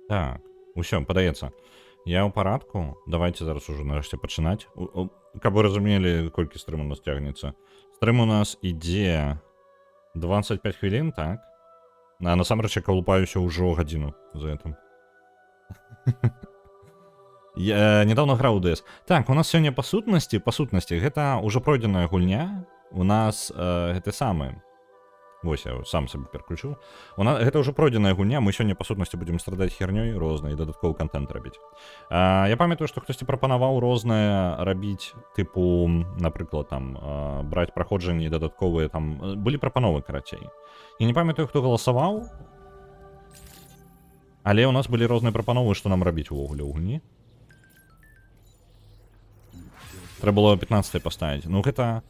Так, усё, падаецца. Я ў парадку. Давайте зараз ужо нарэшце пачынаць. Каб вы разумелі, колькі стрым у нас цягнецца. Стрым у нас ідзе 25 хвілін, так? А насамрэч я калупаюся ўжо гадзіну за гэтым. Я недавно граў у DS. Так, у нас сёння па сутнасці, гэта ўжо пройдзеная гульня. У нас гэты самы. Вось я сам сабе пераключыў. Гэта ўжо пройдзеная гульня, мы сёння па сутнасці будзем страдаць хернёй рознай і дадатковы контент рабіць. Я памятаю, што хтосьці прапанаваў рознае рабіць, тыпу, напрыклад, там браць праходжанні дадатковыя, там былі прапановы, карацей. Я не памятаю, хто галасаваў, але ў нас былі розныя прапановы, што нам рабіць увогуле ў гульні. Трэба было 15 паставіць. Ну гэта,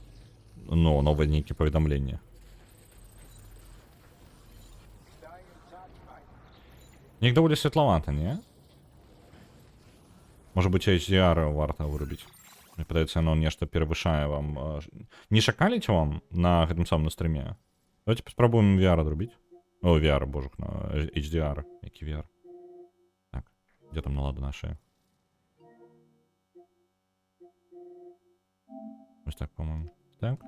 новае нейкія паведамленні. Неяк даволі светлавата, не? Можа быць, HDR варта вырубіць. Мне падаецца, яно нешта перавышае вам. Не шакаліць вам на гэтым самым на стрыме? Давайте паспрабуем VR адрубіць. О, VR, божух, на HDR. Які VR? Так, дзе там налады нашыя? Ось так, по-моему. Так.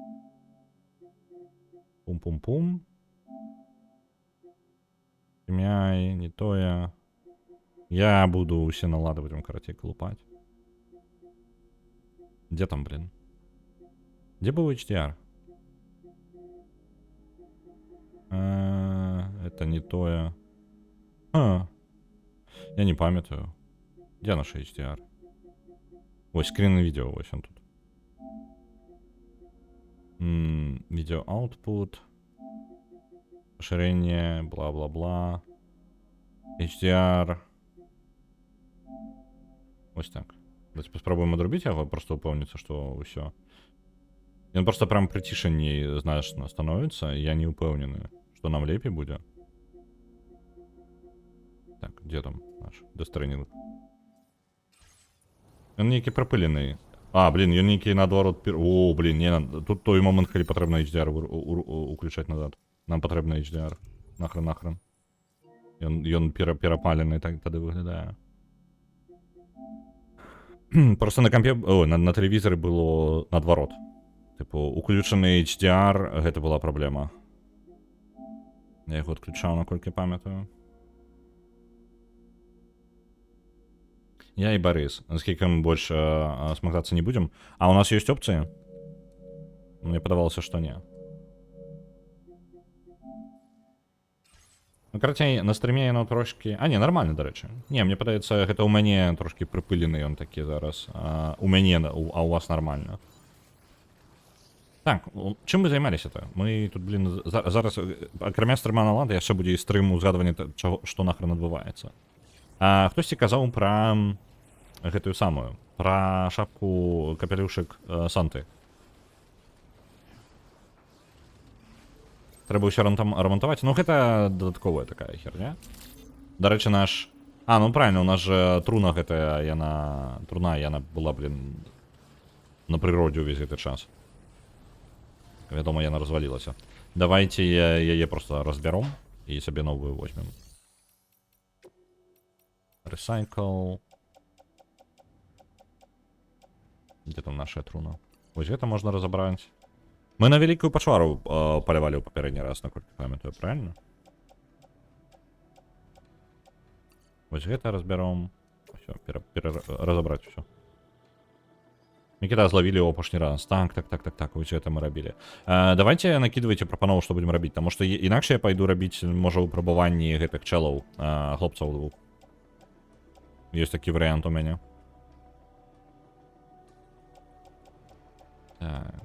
Пум-пум-пум. Мяй, не тое. Я буду усе налады будем, карацей, колупать. Где там, блин? Где был HDR? Это не тое. Я не памятаю. Где наш HDR? Ой, скрин видео, ось он тут. Видео output. Расширение, бла-бла-бла. HDR. Ось так. Давайте паспрабуем адрубіць яго, просто упэўніцца, што ўсё. Ён просто прям прыцішаней, знаеш, становіцца. Я не упэўнены, што нам лепей будзе. Так, дзе там наш дестрэнінг? Ён нейкі прапылены. Блин, ён нейкі наадварот... О, блин, не, тут той момант, калі патрэбна HDR уключаць назад. Нам патрэбна HDR. Нахрен. Ён перапалены, так тады выглядае. Просто на кампе... на тэлевізары было наадварот. Тыпу, уключаны HDR, гэта была праблема. Я яго адключаў, наколькі памятаю. Я і Барыс. Наскільки мы больш смаграцца не будзем. А у нас ёсць опцыі? Мне падавалася, што не. Ну, карацей, на стрыме яно трошкі... не, нормально, дарэчы. Не, мне падаецца, гэта ў мяне трошкі прыпылены ён такі зараз. У мяне, а ў вас нормально. Так, чым вы займаліся-то? Мы тут, блин, зараз, акрамя стрыма налады, яшчэ будзе і стрым узгадвання, што нахрен адбываецца. Хтосьці казаў пра гэтую самую, пра шапку капелюшык Санты. Трэба ўсё рамантаваць. Ну, гэта дадатковая такая херня. Дарэчы, наш... ну правильно, у нас же труна гэтая, труна, яна была, блин, на прыродзе ўвесь гэты час. Вядома, яна развалілася. Давайте яе просто разбяром і сабе новую возьмем. Recycle. Где там наша труна? Вось гэта можна разабраць. Мы на вялікую пачвару палявалі ў папярэдні раз, наколькі памятаю, правильно? Вось гэта разбяром. Усё, разабраць усё. Мікіда злавілі ў апошні раз. Так, вось гэта мы рабілі. Давайте накидывайте прапанову, што будзем рабіць, таму што інакш я пайду рабіць, можа, выпрабаванні гэтых чэлаў, хлопцаў двух. Есть такі варыянт у мяне. Так.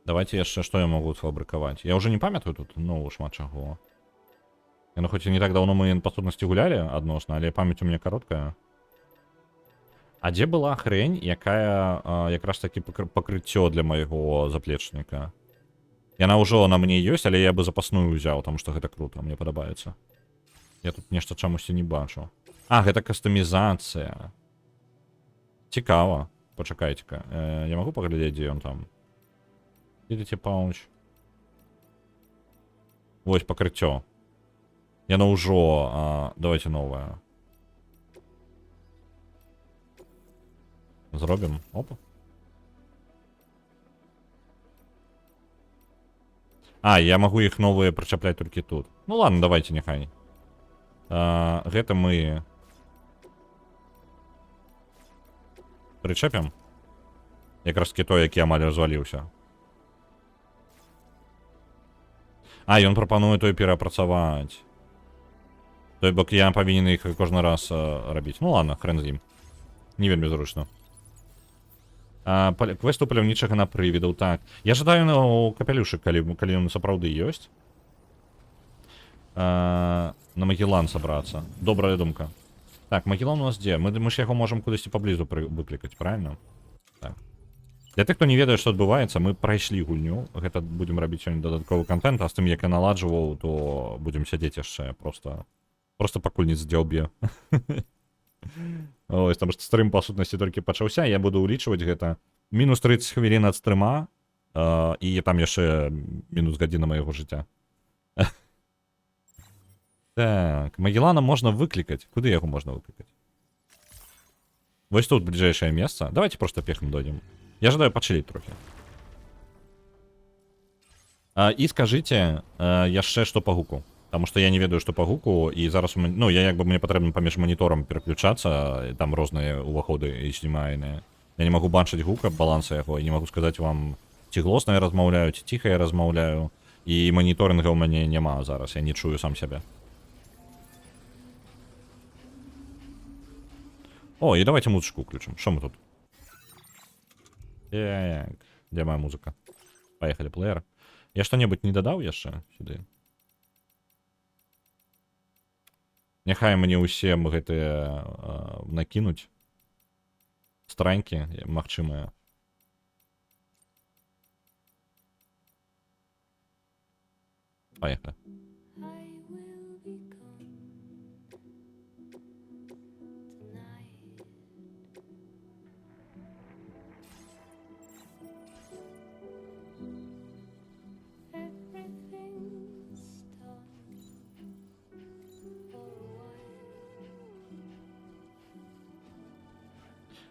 Давайте яшчэ, што я могу сфабрыкаваць. Я уже не памятаю тут, шмат чаго. Яно хоць і не так даўно мы па сутнасці гулялі адносна, але памяць у мяне кароткая. А дзе была хрень, якая якраз такі пакрыццё для майго заплечніка? Яна ўжо на мне ёсць, але я бы запасную ўзяў, таму што гэта круто, мне падабаецца. Я тут нешта чамусьці не бачу. Гэта кастамізацыя. Цікава. Пачакайце-ка. Я магу паглядзець, дзе ён там? Видите, пауч. Вось пакрыццё. Яно ўжо... давайте новае. Зробім. Опа. Я магу іх новыя прычапляць толькі тут. Ну ладно, давайте няхай. Гэта мы... Прычэпім? Якраз-таки той, які амаль разваліўся. Ён прапануе той перапрацаваць. Той бок я павінен іх кожны раз рабіць. Ну ладно, хрен з ім. Не вельмі зручна. Квесту паляўнічага на прывідаў, так. Я жадаю на капелюшак, калі ён сапраўды ёсць. На Магеллан сабрацца. Добрая думка. Так, Магеллан у нас дзе? Мы ж яго можам кудысьці паблізу выклікаць, правильно? Так. Для тых, хто не ведае, што адбываецца, мы прайшлі гульню. Гэта будзем рабіць сёння дадатковы контент, а з тым, як я наладжваў, то будзем сядзець яшчэ. Просто пакуль не здзяўбе. Ось, там што стрым, па сутнасці, толькі пачаўся, я буду ўлічваць гэта. Мінус 30 хвілін ад стрыма, і там яшчэ мінус гадзіна майго жыцця. Так, Магеллана можна выклікаць. Куды яго можна выклікаць? Вось тут бліжэйшае месца. Давайте просто пехам дойдем. Я жадаю пачыліць трохі. І скажыце яшчэ што па гуку. Таму што я не ведаю, што па гуку, і зараз мне патрэбна паміж маніторам пераключацца, там розныя ўваходы HDMI-ныя. Я не магу бачыць гука, баланса яго, і не магу сказаць вам, ці глосна я размаўляю, ці ціха я размаўляю, і маніторинга ў мяне няма зараз, я не чую сам сябе. О, і давайте музычку ўключым. Што мы тут? Дзе моя музыка? Паехалі, плеер. Я што-небудзь не дадаў яшчэ сюды? Няхай мне ўсе гэтыя накінуць странькі магчымыя. Поехали.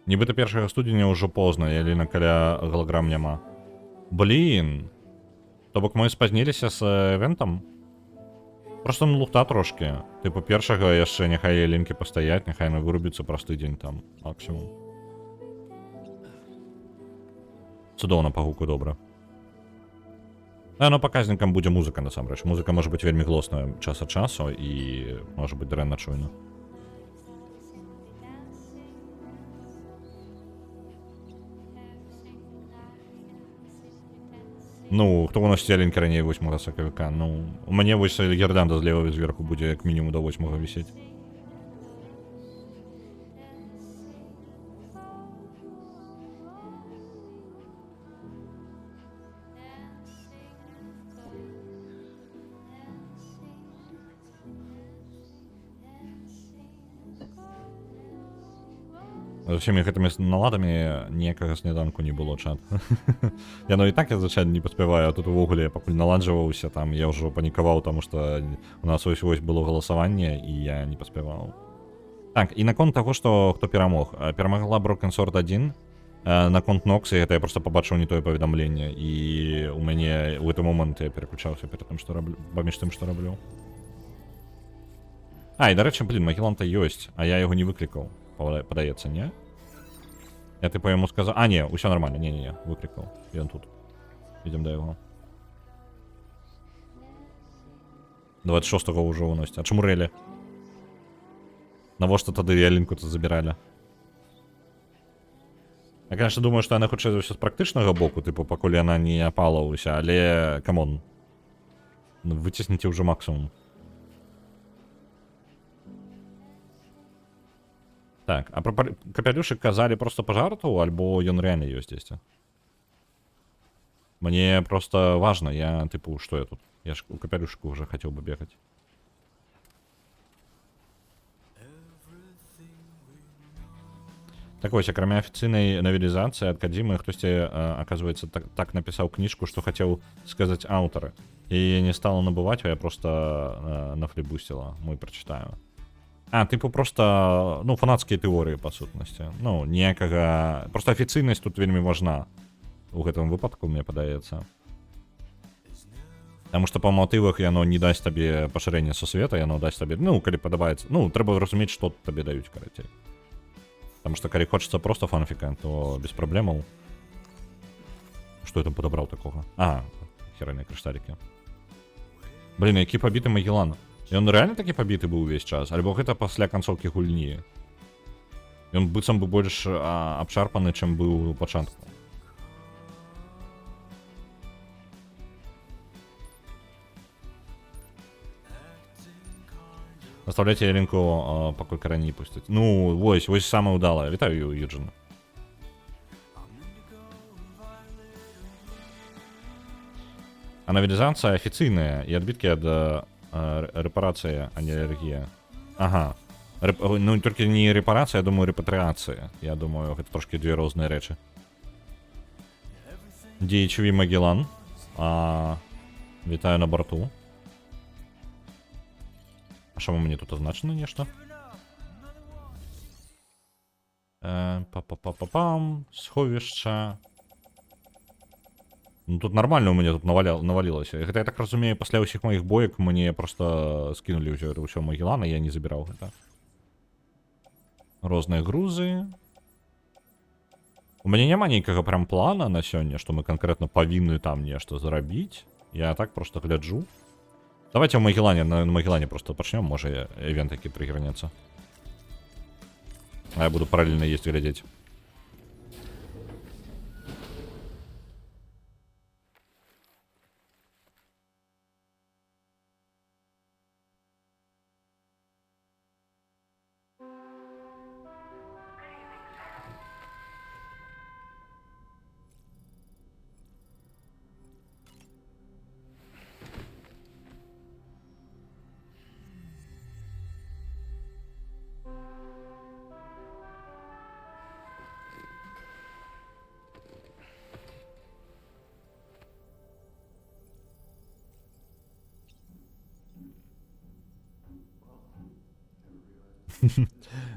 Нібыта 1 студзеня ўжо позна, Яліна каля голограм няма. Блін. То бок мы спазніліся з івентам? Просто лухта трошки. Типу, першага яшчэ няхай Ялінкі пастаяць, няхай яна вырубіцца праз тыдзень там, максімум. Цудоўна па гуку добра. Ну, паказнікам будзе музыка, насамрэч. Музыка можа быць вельмі глосная час ад часу і можа быць дрэнна чуйна. Ну, хто у нас Ялінкі раней 8 сакавіка? Ну, у мяне вось гірлянда злева зверху будзе як мінімум до 8 вісець. З усімі гэтымі наладамі ніякага сняданку не было, чат. Я і так я звычайна не паспяваю, а тут увогуле пакуль наладжваўся, там я ўжо панікаваў, таму што у нас ось было галасаванне, і я не паспяваў. Так, і наконт таго, што хто перамог. Перамагла Broken Sword 1. Наконт Нокса, гэта я проста пабачыў не тое паведамленне, і у мяне ў гэты момант я пераключаўся перад тым, што раблю, паміж тым, што раблю. І, дарэчы, блін, Магеллан-то ёсць, а я яго не выклікаў. Падаецца, не? Я типу яму сказав... не, усё нормально, не, выклікаў. Ён тут. Ідем да яго. 26-го ўжо выносіць. А чаму рэлі? Навошта тады Ялінку тут забіралі? Я, конечно, думаю, што яна хутчэй за ўсё з практычнага боку, типу, пакуль яна не апала ўся, але, камон. Выцесніце ўжо максимум. Так, а про капелюшек казалі просто по жарту, альбо ён реально ёсць дзесьці? Мне просто важно, я, типу, што я тут? Я ж у капелюшку уже хацеў бы бегаць. Так вось, акрамя афіцыйнай навелізацыі ад Кадзімы хтосьці, оказывается, так напісаў кніжку, што хацеў сказаць аўтары. Я не стала набываць, а я просто нафлібусціла, мой прачытаю. Тыпу просто, ну, фанацкія тэорыі, па сутнасці. Ну, ніякага... Просто афіцыйнасць тут вельмі важна. У гэтым выпадку, мне падаецца. Таму што па матывах яно не дасць табе пашырэння сусвета, яно дасць табе, ну, калі падабаецца. Ну, трэба разумець, што табе даюць, карацей. Таму што калі хочацца просто фанфіка, то без праблемаў. Што я там падабраў такога? Херальныя крышталікі. Блін, які пабіты Магеллан. Ён рэальна такі пабіты быў увесь час? Альбо гэта пасля канцоўкі гульні? Ён быццам бы больш абшарпаны, чым быў у пачатку. Наставляйте Ялинку, пакуль карані не пусцяць. Ну, вось самае ўдалае. Вітаю, Юджин. А навелізацыя афіцыйная і адбіткі ад рэпарацыі, а не алергія. Ага. Ну, толькі не рэпарацыя, я думаю, рэпатрыацыя. Я думаю, гэта трошкі две розныя рэчы. DHV Магеллан. Вітаю на борту. А що мені тут означено нешта? Па-па-па-па-пам. Сховішча. Ну тут нормально у меня тут навалилось. Гэта, я так разумею, пасля ўсіх моих боек мне просто скинули ўсё Магеллана, я не забіраў гэта. Розныя грузы. У мяне няма нейкага прям плана на сёння, што мы канкрэтна павінны там нешта зрабіць. Я так просто гляджу. Давайте в Магеллане, на Магеллане просто почнем, может ивент таки пригранется. А я буду параллельно есть глядеть.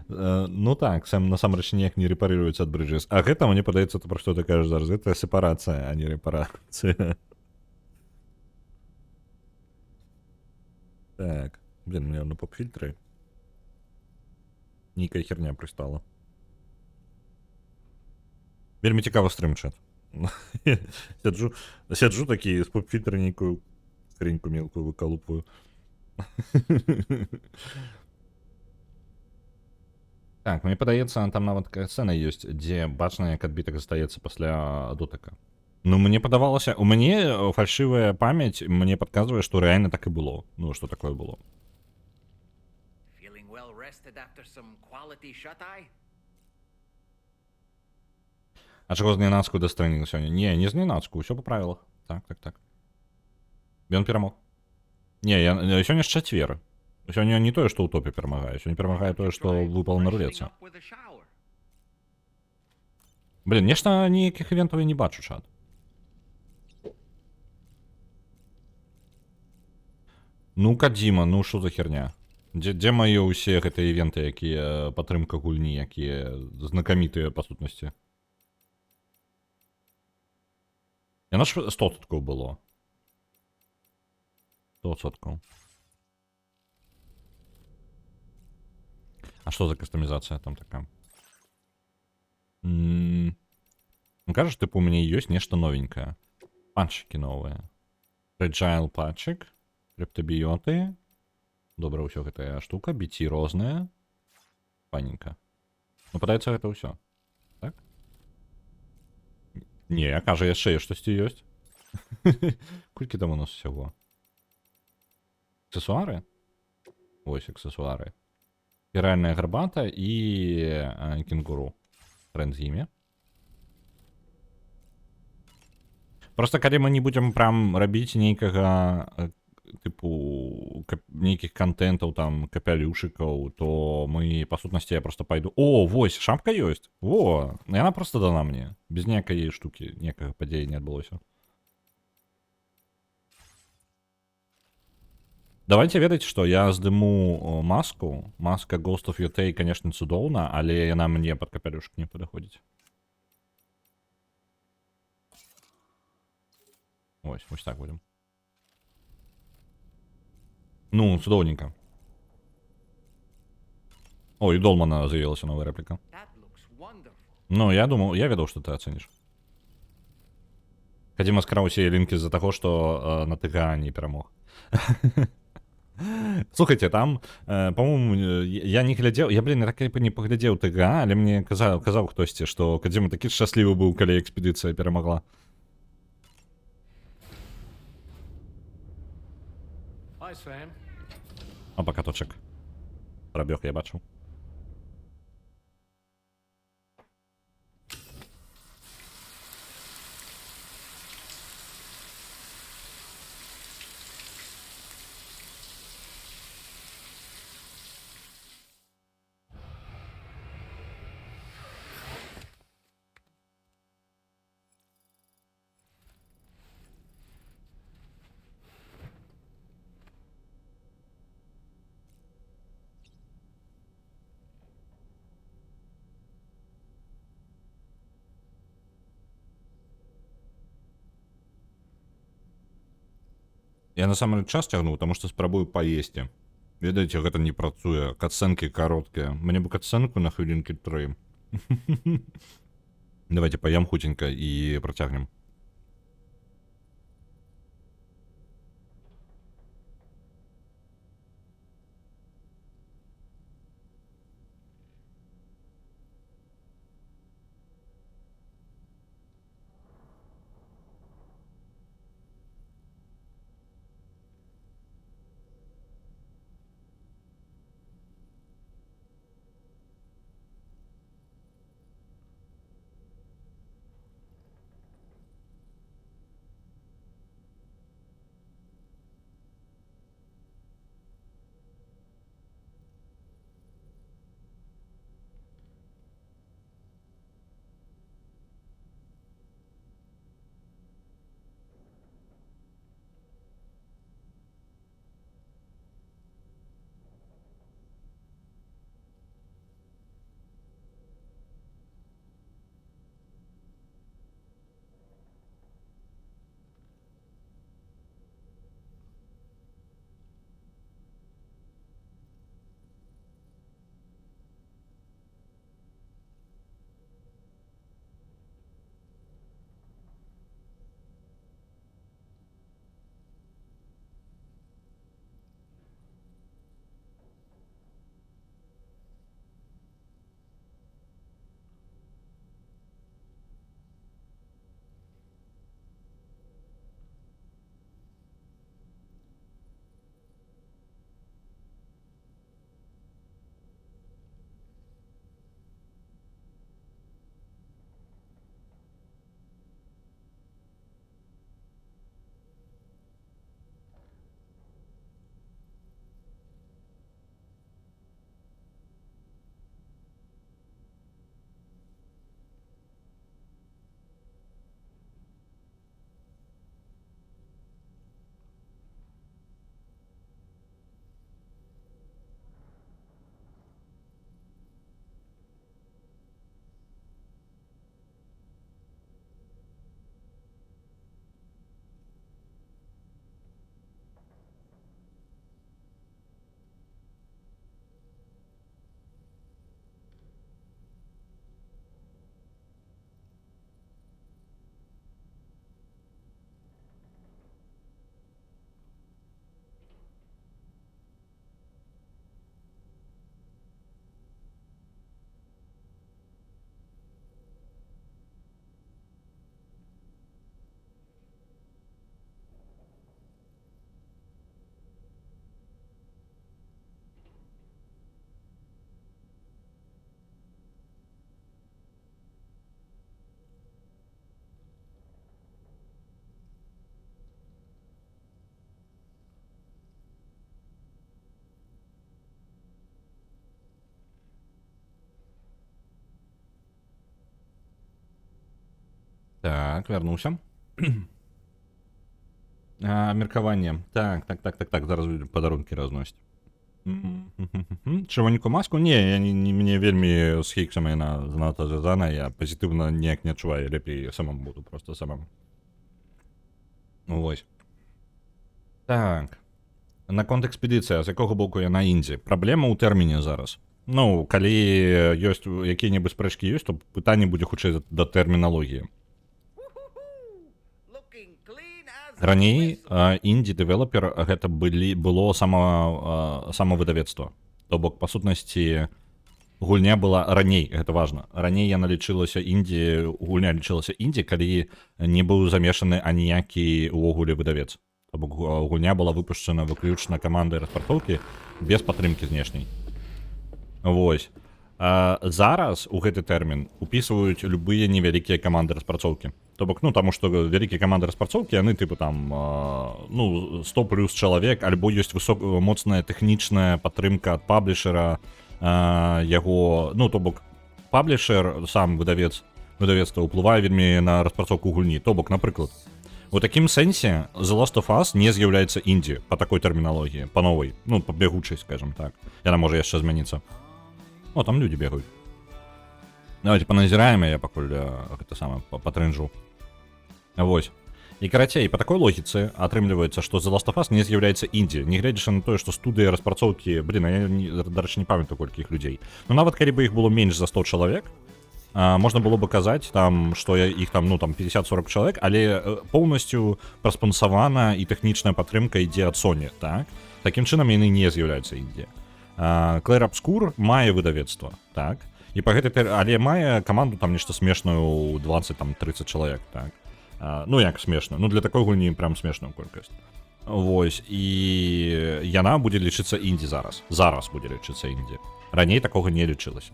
Ну так, сам насамрэч ніяк не рэпарыруецца ад брыджэс. А гэта, мне падаецца, то пра што ты кажаш зараз, гэта сепарацыя, а не рэпарацыя. Так, блин, мне на поп-фильтры нейкая херня пристала. Вельмі цікавы стрим-чат. Сяджу такі з поп-фильтра нейкую хреньку мелкую выкалупаю. Так, мне падаецца, там нават такая сцэна ёсць, дзе бачна, як адбітак застаецца пасля дотыка. Ну, мне падавалася, у мяне фальшывая памяць мне падказвае, што рэальна так і было. Ну, што такое было. А чаго зненацку дастрэнінг сёння? Не зненацку, ўсё па правілах. Так. Ён перамог. Не, сёння ж чацвер. Сёння не тое, што ў топе перамагае. Сёння перамагае тое, што выпало на рулеце. Блин, нешта ніякіх івентаў я не бачу, чат. Ну, Кадзіма, ну што за херня? Дзе мае ўсе гэтыя івенты, якія падтрымка гульні, якія знакамітыя па сутнасці? Яно ж 100% было. 100%. А что за кастомизация там такая? Ну, кажется, типа у меня есть нечто новенькое. Панчики новые. Fragile патчик. Криптобиоты. Добра ўсё гэтая штука. BT розная. Паненька. Ну, падаецца, гэта ўсё. Так? Не, кажа, яшчэ штосьці ёсць. Колькі там у нас усяго? Аксесуары? Ось аксесуары. Спіральная гарбата і кенгуру. Тренд з імі. Просто калі мы не будзем прям рабіць нейкага тыпу нейкіх контентаў там капялюшыкаў, то мы па сутнасці я просто пайду. О, вось шапка ёсць. Во, яна просто дана мне без ніякай штукі, ніякага падзея не адбылося. Давайте ведаеце, што я здыму маску. Маска Ghost of Yotei, конечно, цудоўна, але яна мне пад капялюшак не падыходзіць. Вось так будем. Ну, цудоўненька. О, і Долмана з'явілася новая рэпліка. Ну, я думаў, я ведаў, што ты ацэніш. Хадзіма скраў усе лінкі з-за таго, што на ТГА не перамог. Слухайте, там, по-моему, я не глядзеў, я, блин, так не паглядзеў ТГА, але мне казаў хтосьці, што Кадзіма такі шчаслівы быў, калі экспедыцыя перамагла. Опа, каточек. Пробег, я бачу. Я насамрэч час цягнуў, таму што спрабую паесці. Ведаеце, гэта не працуе. Катсцэнкі кароткія. Мне бы катсцэнку на хвілінкі 3. Давайте паем хутенька і працягнем. Так, вернуўся. Меркаванне. Так, зараз будем падарункі разносіць. Чырвоніку маску? Не, мне вельмі з хейксамі яна занадта звязана, я пазітыўна ніяк не адчуваю, лепей самому буду, просто самому. Вось. Так. Наконт экспедыцыя, з якога боку я на Індзі? Праблема ў тэрміне зараз. Ну, калі ёсць якія-небудзь спрэчкі ёсць, то пытанне будзе хутчэй да тэрміналогіі. Раней інді-дэвелапер гэта было самавыдавецтва. То бок, па сутнасці, гульня была раней, гэта важна. Раней яна лічылася індзі, гульня лічылася індзі, калі не быў замешаны аніякі ўвогуле выдавец. То бок, гульня была выпушчана выключна камандай распрацоўкі без падтрымкі знешняй. Вось. Зараз у гэты тэрмін упісваюць любыя невялікія каманды распрацоўкі. То бок, ну, таму што вялікія каманды распрацоўкі, яны, тыпу, там, ну, 100 плюс чалавек, альбо ёсць моцная тэхнічная падтрымка ад паблішера, яго, ну, то бок, паблішер, сам выдавецтва ўплывае вельмі на распрацоўку гульні. То бок, напрыклад, у такім сэнсе The Last of Us не з'яўляецца індзі па такой тэрміналогіі, па новай, ну, па бегучай, скажем так. Яна можа яшчэ змяніцца. О, там людзі бегаюць. Давайте паназіраем, я пакуль гэта самае патрэнжу. Вось. І карацей, па такой логіцы атрымліваецца, што The Last of Us не з'яўляецца індзі, нягледзячы на тое, што студыя распрацоўкі, я, дарэчы, не памятаю колькі іх людзей. Ну, нават калі бы іх было менш за 100 чалавек, можна было бы казаць, там, што іх там, ну, там 50-40 чалавек, але поўнасцю праспансавана і тэхнічная падтрымка ідзе ад Sony, так? Такім чынам яны не з'яўляюцца індзі. Clair Obscur мае выдавецтва, так? І па гэтай, але мае каманду там нешта смешную ў 20-30 чалавек, так? Ну, як смешна. Ну, для такой гульні прям смешную колькасць. Вось, і яна будзе лічыцца індзі зараз. Зараз будзе лічыцца індзі. Раней такога не лічылася.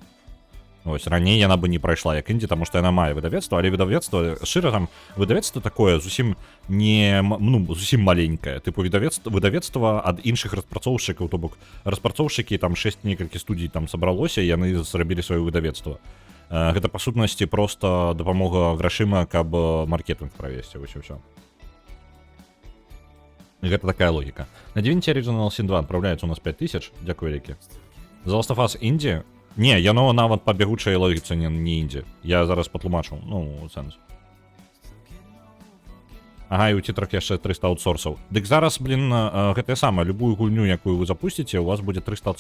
Вось, раней яна бы не прайшла як індзі, таму што яна мае выдавецтва, але выдавецтва, шчыра, там, выдавецтва такое зусім не, ну, зусім маленькае. Тыпу, выдавецтва ад іншых распрацоўшчыкаў, то бок, распрацоўшчыкі, там, 6 некалькі студій там сабралося, і яны зрабілі сваё выдавецтва. Гэта, па сутнасці, проста дапамога грашыма, каб маркетинг правесці, вось і ўсё. Гэта такая логіка. На Divinity Original Sin 2 адпраўляецца у нас 5000, дзякуй вялікі. The Last of Us індзі? Не, яно нават па бегучай логіцы не індзі. Я зараз патлумачу, ну, сэнс. Ага, і ў титрах яшчэ 300 аутсорсаў. Дык зараз, гэтае самае, любую гульню, якую вы запусціце, у вас будзе 300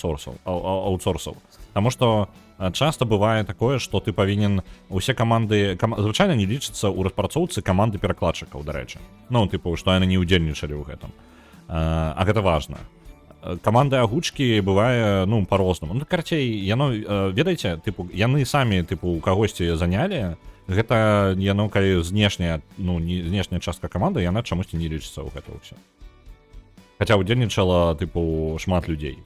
аутсорсаў. Таму што часта бывае такое, што ты павінен усе каманды... Звычайна не лічыцца ў распрацоўцы каманды перакладчыкаў, дарэчы. Ну, тыпу, што яны не ўдзельнічалі ў гэтым. А гэта важна. Каманды агучкі бывае, ну, па-рознаму. Ну, карацей, яно, ведаеце, тыпу, яны самі, тыпу, у кагосьці занялі, гэта яно, калі знешняя, ну, знешняя частка каманды, яна чамусьці не лічыцца ў гэта ўсё. Хаця ўдзельнічала, тыпу, шмат людзей.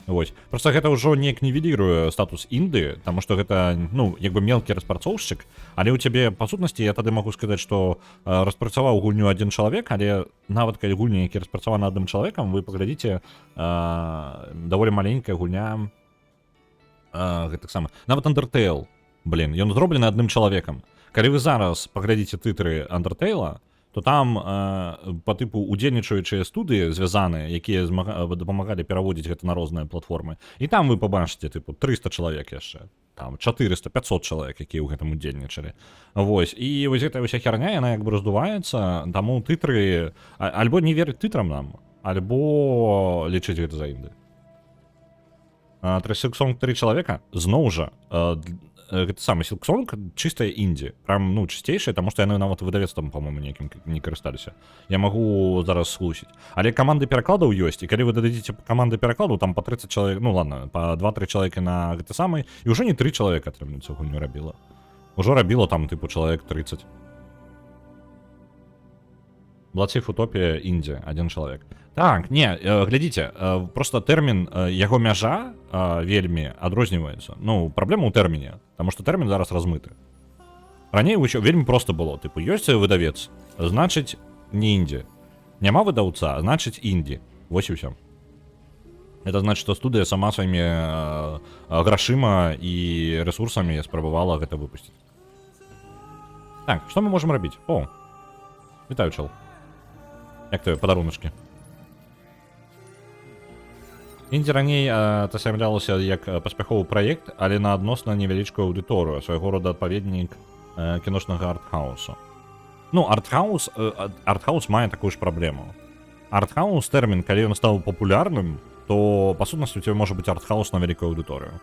Вось. Просто гэта ўжо неяк нівеліруе статус інды, таму што гэта, ну, як бы мелкі распрацоўшчык, але ў цябе, па сутнасці, я тады магу сказаць, што распрацаваў гульню адзін чалавек, але нават калі гульня, які распрацаваны адным чалавекам, вы паглядзіце, даволі маленькая гульня, гэтаксама. Нават Undertale, ён зроблены адным чалавекам. Калі вы зараз паглядзіце тытры Undertale, то там па тыпу удзельнічаючыя студыі звязаныя, якія дапамагалі пераводзіць гэта на розныя платформы. І там вы пабачыце, тыпу, 300 чалавек яшчэ, там 400-500 чалавек, якія ў гэтым удзельнічалі. Вось, і вось гэтая ўся херня, яна як бы раздуваецца, таму тытры альбо не верыць тытрам нам, альбо лічыць гэта за інды. Silksong 3 чалавека, зноў жа, гэта самы Silksong чыстая індзі, прям, ну, чысцейшая, таму што яны нават выдавецтвам, па-моему, некім не карысталіся. Я магу зараз слусіць. Але каманды перакладаў ёсць, і калі вы дададзіце каманды перакладу, там па 30 чалавек, ну ладно, па 2-3 чалавекі на гэта самы, і ўжо не 3 чалавека, атрымліваецца, гульню рабіла. Ужо рабіла там, тыпу, чалавек 30. Блаців утопія індзі, адзін чалавек. Так, не, глядзіце, просто тэрмін, яго мяжа вельмі адрозніваецца. Ну, праблема ў тэрміне, таму што тэрмін зараз размыты. Раней ўсё вельмі проста было, тыпу, ёсць выдавец, значыць не індзі. Няма выдаўца, значыць індзі. Вось і ўсё. Это значыць, што студыя сама сваімі грашыма і рэсурсамі спрабавала гэта выпусціць. Так, што мы можам рабіць? О, вітаю, чел. Як твои падаруначкі? Інді раней асамлялася як паспяховы праект, але на адносна невялічкую аўдыторыю, свайго рода адпаведнік кіношнага артхаусу. Ну, артхаус мае такую ж праблему. Артхаус тэрмін, калі ён стаў папулярным, то па сутнасці у цябе можа быць артхаус на вялікую аўдыторыю.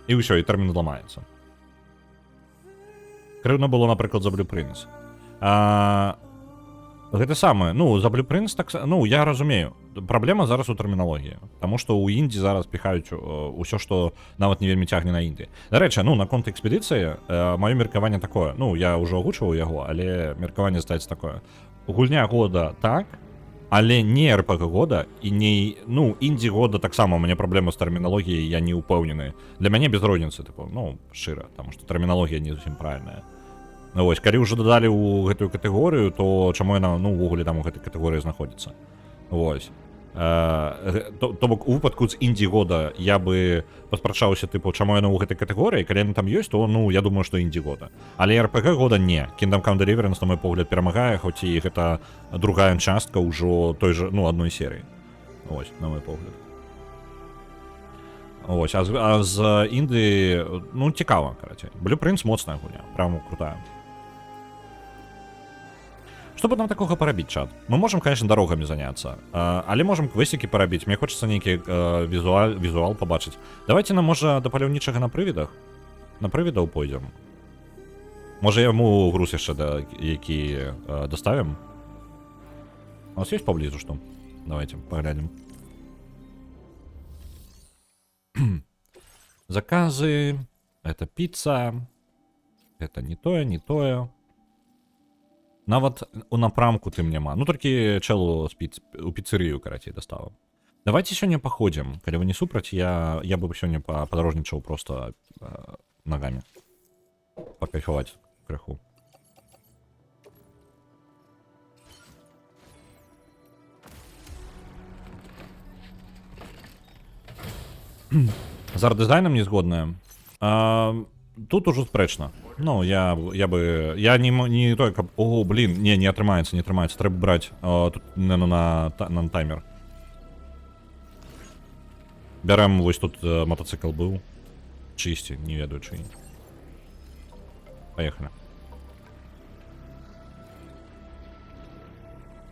І ўсё, і тэрмін зламаецца. Крыўна было, напрыклад, за Blueprints. Гэта самае, ну, за Blueprints так... Ну, я разумею. Праблема зараз у тэрміналогіі. Таму што ў інді зараз піхаюць усё, што нават не вельмі цягне на інді. Дарэчы, ну, наконт экспедыцыі, маё меркаванне такое. Ну, я ўжо агучваў яго, але меркаванне стаецца такое. Гульня года так, але не РПГ года і не... Ну, інді года таксама, у мяне праблема з тэрміналогіяй, я не ўпэўнены. Для мяне без розніцы, тыпу, ну, шчыра, таму што тэрміналогія не зусім правільная. Ну, вось, калі ўжо дадалі ў гэтую катэгорыю, то чаму яна, ну, увогуле там у гэтай катэгорыі знаходзіцца? Вось. То бок, у выпадку з інді года я бы паспрачаўся, тыпу, чаму яна ў гэтай катэгорыі, калі яна там ёсць, то, ну, я думаю, што інді года. Але РПГ года не. Kingdom Come Deliverance, на мой погляд, перамагае, хоць і гэта другая частка ўжо той же, ну, адной серыі. Вось, на мой погляд. Вось, а з інды, ну, цікава, карацей. Blueprints моцная гульня, прямо крутая. Што б нам такога парабіць, чат? Мы можам, конечно, дарогамі заняцца, але можам квесцікі парабіць. Мне хочацца нейкі візуал пабачыць. Давайте нам, можа, да паляўнічага на прывідах? На прывідаў пойдзем. Можа, яму груз яшчэ, які доставім? У нас есть поблізу, што? Давайте, паглядзім. Заказы. Это піца. Это не тое, не тое. Нават у напрамку тым няма. Ну, толькі чэлу у піцэрыю, карацей, дастава. Давайте сёння паходзім. Калі вы не супраць, я бы сёння падарожнічаў проста нагамі. Пакайфаваць крыху. З арт-дызайнам не згодная. Тут ужо спрэчна. Ну, я не той, каб... Ого, блин, не атрымаецца, не атрымаецца. Трэба браць тут, на таймер. Бярем, вось тут мотоцикл быў. Чысці, не ведаю, чый. Поехали.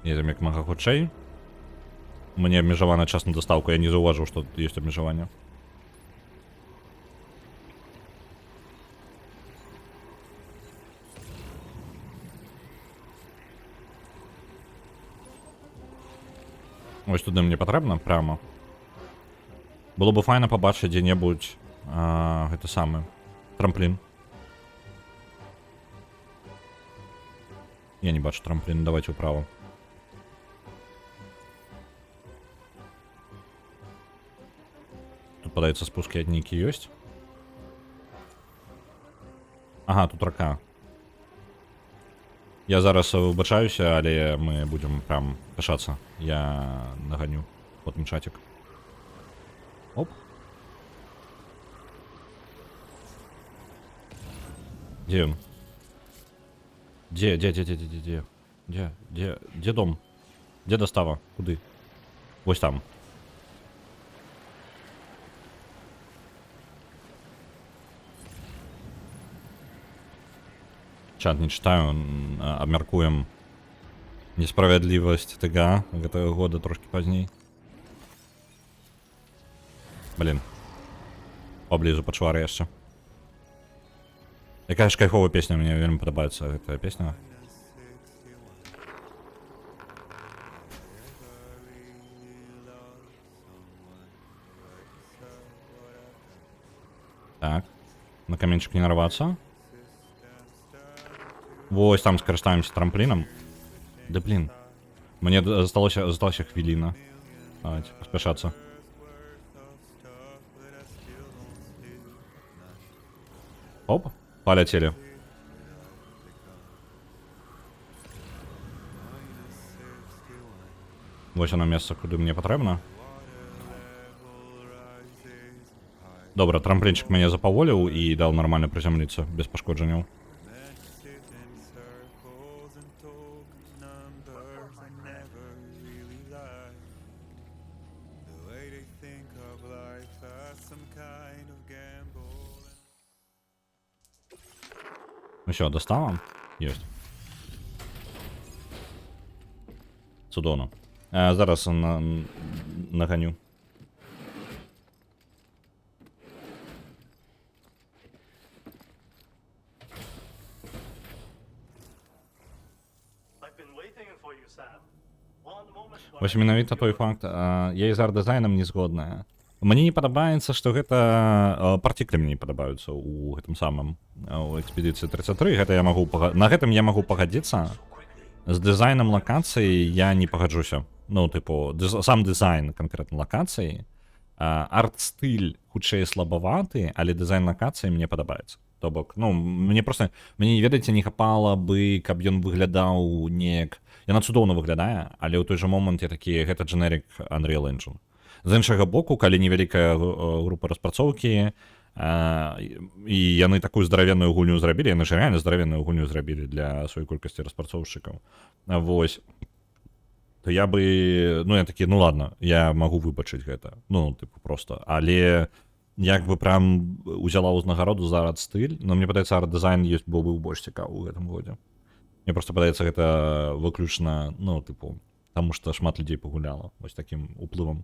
Едем як мага хутчэй. Мне абмежаваны час на дастаўку, я не заўважыў, што тут ёсць абмежаванне. Ось туды мне патрэбна, прямо. Было бы файна пабачыць дзе-небудзь гэта самы трамплін. Я не бачу трамплін, давайте ўправо. Тут, падаецца, спускі ад нейкі ёсць. Ага, тут рака. Я зараз выбачаюся, але мы будзем прям кашацца. Я наганю потым чатик. Оп. Где он? Где дом? Где достава? Куды? Вось там. Чат не читаю, абмяркуем несправядлівасць ТГ гэтага года трошки пазней. Блин. Поблізу пачвары яшчэ. Якая ж кайфовая песня, мне вельмі падабаецца гэтая песня. Так. На каменчик не нарваться. Вось там скарыстаемся трамплином. Да блин. Мне засталася хвіліна. Давайте поспешаться. Оп, полетели. Вось оно место, куды мне патрэбна. Добра, трамплинчик мяне запаволіў і даў нармальна прызямліцца без пашкоджанняў. Ну все, достала? Есть. Цудовно. Зараз наганю. Вось менавіта той факт, я і з арт-дызайнам не згодная. Мне не падабаецца, што гэта партиклі мне не падабаюцца у гэтым самым у экспедыцыі 33. Гэта я магу на гэтым я магу пагадзіцца. З дызайнам лакацыі я не пагаджуся. Ну, тыпу, сам дызайн канкрэтна лакацыі. Арт-стыль хутчэй слабаваты, але дызайн лакацыі мне падабаецца. То бок, ну, мне просто, мне, ведаеце, не хапала бы, каб ён выглядаў неяк... Яна цудоўна выглядае, але ў той жа момант я такі, гэта generic Unreal Engine. З іншага боку, калі невялікая група распрацоўкі, і яны такую здаравенную гульню зрабілі, яны ж реально здаравенную гульню зрабілі для сваёй колькасці распрацоўшчыкаў. Вось. То я бы, ну, я такі, ну ладно, я магу выбачыць гэта. Ну, тыпу, просто. Але як бы прям узяла ўзнагароду за арт-стыль, но мне падаецца, арт-дызайн ёсць быў бы больш цікавы ў гэтым годзе. Мне просто падаецца гэта выключна, ну, тыпу, таму што шмат людзей пагуляла вось такім уплывам.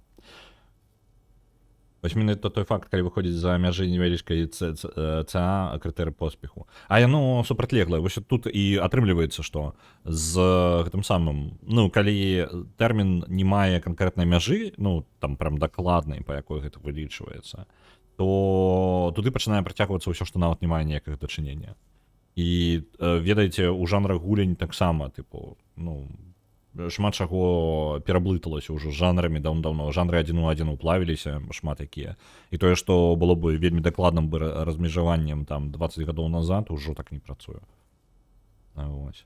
Вось менавіта той факт, калі выходзіць за мяжы невялічкай ЦА крытэрый поспеху. А яно супрацьлеглае. Вось тут і атрымліваецца, што з гэтым самым, ну, калі тэрмін не мае канкрэтнай мяжы, ну, там прям дакладнай, па якой гэта вылічваецца, то туды пачынае працягвацца ўсё, што нават не мае ніякага дачынення. І ведаеце, у жанрах гулень таксама, тыпу, ну, шмат чаго пераблыталася ўжо з жанрамі даўно. Жанры адзін у адзін уплавіліся, шмат якія. І тое, што было бы вельмі дакладным бы размежаваннем там 20 гадоў назад, ужо так не працуе. Вось.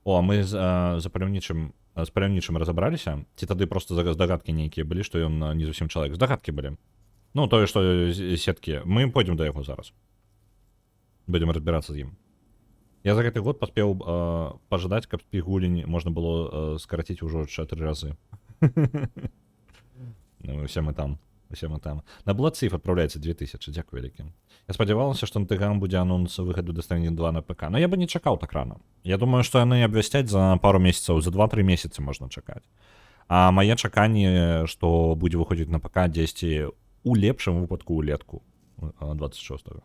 О, а мы з паляўнічым разабраліся? Ці тады проста здагадкі нейкія былі, што ён не зусім чалавек? Здагадкі былі. Ну, тое, што сеткі. Мы пойдзем да яго зараз. Будзем разбірацца з ім. Я за гэты год паспеў пажадаць, каб спіх гулень можна было скараціць ўжо 4 разы. Ну, усе мы там. На Blood Thief адпраўляецца 2000, дзякуй вялікім. Я спадзявалася, што на тыгам будзе анонс выхаду Destiny 2 на ПК, но я бы не чакаў так рана. Я думаю, што яны абвясцяць за пару месяцаў, за 2-3 месяцы можна чакаць. А мае чаканне, што будзе выходзіць на ПК дзесьці у лепшым выпадку улетку 26-го.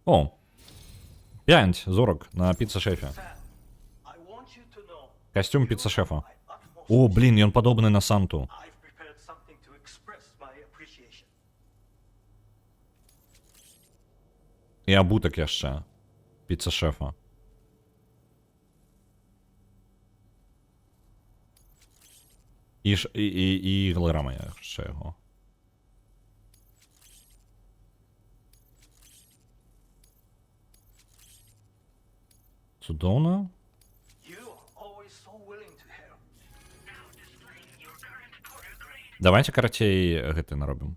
О, 5 зорок на піца-шефе. Костюм піца-шефа. О, блін, ён падобны на Санту. І абутак яшчэ. Піца-шефа. І галерама яшчэ яго. Цудоўна. Давайте карацей гэты наробім.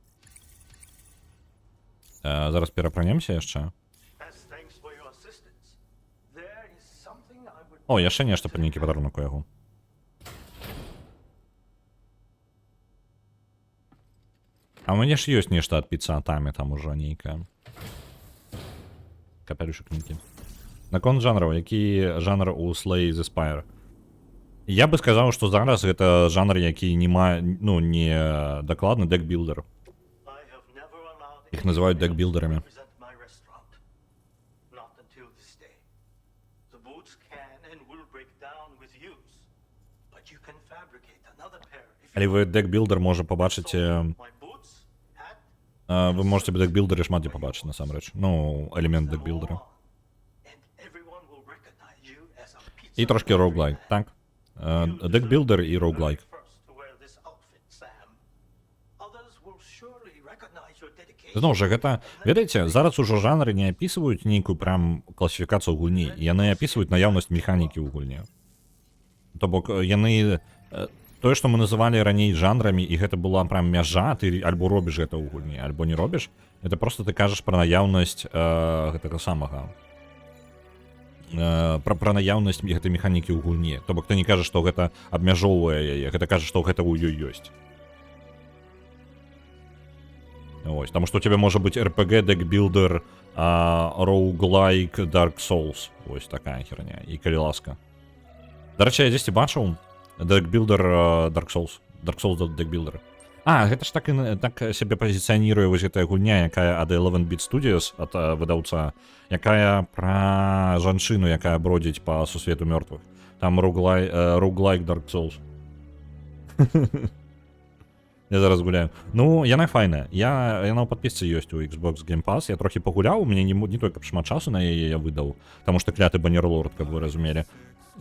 Зараз перапранемся яшчэ. О, яшчэ нешта пад нейкі падарунак у яго. А у мяне ж ёсць нешта ад піца-атамі там ужо нейкае. Капелюшак нейкі. Наконт жанраў, які жанр у Slay the Spire? Я бы сказаў, што зараз гэта жанр, які не мае, ну, не дакладны дэкбілдер. Іх называюць дэкбілдерамі. Але вы дэкбілдер можа пабачыць... Вы можете дэкбілдеры шмат дзе пабачыць, насамрэч. Ну, элемент дэкбілдера. І трошки роуглайк, так? Дэкбілдер і роуглайк. Зноў жа, гэта, ведаеце, зараз ужо жанры не апісваюць нейкую прям класіфікацыю гульні, яны апісваюць наяўнасць механікі ў гульні. То бок, яны... Тое, што мы называлі раней жанрамі, і гэта была прям мяжа, ты альбо робіш гэта ў гульні, альбо не робіш, это просто ты кажаш пра наяўнасць гэтага самага. Пра наяўнасць гэтай механікі ў гульні. То бок ты не кажаш, што гэта абмяжоўвае яе, гэта кажаш, што гэта ў ёй ёсць. Ось, тому що у тебе може бути RPG, декбілдер, roguelike, Dark Souls. Ось така херня. І коли ласка. До речі, я десь і бачив декбілдер Dark Souls. Dark Souls декбілдер. Гэта ж так себе позиционируе вось гэтая гульня, якая ад 11-bit Studios, ад выдаўца, якая пра жанчыну, якая бродзіць па сусвету мёртвых. Там roguelike Dark Souls. Я зараз гуляю. Ну, яна файная. Яна ў падпісцы ёсць у Xbox Game Pass. Я трохі пагуляў, у мяне не той, каб шмат часу на яе я выдаў, таму што кляты баннерлорд, каб вы разумелі.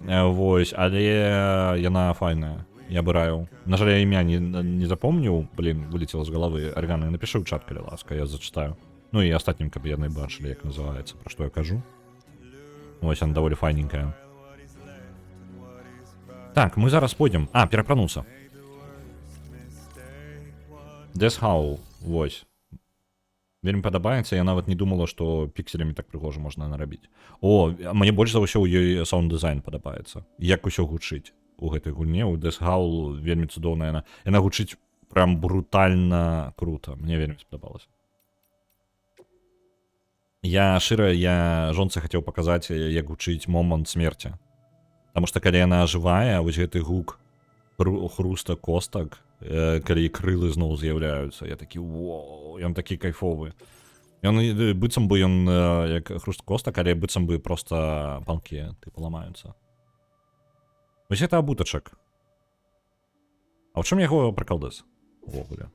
Вось, але яна файная. Я бы раю. На жаль, я імя не запомніў, вылетело з галавы. Арганы, напиши ў чат, калі ласка, я зачитаю. Ну і астатнім, каб яны бачылі, як называецца, пра што я кажу. Вось, она даволі файненькая. Так, мы зараз пойдзем. Перапрануцца. Death Howl, вось. Вельмі падабаецца, я нават не думала, што пікселямі так прыгожа можна нарабіць. Мне больш за ўсё ў ёй саунд-дызайн падабаецца. Як усё гучыць у гэтай гульне, у Death Howl вельмі цудоўная. Яна гучыць прям брутальна круто. Мне вельмі спадабалася. Я жонцы хацеў паказаць, як гучыць момант смерці. Таму што калі яна жывая, вось гэты гук хруста костак, калі крылы зноў з'яўляюцца, я такі, ён такі кайфовы. Ён быццам бы ён як хруст костак, але быццам бы проста палкі ламаюцца. Вось гэта абутачак. А ў чым яго прыкалдас? Увогуле.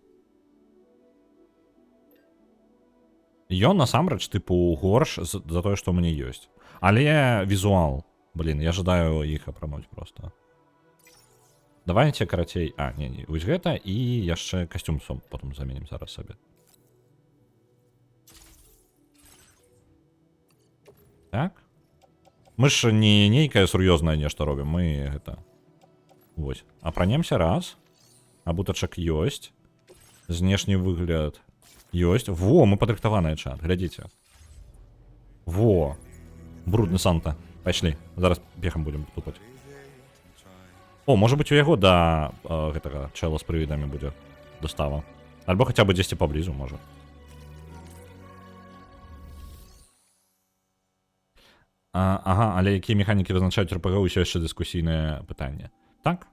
Ён насамрэч горш за тое, што ў мяне ёсць. Але візуал, я жадаю іх апрануць проста. Давайте карацей, не, вось гэта і яшчэ касцюм потым заменім зараз сабе. Так. Мы ж не нейкае сур'ёзнае нешта робім, мы гэта... Вось. Апранемся раз. Абутачак ёсць. Знешні выгляд ёсць. Мы падрыхтаваныя, чат, глядзіце. Брудны Санта. Пайшлі, зараз бегам будзем тупаць. Можа быць у яго да гэтага чэла з прывідамі будзе дастава. Альбо хаця бы дзесьці паблізу, можа. Але якія механікі вызначаюць РПГ, ўсё яшчэ дыскусійнае пытанне. Так?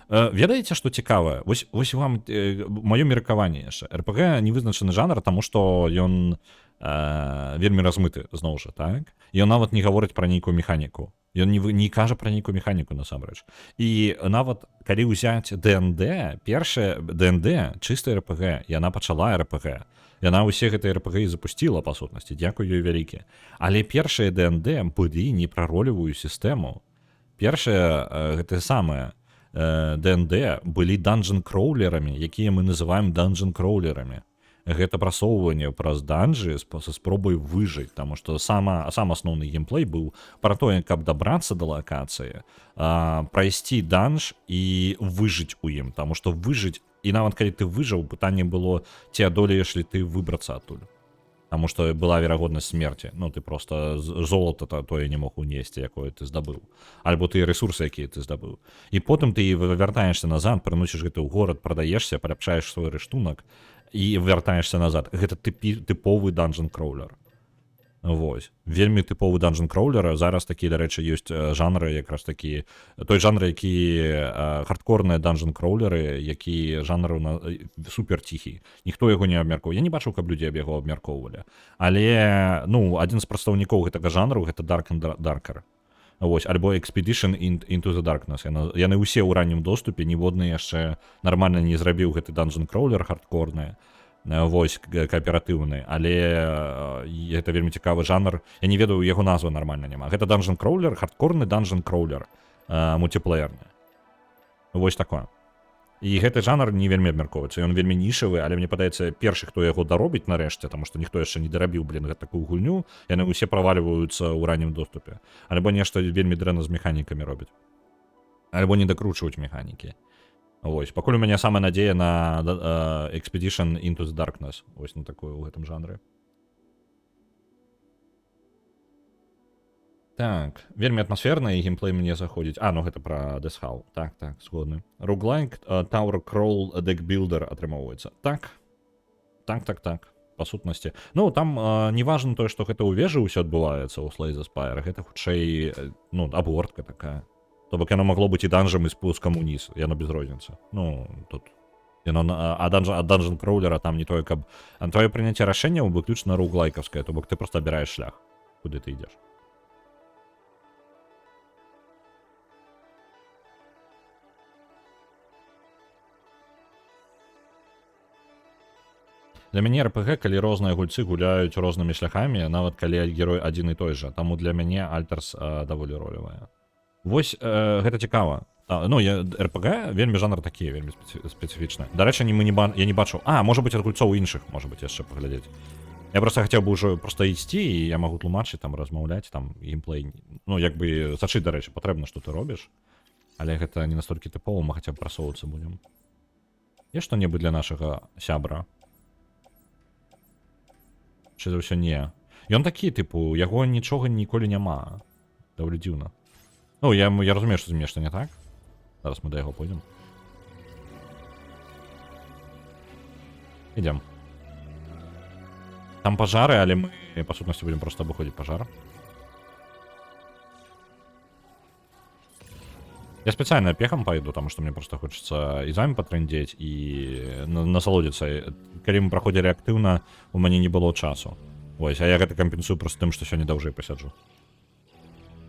Ведаеце, што цікавае? Вось вам маё меркаванне яшчэ. РПГ не вызначаны жанр, таму што ён вельмі размыты, зноў жа, так? Ён нават не гаворыць пра нейкую механіку. Ён не кажа пра нейкую механіку, насамрэч. І нават, калі ўзяць ДНД, першая ДНД, чыстая РПГ, яна пачала РПГ. Яна ўсе гэтыя РПГ і запусціла, па сутнасці, дзякуй ёй вялікі. Але першыя ДНД былі не пра ролевую сістэму. Першыя, гэта самае, ДНД былі данжн-кроулерамі, якія мы называем данжн-кроулерамі. Гэта прасоўванне праз данжы са спробай выжыць, таму што сам асноўны геймплей быў пра тое, каб дабрацца да лакацыі, прайсці данж і выжыць у ім, таму што выжыць, і нават калі ты выжыў, пытанне было, ці адолееш ли ты выбрацца адтуль. Таму што была верагоднасць смерці. Ты проста золата тое не мог унесці, якое ты здабыў. Альбо тыя рэсурсы, якія ты здабыў. І потым ты вяртаешся назад, прыносіш гэта ў горад, прадаешся, паляпшаеш свой рэштунак, і вяртаешся назад. Гэта тыповы данжн-кроулер. Вось. Вельмі тыповы данжн-кроулер. Зараз такі, дарэчы, ёсць жанры, якраз такі... Той жанр, які хардкорныя данжн-кроулеры, які жанр супер ціхі. Ніхто яго не абмяркоўваў. Я не бачыў, каб людзі яго абмяркоўвалі. Але, адзін з прадстаўнікоў гэтага жанру, гэта Dark and Darker. Вось, альбо Expedition into the Darkness. Яны ўсе ў раннім доступе, ніводны яшчэ нармальна не зрабіў гэты данжн-кроулер хардкорны, вось, кааператыўны, але гэта вельмі цікавы жанр. Я не ведаю, яго назвы нармальна няма. Гэта данжн-кроулер, хардкорны данжн-кроулер, мультиплеерны. Вось такое. І гэты жанр не вельмі абмяркоўваецца. Ён вельмі нішавы, але мне падаецца, першы, хто яго даробіць нарэшце, таму што ніхто яшчэ не дарабіў, такую гульню, яны ўсе правальваюцца ў раннім доступе. Альбо нешта вельмі дрэнна з механікамі робяць. Альбо не дакручваюць механікі. Вось. Пакуль у мяне самая надзея на Expedition into the Darkness. Вось на такую ў гэтым жанры. Так, вельмі атмасферна, і геймплей мне заходзіць. Гэта пра Death Howl. Так, згодны. Roguelike Tower Crawl Deck Builder атрымоўваецца. Так, Так. Па сутнасці. Ну, там не важно тое, што гэта ў вежы ўсё адбываецца ў Slay the Spire. Гэта хутчэй, ну, абгортка такая. То бок яно магло быць і данжам, і спускам уніз. Яно без розніцы. Ну, тут... Яно, ад данжан кроулера там не тое, каб... Твоё прыняцце рашэнняў выключна роуглайкаўскае, то бок ты просто абіраеш шлях, куды ты ідзеш. Для мяне РПГ, калі розныя гульцы гуляюць рознымі шляхамі, нават калі герой адзін і той жа. Таму для мяне Альтарс даволі ролевая. Вось гэта цікава. Ну, РПГ вельмі жанр такі, вельмі спецыфічны. Дарэчы, я не бачыў. Можа быць, ад гульцоў іншых, можа быць, яшчэ паглядзець. Я просто хацеў бы ўжо проста ісці, і я магу тлумачыць, там, размаўляць, там, геймплей. Ну, як бы, сачыць, дарэчы, патрэбна, што ты робіш. Але гэта не настолькі тыпова, мы хаця б прасоўвацца будзем. Є што-небудзь для нашага сябра? Чи за ўсё не. Ён такі, тыпу, яго нічога ніколі няма. Даволі дзіўна. Ну, я разумею, што з мне што не так. Зараз мы да яго пойдзем. Ідзем. Там пажары, але мы, па сутнасці, будзем проста абыходзіць пажар. Я спецыяльна пехам пайду, таму што мне проста хочацца і з вамі патрэндзець, і насалодзіцца. Калі мы праходзілі актыўна, у мяне не было часу. Вось, а я гэта кампенсую проста тым, што сёння даўжэй пасяджу.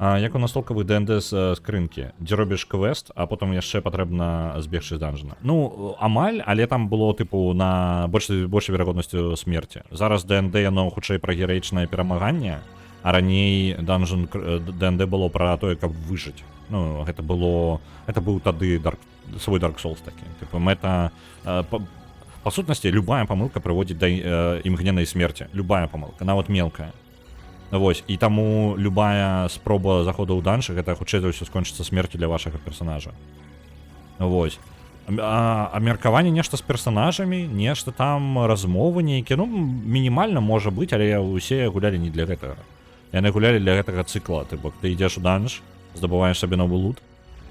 Як у настолкавых ДНД з скрынкі, дзе робіш квест, а потым яшчэ патрэбна збегчы з данжана. Ну, амаль, але там было, тыпу, на большай верагоднасцю смерці. Зараз ДНД, яно хутчэй пра гераічнае перамаганне, а раней ДНД было пра тое, каб выжыць. Ну, гэта быў тады свой Dark Souls такі. Тыпу, мэта... Па сутнасці, любая памылка прыводзіць да імгненнай смерці. Любая памылка, нават мелкая. Вось, і таму любая спроба заходу ў данж, гэта хутчэй за ўсё скончыцца смерцю для вашага персонажа. Вось. А меркаванне нешта з персонажамі, нешта там размовы нейкія, ну, мінімальна можа быць, але ўсе гулялі не для гэтага. Яны гулялі для гэтага цыкла. Ты ідзеш у данж, здабываеш сабе новы лут,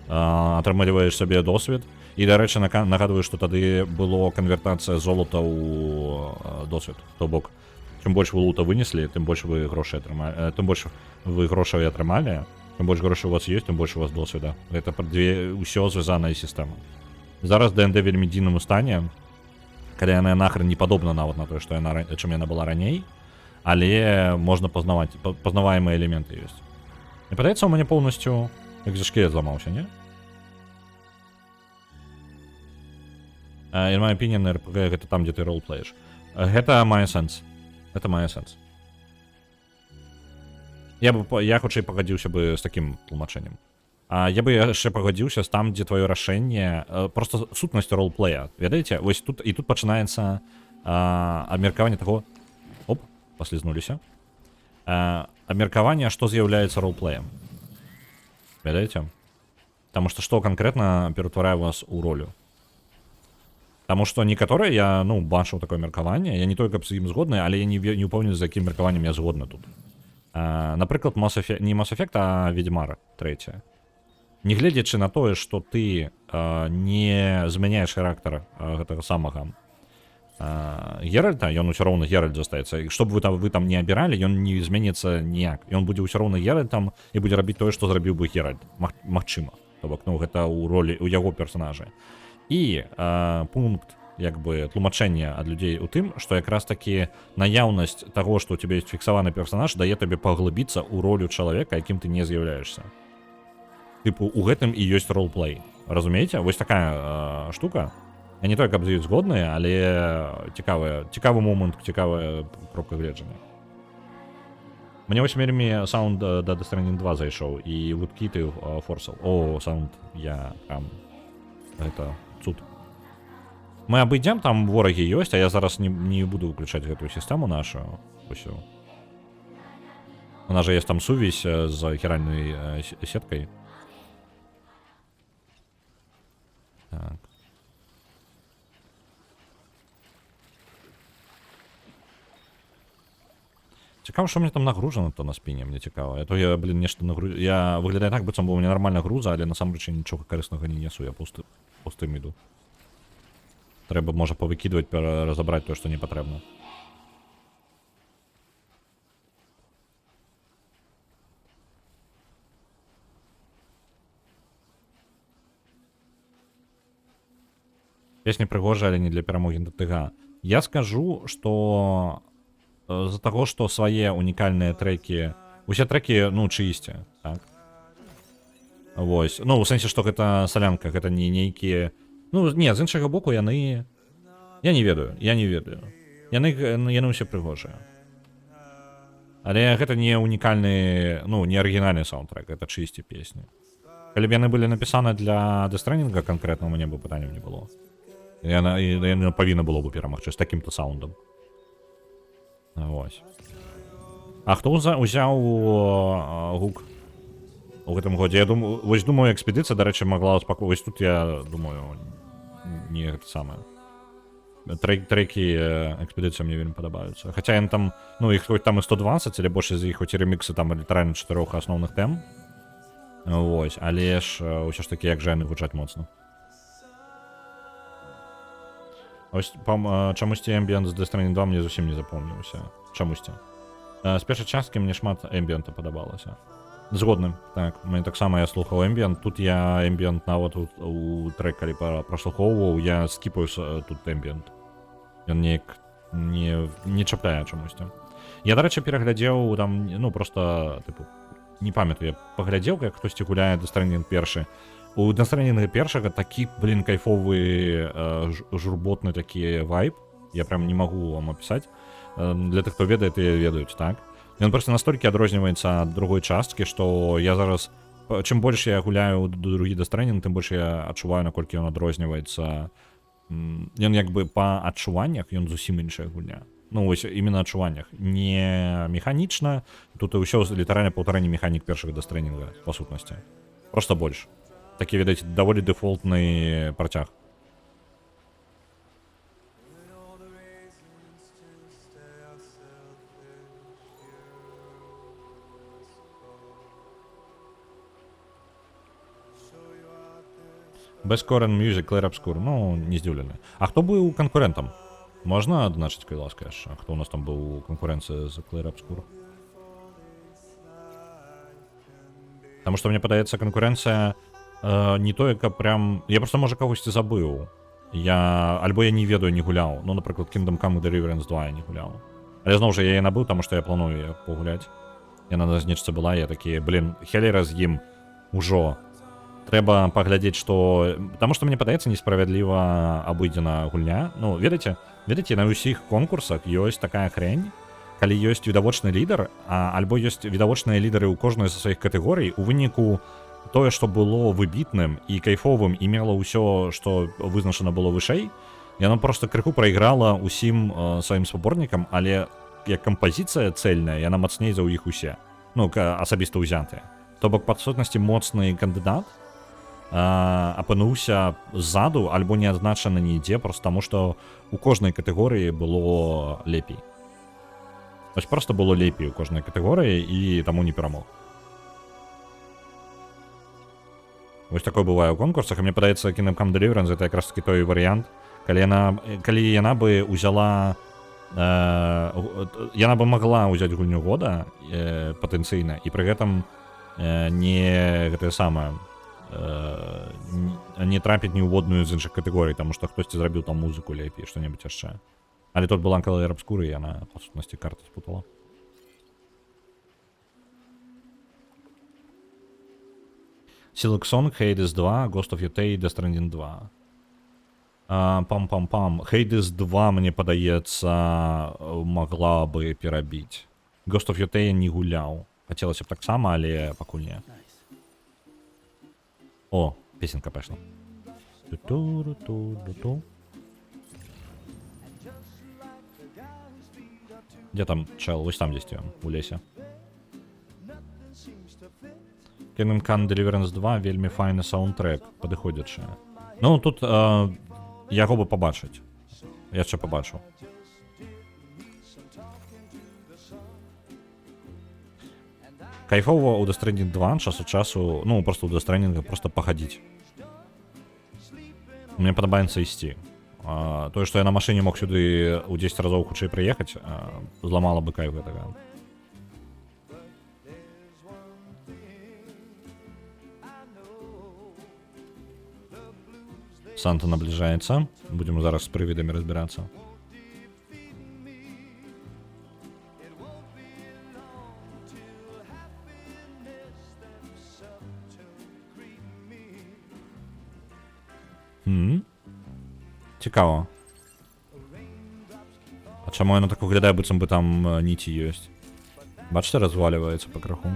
атрымліваеш сабе досвед, і, дарэчы, нагадваю, што тады было канвертацыя золата ў досвед. То бок, чым больш вы лута вынеслі, тым больш вы грошай атрымалі, тым больш вы грошай атрымалі, тым больш грошай у вас ёсць, тым больш у вас досведа. Гэта ўсё звязаная сістэма. Зараз ДНД вельмі дзіўным стане, калі яна нахрен не падобна нават на тое, чым яна была раней, але можна пазнаваць, пазнаваемыя элементы ёсць. Не падаецца, у мяне поўнасцю экзашкелет зламаўся, не? In my opinion, RPG гэта там, дзе ты ролплееш. Гэта мае сэнс. Гэта мае сэнс. Я хутчэй пагадзіўся бы з такім тлумачэннем. Я бы яшчэ пагадзіўся з там, дзе твоё рашэнне, просто сутнасць ролплея. Ведаеце, вось тут і тут пачынаецца абмеркаванне таго... Оп, паслізнуліся. Абмеркаванне, што з'яўляецца ролплеем. Ведаеце? Таму што канкрэтна ператварае вас у ролю. Таму што некаторыя я, ну, бачыў такое меркаванне, я не толькі з ім згодны, але я не ўпэўнены, з якім меркаваннем я згодны тут. Напрыклад, не Mass Effect, а Ведьмар 3. Не гледзячы на тое, што ты не змяняеш характар гэтага самага Геральта, ён усё роўна Геральт застаецца. І што б вы там не абіралі, ён не зменіцца ніяк. Ён будзе ўсё роўна Геральтам і будзе рабіць тое, што зрабіў бы Геральт. Магчыма. То бок, ну, гэта ў ролі у яго персонажа. І пункт, як бы, тлумачэння ад людзей у тым, што якраз такі наяўнасць таго, што ў цябе ёсць фіксаваны персонаж, дае табе паглыбіцца ў ролю чалавека, якім ты не з'яўляешься. Тыпу, у гэтым і ёсць ролплей. Разумееце? Вось такая штука. Я не толькі каб з ёй згодны, але цікавы момант, цікавая кропка гледжання. Мне вось вельмі саунд да Death Stranding 2 зайшоў, і вудкіты форсал. О, саунд, я прям... Гэта цуд. Мы абыдзем, там ворагі ёсць, а я зараз не буду выключаць гэтую сістэму нашу. Усё. У нас же есть там сувязь з хіральнай сеткай. Так. Цікаво, що мені там нагружено то на спині, мені цікаво. А то я, нешта нагружу. Я виглядаю так, бо у мене нормальна груза, але насамрэч нічого корисного не несу, я пустим іду. Трэба, можа, павыкідваць, разабраць тое, што не патрэбна. Песня прыгожая, але не для перамогі над ТГ. Я скажу, што з-за таго, што свае унікальныя трэкі, усе трэкі, ну, чыісці, так? Вось. Ну, у сэнсе, што гэта салянка, гэта не нейкія... Ну, не, з іншага боку, яны... Я не ведаю. Яны ўсе прыгожыя. Але гэта не унікальны, ну, не арыгінальны саундтрэк, гэта чысці песні. Калі б яны былі напісаны для Death Stranding канкрэтна, у мяне бы пытанняў не было. Яна павінна было бы перамагчы з такім-то саундам. Вось. А хто ўзяў гук у гэтым годзе? Я думаю, вось думаю, экспедыцыя, дарэчы, магла успакоіць. Вось тут я думаю, не гэта самае. Трекі экспедыцыі мне вельмі падабаюцца. Хаця яны там, ну, іх хоць там і 120, але больш з іх хоць і реміксы там літаральна 4 асноўных тэм. Вось, але ж ўсё ж такі, як жа яны гучаць моцна. Ось, чамусьці Ambient з Death Stranding 2 мне зусім не запомніўся. Чамусьці. З першай часткі мне шмат Ambient падабалася. Згодны, так. Мне таксама я слухаў Ambient. Тут я Ambient нават у трэк, калі праслухоўваў, я скіпаю тут Ambient. Ён неяк не чапляе чамусьці. Я, дарэчы, пераглядзеў там, ну, просто, тыпу, не памятаю, я паглядзеў, як хтосьці гуляе Death Stranding першы. У Death Stranding першага такі, блин, кайфовы журботны такі вайб. Я прям не магу вам апісаць. Для тых, хто ведае, тыя ведаюць, так? Ён просто настолькі адрозніваецца ад другой часткі, што я зараз... Чым больш я гуляю другі Death Stranding, тым больш я адчуваю, наколькі ён адрозніваецца. Ён як бы па адчуваннях, ён зусім іншая гульня. Ну, вось, іменно адчуваннях. Не механічна. Тут ўсё літаральна паўтарэнне механік першага Death Stranding, па сутнасці. Просто больш. Такі, відаць, даволі дэфолтны працяг. Best Core and Music, Clear Obscure. Ну, не здзіўлены. А хто быў канкурэнтам? Можна адзначыць, калі ласка, яшчэ? Хто у нас там быў у канкурэнцыі з Clear Obscure? Таму што, мне падаецца, канкурэнцыя не тое, каб прям... Я просто, можа, кагосьці забыў. Альбо я не ведаю, не гуляў. Ну, напрыклад, Kingdom Come Deliverance 2 я не гуляў. Але, зноў жа, я яе набыў, таму што я планую яе пагуляць. Яна на знічцы была, я такі, блин, хелера з ім ужо. Трэба паглядзець, што... Таму што, мне падаецца, несправядліва абыдзена гульня. Ну, ведаеце, на ўсіх конкурсах ёсць такая хрень, калі ёсць відавочны лідар, альбо ёсць відавочныя лідары ў кожнай з сваіх катэгорый, у выніку тое, што было выбітным і кайфовым і мела ўсё, што вызначана было вышэй, яно проста крыху прайграла ўсім сваім спаборнікам, але як кампазіцыя цэльная, яна мацней за ў іх усе. Ну, асабіста ўзятыя. То бок, па сутнасці, моцны кандыдат апынуўся ззаду, альбо не адзначаны нідзе, проста таму, што у кожнай катэгорыі было лепей. Вось проста было лепей у кожнай катэгорыі, і таму не перамог. Вось такое бывае ў конкурсах, і мне падаецца, Kingdom Come Deliverance это якраз таки той варыянт, калі яна бы ўзяла... Яна бы магла ўзяць гульню года патэнцыйна, і пры гэтым не гэтае самае, не трапіць ні ў водную з іншых катэгорый, таму што хтосьці зрабіў там музыку лепей, што-небудзь яшчэ. Але тут была Clear Obscure, і яна, па сутнасці, карты спутала. Silksong, Hades 2, Ghost of Yotei, Death Stranding 2. Пам-пам-пам. Hades 2, мне падаецца, магла бы перабіць. Ghost of Yotei не гуляў. Хацелася б таксама, але пакуль не. О, песенка пайшла. Дзе там чел? Вось там дзесьці ён, у лесе. Kingdom Come Deliverance 2 вельмі файны саундтрэк, падыходзячы. Ну, тут яго бы пабачыць. Яшчэ пабачыў. Кайфово у Death Stranding 2 час ад часу, ну, просто у Death Stranding просто пахадзіць. Мне падабаецца ісці. Тое, што я на машыне мог сюды ў 10 разоў хутчэй прыехаць, зламала бы кайф гэтага. Санта наближается. Будем зараз с привидами разбираться. Цікаво. А чому воно так виглядає, быццам бы там ніці ёсць? Бачите, разваливается по краху.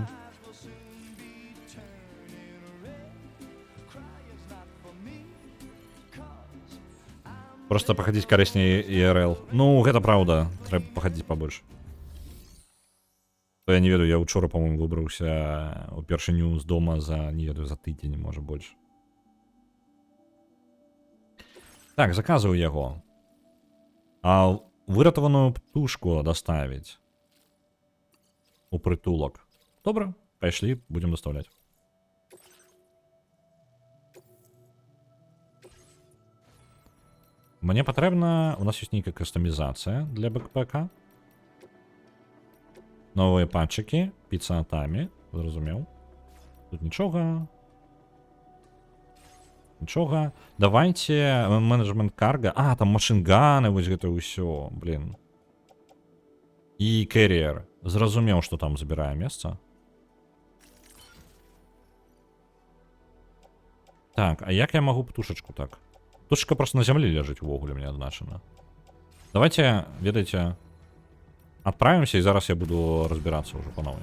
Просто походить карысней IRL. Ну, гэта правда. Трэба паходзіць побольше. То я не ведаю, я учора, по-моему, выбраўся упершыню з дома за, не ведаю, за тыдзень, можа больше. Так, заказываю яго. А выратаваную птушку доставить у притулок. Добре, пайшлі, будем доставлять. Мне патрэбна... У нас ёсць нейкая кастамізацыя для бэкпэка. Новыя патчыкі, піца атамі, зразумеў. Тут нічога. Нічога. Давайте менеджмент карга. А, там машинганы, вось гэта ўсё, блин. І кэрrier. Зразумеў, што там забірае месца. Так, а як я магу птушачку так? Птушка просто на зямлі ляжыць увогуле, мне адзначана. Давайте, ведаеце, адправімся, і зараз я буду разбірацца ўжо па новай.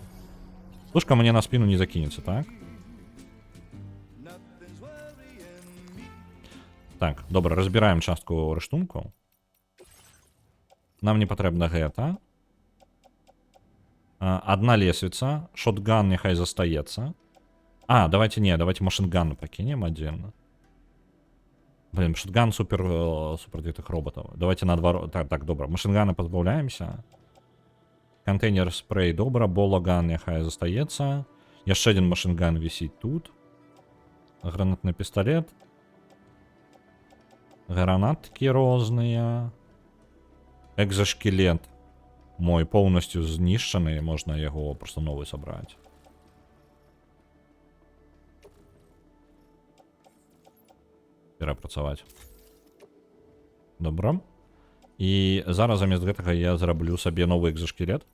Птушка мне на спіну не закінецца, так? Так, добра, разбіраем частку рыштунку. Нам не патрэбна гэта. Одна лесвіца. Шотган няхай застаецца. А, давайте не, давайте машинган пакінем адзін. Блин, шотган супер этих роботов. Давайте наоборот. Так, добра. Машинганы позбавляемся. Контейнер спрей, добра. Болаган няхай застаецца. Яшчэ один машинган висіць тут. Гранатный пистолет. Гранатки розныя. Экзошкелет. Мой полностью знішчаны. Можна яго просто новый собрать. Перапрацаваць. Добра. І зараз замест гэтага я зраблю сабе новы экзошкелет.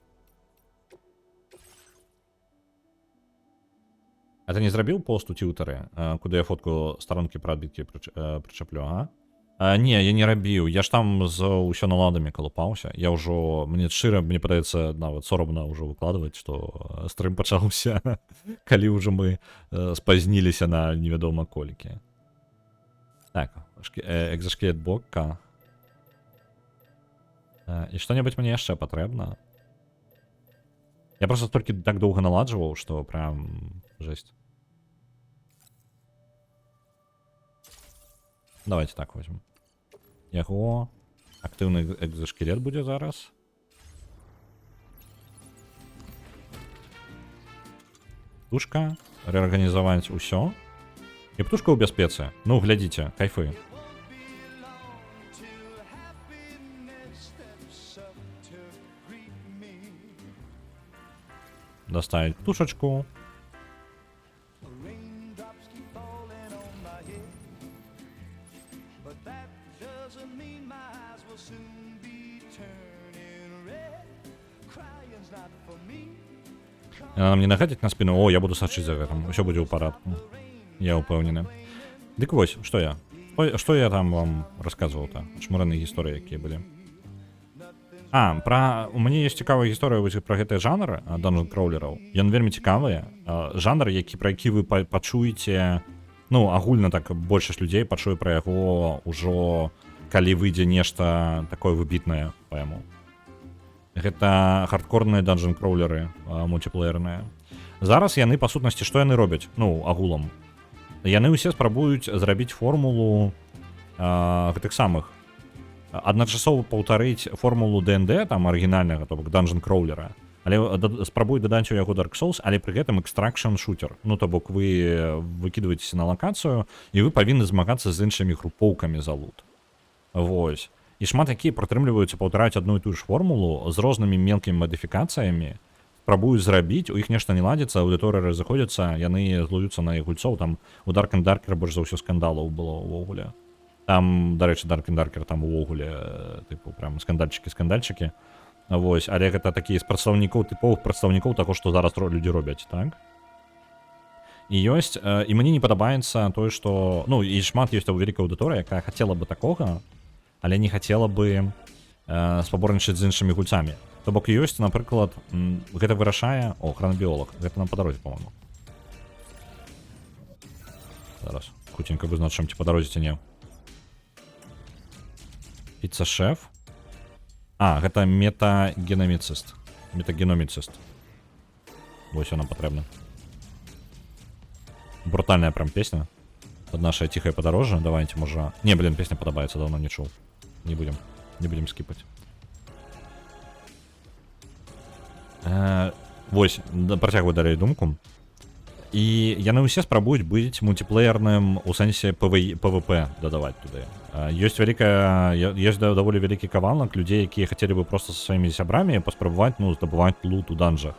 А ты не зрабіў пост у Твітары, куды я фотку старонкі пра адбіткі прычаплю, ага? Не, я не рабіў. Я ж там з усё наладамі калупаўся. Я ўжо, мне шчыра, мне падаецца, нават сорамна ўжо выкладваць, што стрым пачаўся, калі ўжо мы спазніліся на невядома колькі. Так, экзошкелет бокка. І што-небудзь мне яшчэ патрэбна. Я просто толькі так доўга наладжваў, што прям жесть. Давайте так возьмем. Яго. Актыўны экзошкелет будзе зараз. Птушка. Рэарганізаваць усё. І птушка ў бяспецы. Ну, глядзіце, кайфы. Доставить птушечку. Она мне нагадить на спину. О, я буду сачыць за гэтым. Усё будзе ў парадку. Я упэўнены. Дык вось, што я? Што я там вам рассказываў-то? Чмураныя гісторыі, якія былі. У мяне ёсць цікавая гісторыя пра гэты жанр данжн-кроулераў. Ён вельмі цікавы. Жанр, пра які вы пачуеце, ну, агульна так большасць людзей пачуе пра яго ўжо, калі выйдзе нешта такое выбітнае па яму. Гэта хардкорныя данжн-кроулеры мультиплеерныя. Зараз яны, па сутнасці, што яны робяць? Ну, агулам. Яны ўсе спрабуюць зрабіць формулу гэтых самых. Адначасова паўтарыць формулу D&D, там арыгінальнага, то бок данжн-кроулера. Але спрабуюць дадаць у яго Dark Souls, але пры гэтым экстракшн-шутер. Ну, то бок вы выкідваецеся на лакацыю, і вы павінны змагацца з іншымі групоўкамі за лут. Вось. І шмат якія прытрымліваюцца, паўтараюць адну і тую ж формулу з рознымі мелкімі мадыфікацыямі, спрабуюць зрабіць, у іх нешта не ладзіцца, аўдыторыя разыходзіцца, яны злуюцца на іх гульцоў, там у Dark and Darker больш за ўсё скандалаў было ўвогуле. Там, дарэчы, Dark and Darker там увогуле, тыпу, прям скандальчыкі. Вось, але гэта такі з прадстаўнікоў, тыповых прадстаўнікоў таго, што зараз людзі робяць, так? І ёсць, і мне не падабаецца тое, што, ну, і шмат ёсць вялікая аўдыторыя, якая хацела бы такога, але не хацела бы спаборнічаць з іншымі гульцамі. То бок ёсць, напрыклад, гэта вырашае... О, хранабіолог, гэта нам па дарозе, по-моему. Зараз, хутенька вызначым, ці па дарозе, ці не. Піца-шеф. А, гэта метагеноміцыст. Метагеноміцыст. Вось нам патрэбна. Брутальная прям песня. Под наше тихое подорожжа. Давайте, можа... Не, блин, песня падабаецца, давно не чуў. Не будем скіпаць. Вось, працягваю далей думку. І яны ўсе спрабуюць быць мультиплеерным у сэнсе PvP дадаваць туды. Ёсць даволі вялікі кавалак людзей, якія хацелі бы проста са сваімі сябрамі паспрабаваць, ну, здабываць лут у данжах.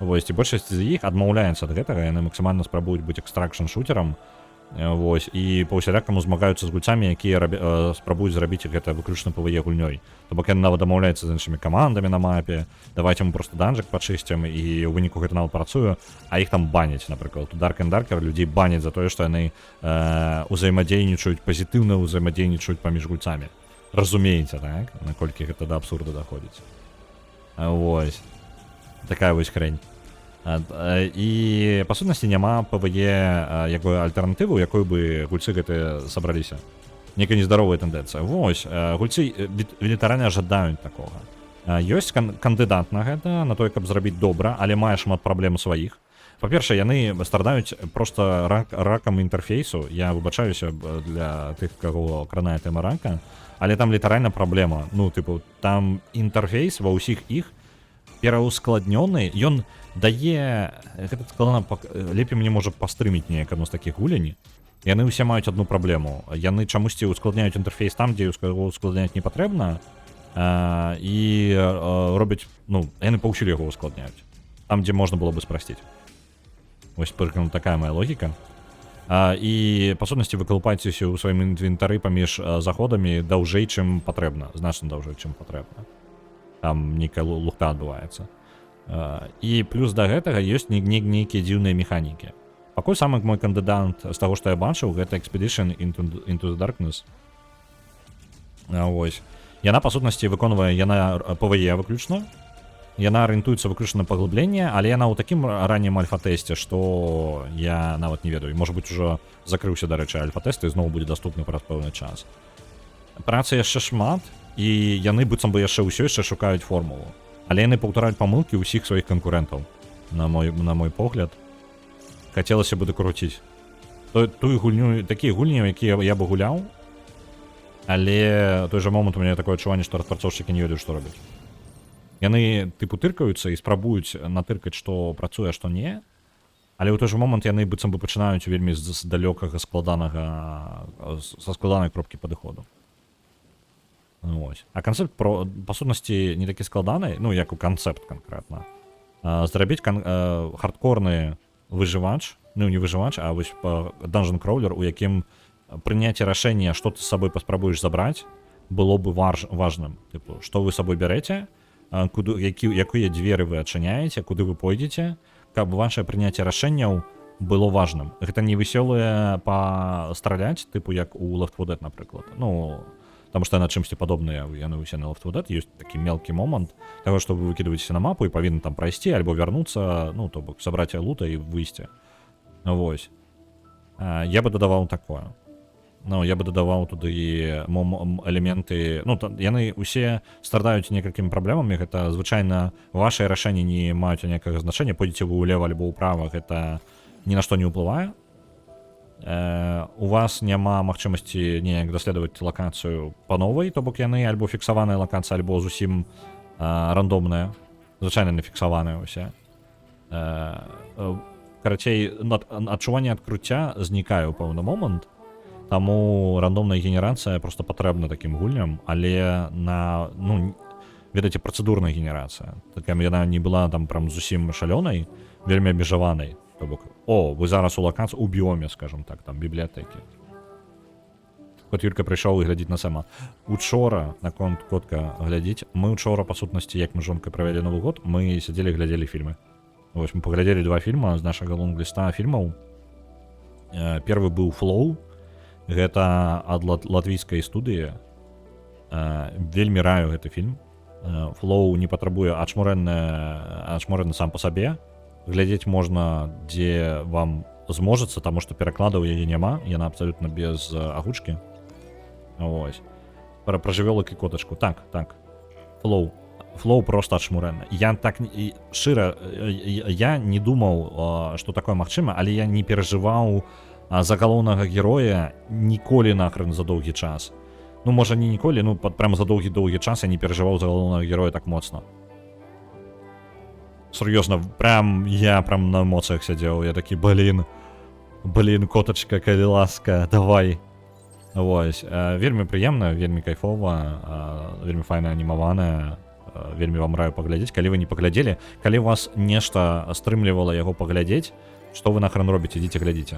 Вось, і большасць з іх адмаўляецца ад гэтага, яны максімальна спрабуюць быць экстракшн-шутерам. Вось, і па-усялякаму змагаюцца з гульцамі, якія спрабуюць зрабіць гэта выключна PvE гульнёй. То бок яны нават дамаўляюцца з іншымі камандамі на мапе, давайце мы проста данжык пачысцім, і ў выніку гэта нават працуе, а іх там баняць, напрыклад. У Dark and Darker людзей баняць за тое, што яны узаемадзейнічаюць, пазітыўна ўзаемадзейнічаюць паміж гульцамі. Разумееце, так? Наколькі гэта да абсурду даходзіць. Вось. Такая вось хрень. І па сутнасці няма PvE як бы альтэрнатывы, у якой бы гульцы гэтыя сабраліся. Некая нездаровая тэндэнцыя. Вось, гульцы літаральна жадаюць такога. Ёсць кандыдат на гэта, на тое, каб зрабіць добра, але мае шмат праблем сваіх. Па-першае, яны страдаюць проста ракам інтэрфейсу. Я выбачаюся для тых, каго кранае тэма рака, але там літаральна праблема. Ну, тыпу, там інтэрфейс ва ўсіх іх пераўскладнёны, ён дае, гэта складана, лепей мне можа пастрыміць неяк адно з такіх гулень. Яны ўсе маюць адну праблему. Яны чамусьці ускладняюць інтэрфейс там, дзе ускладняць не патрэбна, і робяць, ну, яны паўсюль яго ускладняюць. Там, дзе можна было бы спрасціць. Вось, прыкладна, такая моя логіка. І, па сутнасці, вы калупаецеся ў сваім інвентары паміж заходамі даўжэй, чым патрэбна. Значна даўжэй, чым патрэбна. Там нейкая лухта адбываецца. І плюс да гэтага ёсць нейкія дзіўныя механікі. Пакуль самы мой кандыдат з таго, што я бачыў, гэта Expedition into the Darkness. Вось. Яна, па сутнасці, выконвае, яна PvE выключна. Яна арыентуецца выключна на паглыбленне, але яна ў такім раннім альфа-тэсце, што я нават не ведаю. Можа быць, ужо закрыўся, дарэчы, альфа-тэст і зноў будзе даступны праз пэўны час. Працы яшчэ шмат, і яны быццам бы яшчэ ўсё яшчэ шукаюць формулу. Але яны паўтараюць памылкі ўсіх сваіх канкурэнтаў, на мой погляд. Хацелася бы дакруціць. Тую гульню, такія гульні, якія я бы гуляў, але той жа момант у мяне такое адчуванне, што распрацоўшчыкі не ведаюць, што робяць. Яны, тыпу, тыркаюцца і спрабуюць натыркаць, што працуе, а што не, але ў той жа момант яны быццам бы пачынаюць вельмі з далёкага складанага, са складанай кропкі падыходу. Ось. А канцэпт, па сутнасці, не такі складаны, ну, як у канцэпт канкрэтна. Зрабіць хардкорны выжывач, ну, не выжывач, а вось данжн-кроулер, у якім прыняцце рашэння, што ты з сабой паспрабуеш забраць, было бы важным. Тыпу, што вы сабой бярэце, якія дзверы вы адчыняеце, куды вы пойдзеце, каб ваше прыняцце рашэнняў было важным. Гэта не весёлае пастраляць, тыпу, як у Left 4 Dead, напрыклад. Ну, потому што на чымсьці падобныя яны ўсе на Left 4 Dead, ёсць такі мелкі момант таго, што вы выкідваецеся на мапу і павінны там прайсці, альбо вярнуцца, ну, то бок, сабраць лута і выйсці. Вось. Я бы дадаваў такое. Ну, я бы дадаваў туды элементы... Ну, яны ўсе страдаюць некалькімі праблемамі. Гэта, звычайна, вашыя рашэнні не маюць ніякага значэння. Пойдзеце вы ўлева альбо ўправа, гэта ні на што не ўплывае. У вас няма магчымасці неяк даследаваць лакацыю па новай, то бок яны альбо фіксаваная лакацыя, альбо зусім рандомная, звычайна не фіксаваныя ўсе. Карацей, адчуванне адкрыцця знікае ў пэўны момант, Таму рандомная генерацыя просто патрэбна такім гульням, але на, ну, ведаеце, працэдурная генерацыя. Такая яна не была там прям зусім шалёнай, вельмі абмежаванай. То бок, о, вы зараз у лакацыі, у біоме, скажем так, там, бібліятэкі. Кот Юрка прыйшоў і глядзіць на сама. Учора, наконт котка глядзіць, мы учора, па сутнасці, як мы з жонкай правялі Новы год, мы сядзелі і глядзелі фільмы. Вось, мы паглядзелі 2 фільма з нашага лонгліста фільмаў. Первы быў Flow, гэта ад латвійскай студыі. Вельмі раю гэты фільм. Flow не патрабуе ачмурэнны сам па сабе. Глядзець можна, дзе вам зможацца, таму што перакладаў яе няма, яна абсалютна без агучкі. Вось. Пра жывёлак і котачку. Так. Flow просто ачмурэнна. Я так шчыра, я не думаў, што такое магчыма, але я не перажываў за галоўнага героя ніколі нахрен за доўгі час. Ну, можа, не ніколі, ну, прям за доўгі час я не перажываў за галоўнага героя так моцна. Сур'ёзна, я прям на эмоцыях сядзеў, я такі, блін, котачка, калі ласка, давай. Вось, вельмі прыемна, вельмі кайфова, вельмі файна анімаваная, вельмі вам раю паглядзець. Калі вы не паглядзелі, калі вас нешта стрымлівала яго паглядзець, што вы нахрен робіце, ідзіце глядзіце.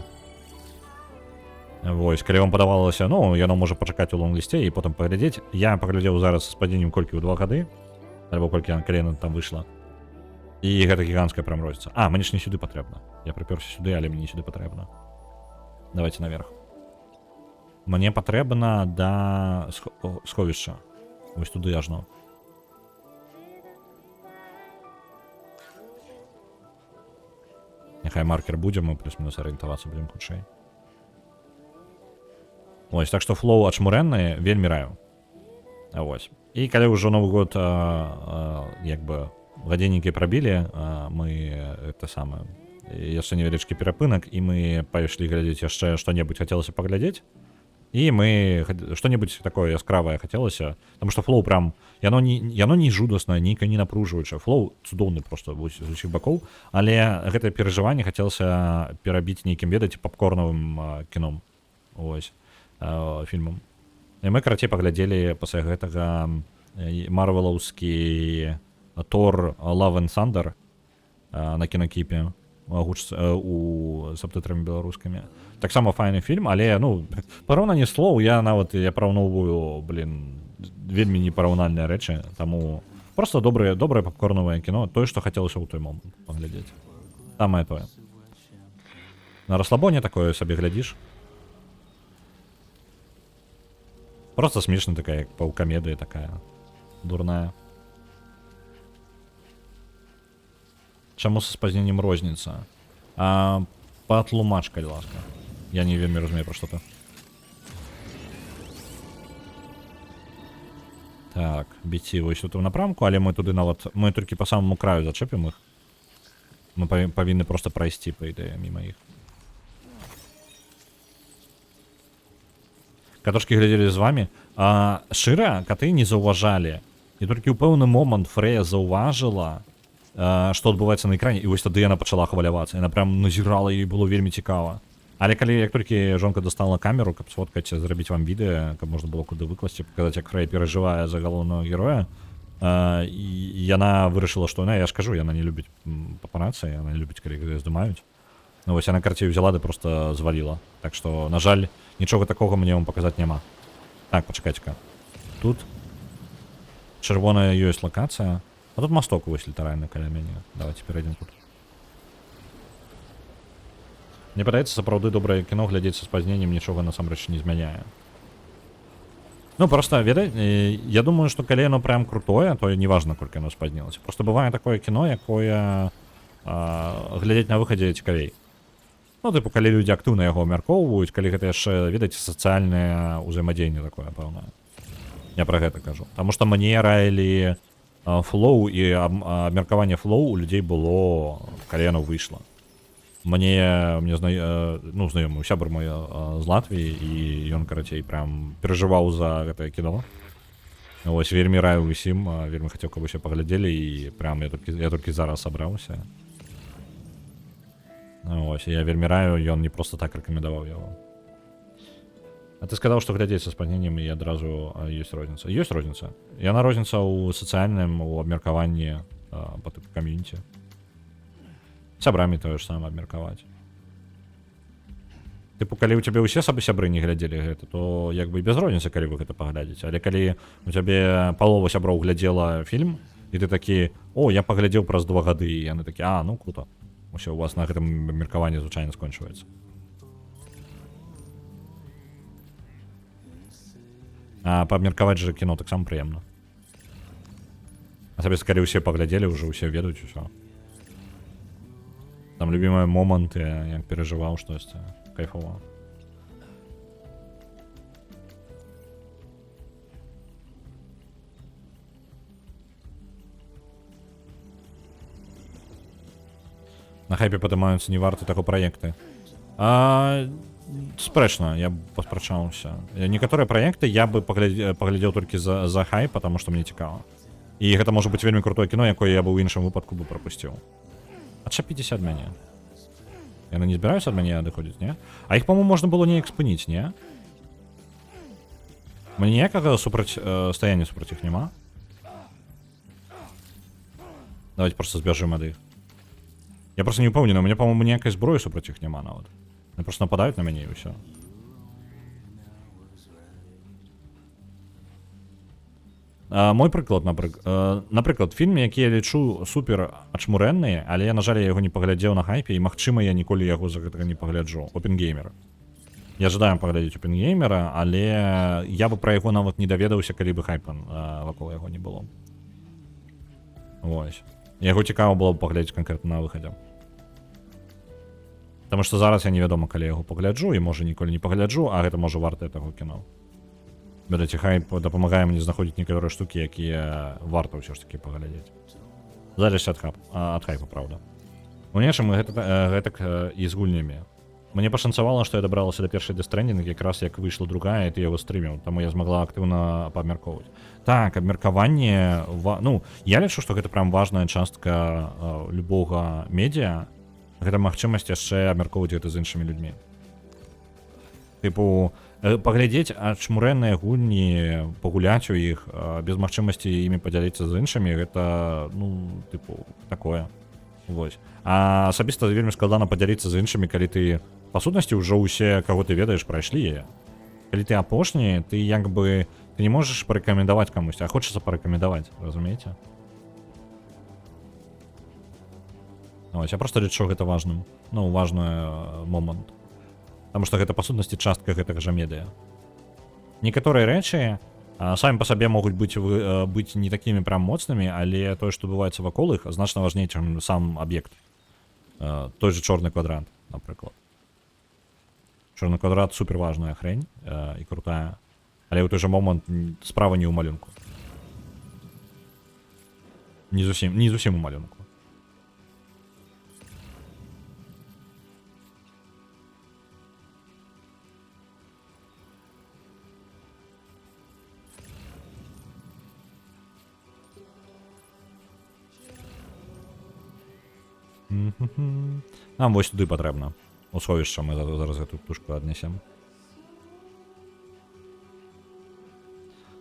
Вось, калі вам падавалася, ну, яно можа пачакаць у лонглісце і потым паглядзець. Я паглядзеў зараз з падзеннем колькі ў 2 гады, альбо колькі калі яна там выйшла. І гэта гіганцкая прям розніца. Мне ж не сюды патрэбна. Я прыпёрся сюды, але мне сюды патрэбна. Давайте наверх. Мне патрэбна да сховішча. Вось туды ажно. Няхай маркер будзе, мы плюс-мінус арыентавацца будзем хутчэй. Вось, так што Flow ачмурэнны, вельмі раю. Вось. І калі ўжо Новы год як бы гадзіннікі прабілі, мы это самае, яшчэ невялічкі перапынак, і мы пайшлі глядзець яшчэ што-небудзь хацелася паглядзець. І мы што-небудзь такое яскравае хацелася, таму што Flow прям, яно не жудаснае, нейкае не напружваючае. Flow цудоўны просто з усіх бакоў, але гэтае перажыванне хацелася перабіць нейкім, ведаеце, папкорнавым кіном. Вось, фільмам. І мы, карацей, паглядзелі пасля гэтага марвелаўскі Thor Love and Thunder на кінакіпе у сабтытрамі беларускамі. Таксама файны фільм, але, ну, параўнанне слоў, я параўноўваю, вельмі непараўнальныя рэчы, таму просто добрае папкорнавае кіно, тое, што хацелася ў той момант паглядзець. Самае тое. На расслабоне такое сабе глядзіш. Просто смешна такая, як паўкамедыя такая, дурная. Чаму са спазненнем розніца? Патлумач, калі ласка. Я не вельмі разумею, пра што ты. Так, біці вось тут у напрамку, але мы туды нават, мы толькі па самому краю зачэпім іх. Мы павінны проста прайсці, па ідэі, міма іх. Катошкі глядзелі з вамі. Шчыра, каты не заўважалі. І толькі ў пэўны момант Фрэя заўважыла, што адбываецца на экране, і вось тады яна пачала хвалявацца. Яна прям назірала, і было вельмі цікава. Але калі як толькі жонка дастала камеру, каб сфоткаць, зрабіць вам відэа, каб можна было куды выкласці, паказаць, як Фрэй перажывае за галоўнага героя, і яна вырашыла, што я ж кажу, яна не любіць папарацы, яна не любіць, калі яе здымаюць. Ну вось яна карцей взяла ды проста зваліла. Так што, на жаль, нічога такога мне вам паказаць няма. Так, пачакайце-ка. Тут чырвоная ёсць лакацыя. А тут масток вось літаральна каля мяне. Давайте перайдзем тут. Мне падаецца, сапраўды добрае кіно глядзець са спазненнем нічога насамрэч не змяняе. Ну, просто, я думаю, што калі яно прям крутое, то неважна, колькі яно спазнілася. Просто бывае такое кіно, якое глядзець на выхадзе цікавей. Ну, тыпу, калі людзі актыўна яго абмяркоўваюць, калі гэта яшчэ, ведаеце, сацыяльнае ўзаемадзеянне такое, пэўнае. Я пра гэта кажу. Таму што мне раілі Flow, і абмеркаванне Flow у людзей было, калі яно выйшла. Мне знаёмы, сябар мой з Латвіі, і ён, карацей, прям перажываў за гэтае кіно. Вось, вельмі раю усім, вельмі хацеў, каб усе паглядзелі, і прям я толькі зараз сабраўся. Вось, я вельмі раю, ён не проста так рэкамендаваў яго. А ты сказаў, што глядзець са спазненнем і адразу ёсць розніца. Ёсць розніца. Яна розніца ў сацыяльным у абмеркаванні па тыпу камьюніці. Сябрамі тое ж сама абмеркаваць. Тыпу, калі ў цябе ўсе сябры не глядзелі гэта, то як бы без розніцы, калі вы гэта паглядзеце. Але калі у цябе палова сяброў глядзела фільм, і ты такі, о, я паглядзеў праз 2 гады, і яны такі, ну круто. Усё, у вас на гэтым абмеркаванні звычайна скончваецца. А паабмеркаваць жа кіно таксама прыемна. Асабіста, калі ўсе паглядзелі, ўжо ўсе ведаюць усё. Там любімыя моманты, як перажываў штосьці. Кайфово. На хайпе падымаюцца не варты таго праекты. Спрэчна, я б паспрачаўся. Некаторыя праекты я бы паглядзеў толькі за хайп, потому што мне цікава. І гэта можа быць вельмі крутое кіно, якое я бы ў іншым выпадку бы прапусціў. Адчапіцеся ад мяне. Яны не збіраюцца ад мяне адыходзіць, не? А іх, по-моему, можна было неяк спыніць, не? Мне ніякага стаяння супраць іх няма. Давайте просто збяжым ад іх. Я просто не упэўнены, у мяне, по-моему, ніякай зброі супраць іх няма нават. Яны просто нападаюць на мяне і ўсё. Мой прыклад, напрыклад, фільм, які я лічу супер ачмурэнны, але я, на жаль, яго не паглядзеў на хайпе, і, магчыма, я ніколі яго за гэтага не пагляджу. Опенгеймер. Я жадаю паглядзець Опенгеймера, але я бы пра яго нават не даведаўся, калі бы хайпа вакол яго не было. Вось. Яго цікава было б паглядзець канкрэтна на выхадзе. Таму што зараз я невядома, калі яго пагляджу, і, можа, ніколі не пагляджу, а гэта, можа, вартае таго кіно. Ведаце, хайп дапамагае мне знаходзіць некаторыя штукі, якія варта ўсё ж такі паглядзець. Залежыць ад хайпа, праўда. У нечым гэтак і з гульнямі. Мне пашанцавала, што я дабралася да першай Death Stranding, якраз як выйшла другая, і ты яго стрыміў, таму я змагла актыўна паабмяркоўваць. Так, абмеркаванне... Ну, я лічу, што гэта прям важная частка любога медіа. Гэта магчымасць яшчэ абмяркоўваць гэта з іншымі людзьмі. Тыпу, паглядзець ачмурэнныя гульні, пагуляць у іх, без магчымасці імі падзяліцца з іншымі, гэта, ну, тыпу, такое. Вось. А асабіста вельмі складана падзяліцца з іншымі, калі ты, па сутнасці, ўжо ўсе, каго ты ведаеш, прайшлі яе. Калі ты апошні, ты як бы, ты не можаш парэкамендаваць камусьці, а хочацца парэкамендаваць, разумееце? Вось, я проста лічу гэта важным, ну, важны момант. Таму што гэта, па сутнасці, частка гэтага жа медыа. Некаторыя рэчы самі па сабе могуць быць не такімі прям моцнымі, але тое, што адбываецца вакол іх, значна важней, чым сам аб'ект. Той же чорны квадрант, напрыклад. Чорны квадрат супер важная хрень і крутая, але ў той жа момант справа не ў малюнку. Не зусім у малюнку. Нам вось туды патрэбна. У сховішча мы зараз гэту птушку аднясем.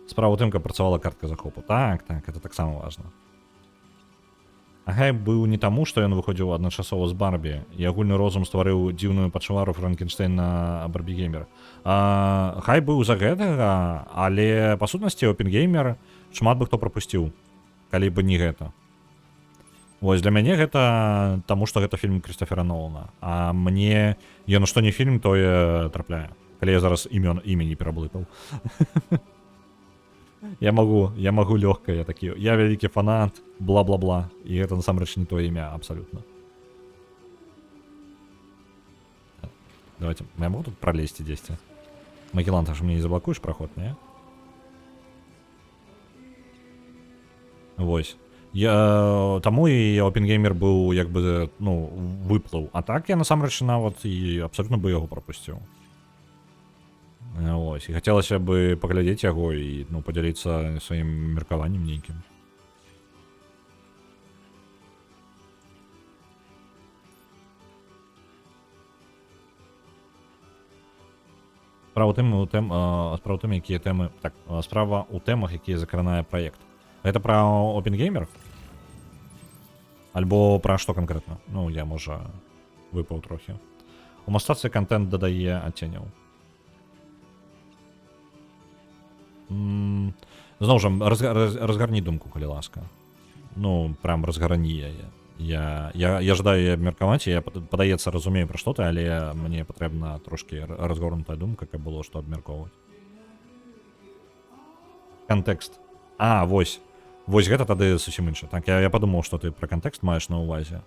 Справа ў тым, каб працавала картка захопу. Так, это таксама важна. А хайп быў не таму, што ён выходзіў адначасова з Барбі, і агульны розум стварыў дзіўную пачвару Франкенштейна Барбігеймер. Хайп быў за гэтага, але па сутнасці Опенгеймер шмат бы хто прапусціў, калі бы не гэта. Вось, для мяне гэта таму, што гэта фільм Крыстофера Нолана. А мне ён што не фільм, тое трапляе. Калі я зараз імя не пераблытаў. Я магу лёгка, я такі, я вялікі фанат, бла-бла-бла. І гэта насамрэч не тое імя, абсалютна. Давайте, я могу тут пролезть дзесьці? Магеллан, ты ж мне не заблакуеш праход, не? Вось. Таму і Опенгеймер быў, як бы, ну, выплыў. А так я насамрэч нават і абсалютна бы яго прапусціў. Вось. І хацелася бы паглядзець яго і, ну, падзяліцца сваім меркаваннем нейкім. Справа ў тым, якія тэмы... Так, справа ў тэмах, якія закранае праект. Гэта пра OpenGamer? Альбо пра што канкрэтна? Ну, я, можа, выпаў трохі. У мастацтве контент дадае адценяў. Зноў жа, разгарні думку, калі ласка. Ну, прям разгарні яе. Я жадаю яе абмеркаваць, я, падаецца, разумею, пра што ты, але мне патрэбна трошкі разгорнутая думка, каб было што абмяркоўваць. Кантэкст. Вось. Вось гэта тады зусім інша. Так, я падумаў, што ты пра кантэкст маеш на ўвазе.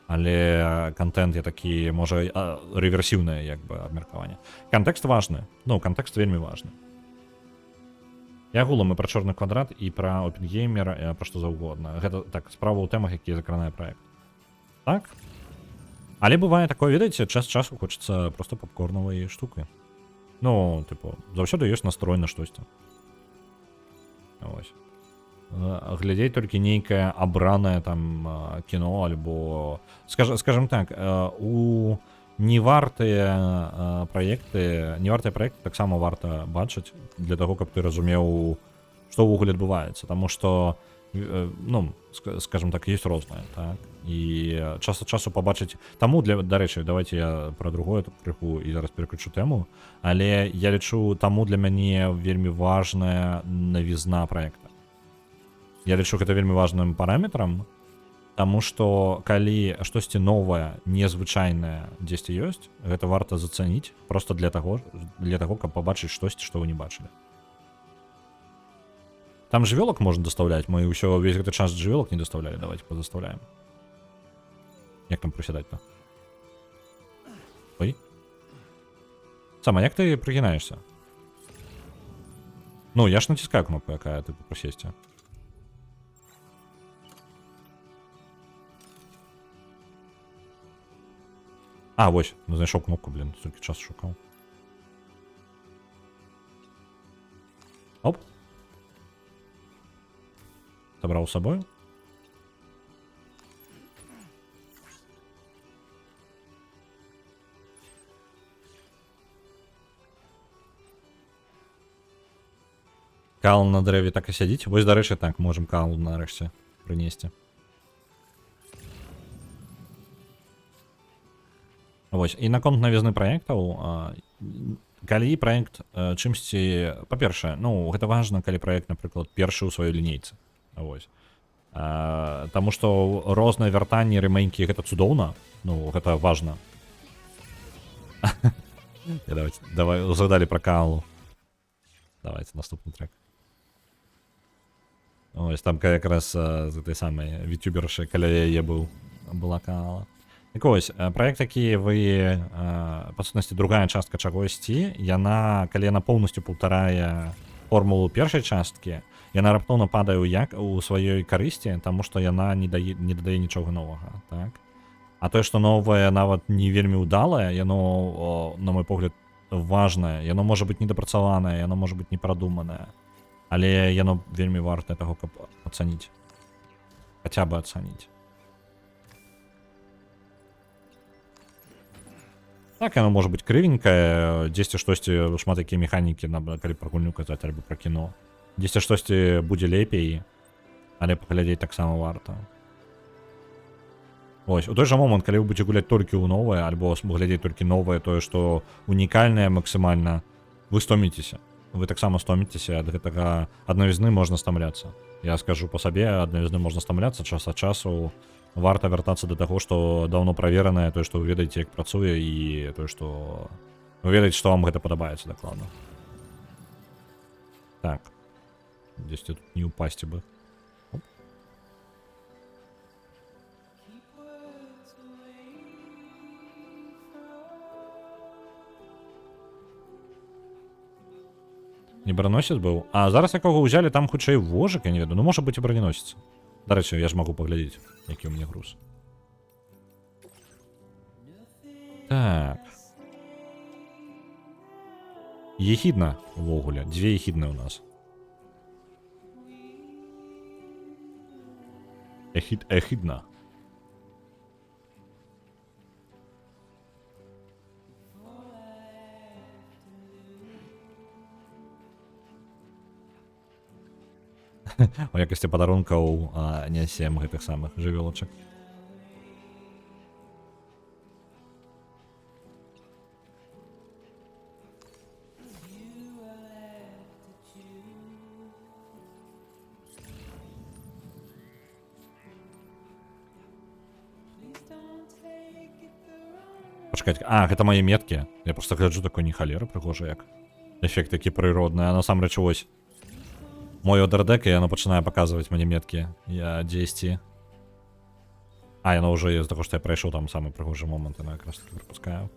Але контент я такі, можа, рэверсіўнае, як бы, абмеркаванне. Кантэкст важны. Ну, кантэкст вельмі важны. Я агулам і пра чорны квадрат, і пра OpenGamer, пра што заўгодна. Гэта, так, справа ў тэмах, якія закранае праект. Так? Але бывае такое, ведаеце, час часу хочацца проста попкорнавай штукі. Ну, тыпу, заўсёды ёсць настрой на штосьці. Вось. Глядзець толькі нейкае абранае там кіно, альбо... Скажем так, у невартыя праекты таксама варта бачыць для таго, каб ты разумеў, што ўвогуле адбываецца, таму што, ну, скажем так, ёсць рознае, так, і час ад часу пабачыць, таму, дарэчы, давайте я пра другое крыху і зараз пераключу тэму, але я лічу, таму для мяне вельмі важная навізна праекта. Я лічу гэта вельмі важным параметрам, таму што калі штосьці новае, незвычайнае дзесьці ёсць, гэта варта зацаніць проста для таго, каб пабачыць штосьці, што вы не бачылі. Там жывёлак можна дастаўляць, мы ўсё ўвесь гэты час жывёлак не дастаўлялі, давайте пазастаўляем. Як там прысядаць-то? Ой. Сама, як ты прыгінаешся? Ну, я ж націскаю кнопку, якая ты прысесці. Вось, знайшоў кнопку, блин, столькі часу шукаў. Оп. Забраў з сабою. Кал на дрэве так і сядзіць. Вось, дарэчы, так, можам кал нарэшце прынесці. Вось, і наконт навізны праектаў, калі праект чымсьці, па-першае, ну, гэта важна, калі праект, напрыклад, першы ў сваёй лінейцы. Вось. Таму што розныя вяртанні, рэмейкі, гэта цудоўна, ну, гэта важна. Давай, згадалі пра калу. Давайте, наступны трек. Ось, там якраз з гэтай самай вітюбершай, каля яе была кала. Так вось, праект, які вы, па сутнасці, другая частка чагосьці, яна, калі яна поўнасцю паўтарае формулу першай часткі, яна раптоўна падае у сваёй карысці, таму што яна не дадае нічога новага, так? А тое, што новае нават не вельмі ўдалае, яно, на мой погляд, важнае, яно можа быць недапрацаванае, яно можа быць непрадуманае, але яно вельмі вартае таго, каб ацаніць. Хаця бы ацаніць. Так, яно можа быць крывенькае, дзесьці штосьці, шмат якія механікі, калі пра гульню казаць, альбо пра кіно. Дзесьці штосьці будзе лепей, але паглядзець таксама варта. Ось, у той жа момант, калі вы будзеце гуляць толькі ў новае, альбо глядзець толькі новае, тое, што унікальнае максімальна, вы стоміцеся. Вы таксама стоміцеся, ад гэтага ад навізны можна стамляцца. Я скажу па сабе, ад навізны можна стамляцца, час ад часу варта вяртацца да таго, што даўно праверанае, тое, што вы ведаеце, як працуе, і тое, што вы ведаеце, што вам гэта падабаецца дакладна. Так. Дзесьці тут не ўпасці бы. Оп. Не броносец быў? А зараз якога ўзялі, там хутчэй вожык, я не ведаю. Ну, можа быць і броненосец. Дарэчы, я ж магу паглядзець, які ў мяне груз. Так. Ехідна, увогуле. Дзве ехідныя ў нас. Ехідна. У якасці падарункаў нясем гэтых самых жывёлачак. Пачакайце, гэта мае меткі. Я просто гляджу такой не халера прыгожа як. Эфект такі прыродны, а насамрэч вось. Мой одердек, і яно пачынае паказваць мне меткі. Я 10. Яно ўжо з таго, што я прайшоў там самы прыгожы момант, яно якраз таки прапускаю.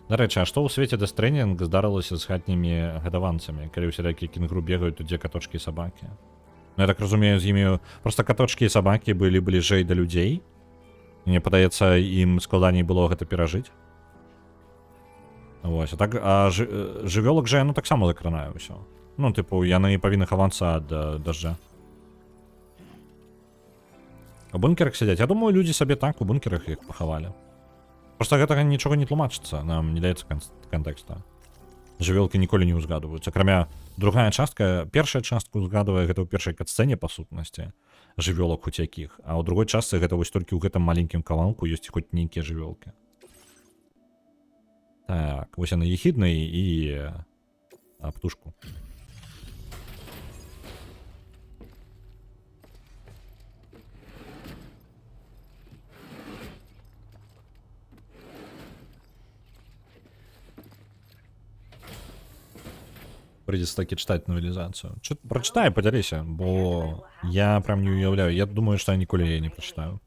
Дарэчы, а што ў свеце Death Stranding здарылася з хатнімі гадаванцамі, калі ўсялякія кенгуру бегаюць, тут дзе каточкі і сабакі? Ну, я так разумею, з імі просто каточкі і сабакі былі бліжэй да людзей. Мне падаецца, ім складаней было гэта перажыць. Вось, жывёлак жа яно таксама закранае ўсё. Ну, тыпу, яны павінны хавацца ад дажджа. У бункерах сядзяць. Я думаю, людзі сабе так у бункерах іх пахавалі. Просто гэтага нічога не тлумачыцца, нам не даецца кантэкста. Жывёлкі ніколі не ўзгадваюць. Акрамя другая частка, першая частка ўзгадвае гэта ў першай катсцэне, па сутнасці, жывёлак хоць якіх, а ў другой частцы гэта вось толькі ў гэтым маленькім кавалку ёсць хоць нейкія жывёлкі. Так, вось яны ехідныя і птушку. Придется таки читать новелизацию. Прочитай, поделися, бо я прям не уявляю. Я думаю, что я ніколі її не прочитаю.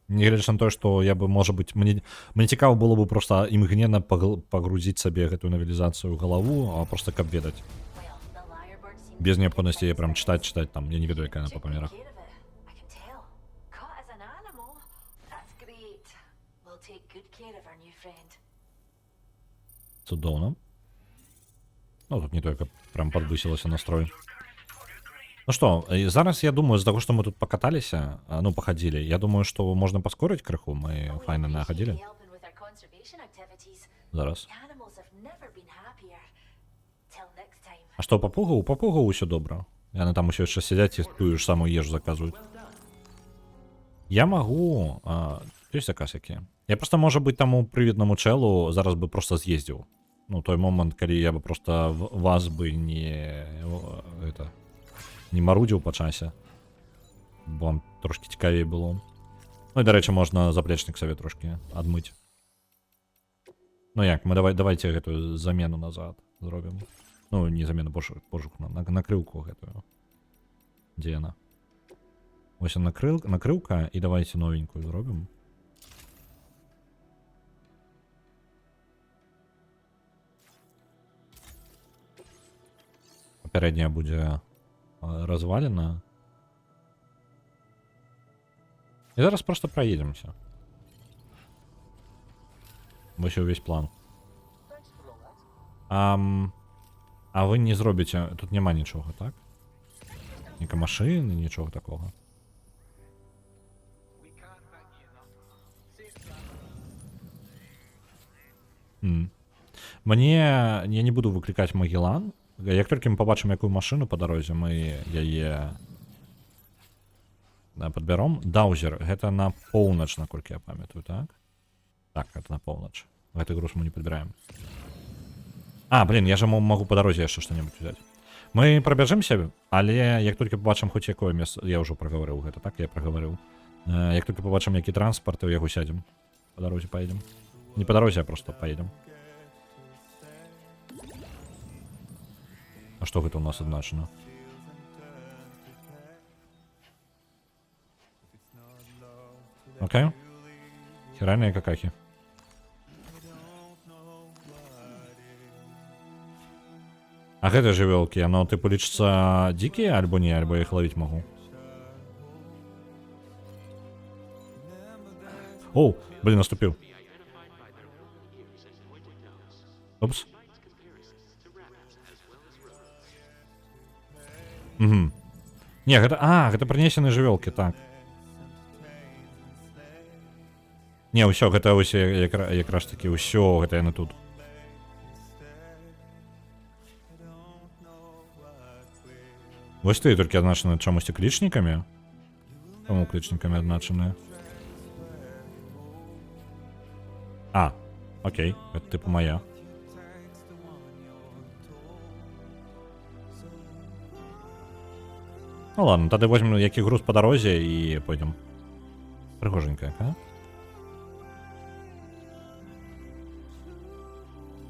Не глядзячы на то, что я бы, может быть, мне цікаво было бы просто імгненна погрузить себе гэтую новелизацию в голову, а просто каб ведаць. Без необходимости я прям читать, там, я не ведаю, якая она по памерах. Цудоўна. Ну, тут не только прям подвысилась настрой. Ну что, зараз я думаю, из-за того, что мы тут покатались, ну, походили, я думаю, что можно паскорить крыху, мы файно находили. Зараз. А что, папуга? У папуга усё добра. Яны там усё яшчэ сядзяць і тую ж самую ежу заказывают. Я могу... Ёсць заказ які? Я просто, может быть, таму прывіднаму чэлу зараз бы просто з'ездзіў. Ну, той момент, калі я бы просто вас бы не марудзіў па часе. Бо вам трошки цікавей было. Ну і, дарэчы, можна заплечнік сабе трошки адмыць. Ну як, мы давайте гэтую замену назад зробім. Ну, не замену, пожух, накрылку гэтую. Дзе яна? Вось накрылка, і давайте новенькую зробім. Пярэдняя будзе развалена. І зараз просто проедемся. Вось увесь план. А вы не зробіце, тут няма нічога, так? Ніка машыны, нічога такога. Мне, я не буду выклікаць Магеллан. Як толькі мы побачым якую машыну па дарозе, мы яе падбяром. Даузер, гэта на поўнач, наколькі я памятаю, так? Так, гэта на поўнач. Гэты груз мы не падбіраем. Блин, я же могу по дорозе яшчэ што-небудзь взять. Мы прабяжымся, але як толькі побачым хоць якое месца, я ўжо прагаварыў гэта, так? Я прагаварыў. Як толькі побачым які транспарт, у яго сядзем. По дарозе поедем. Не по дорозе, а просто поедем. А что это у нас одначено? Окей. Херальные какахи. А гэта жывёлкі, оно тыпу лічыцца дзікія, альбо не, альбо я іх лавіць магу. О, блин, наступіў. Упс. Угу. Не, гэта... гэта прынесеныя жывёлкі, так. Не, ўсё, гэта ўсё якраз такі, ўсё, гэта яны тут. Вось ты толькі адзначаны чамусьці клічнікамі. Чаму клічнікамі адзначаны? А, окей, гэта типу моя. Ну ладно, тады возьмем які груз па дарозе і пойдзем. Прыгоженька, а?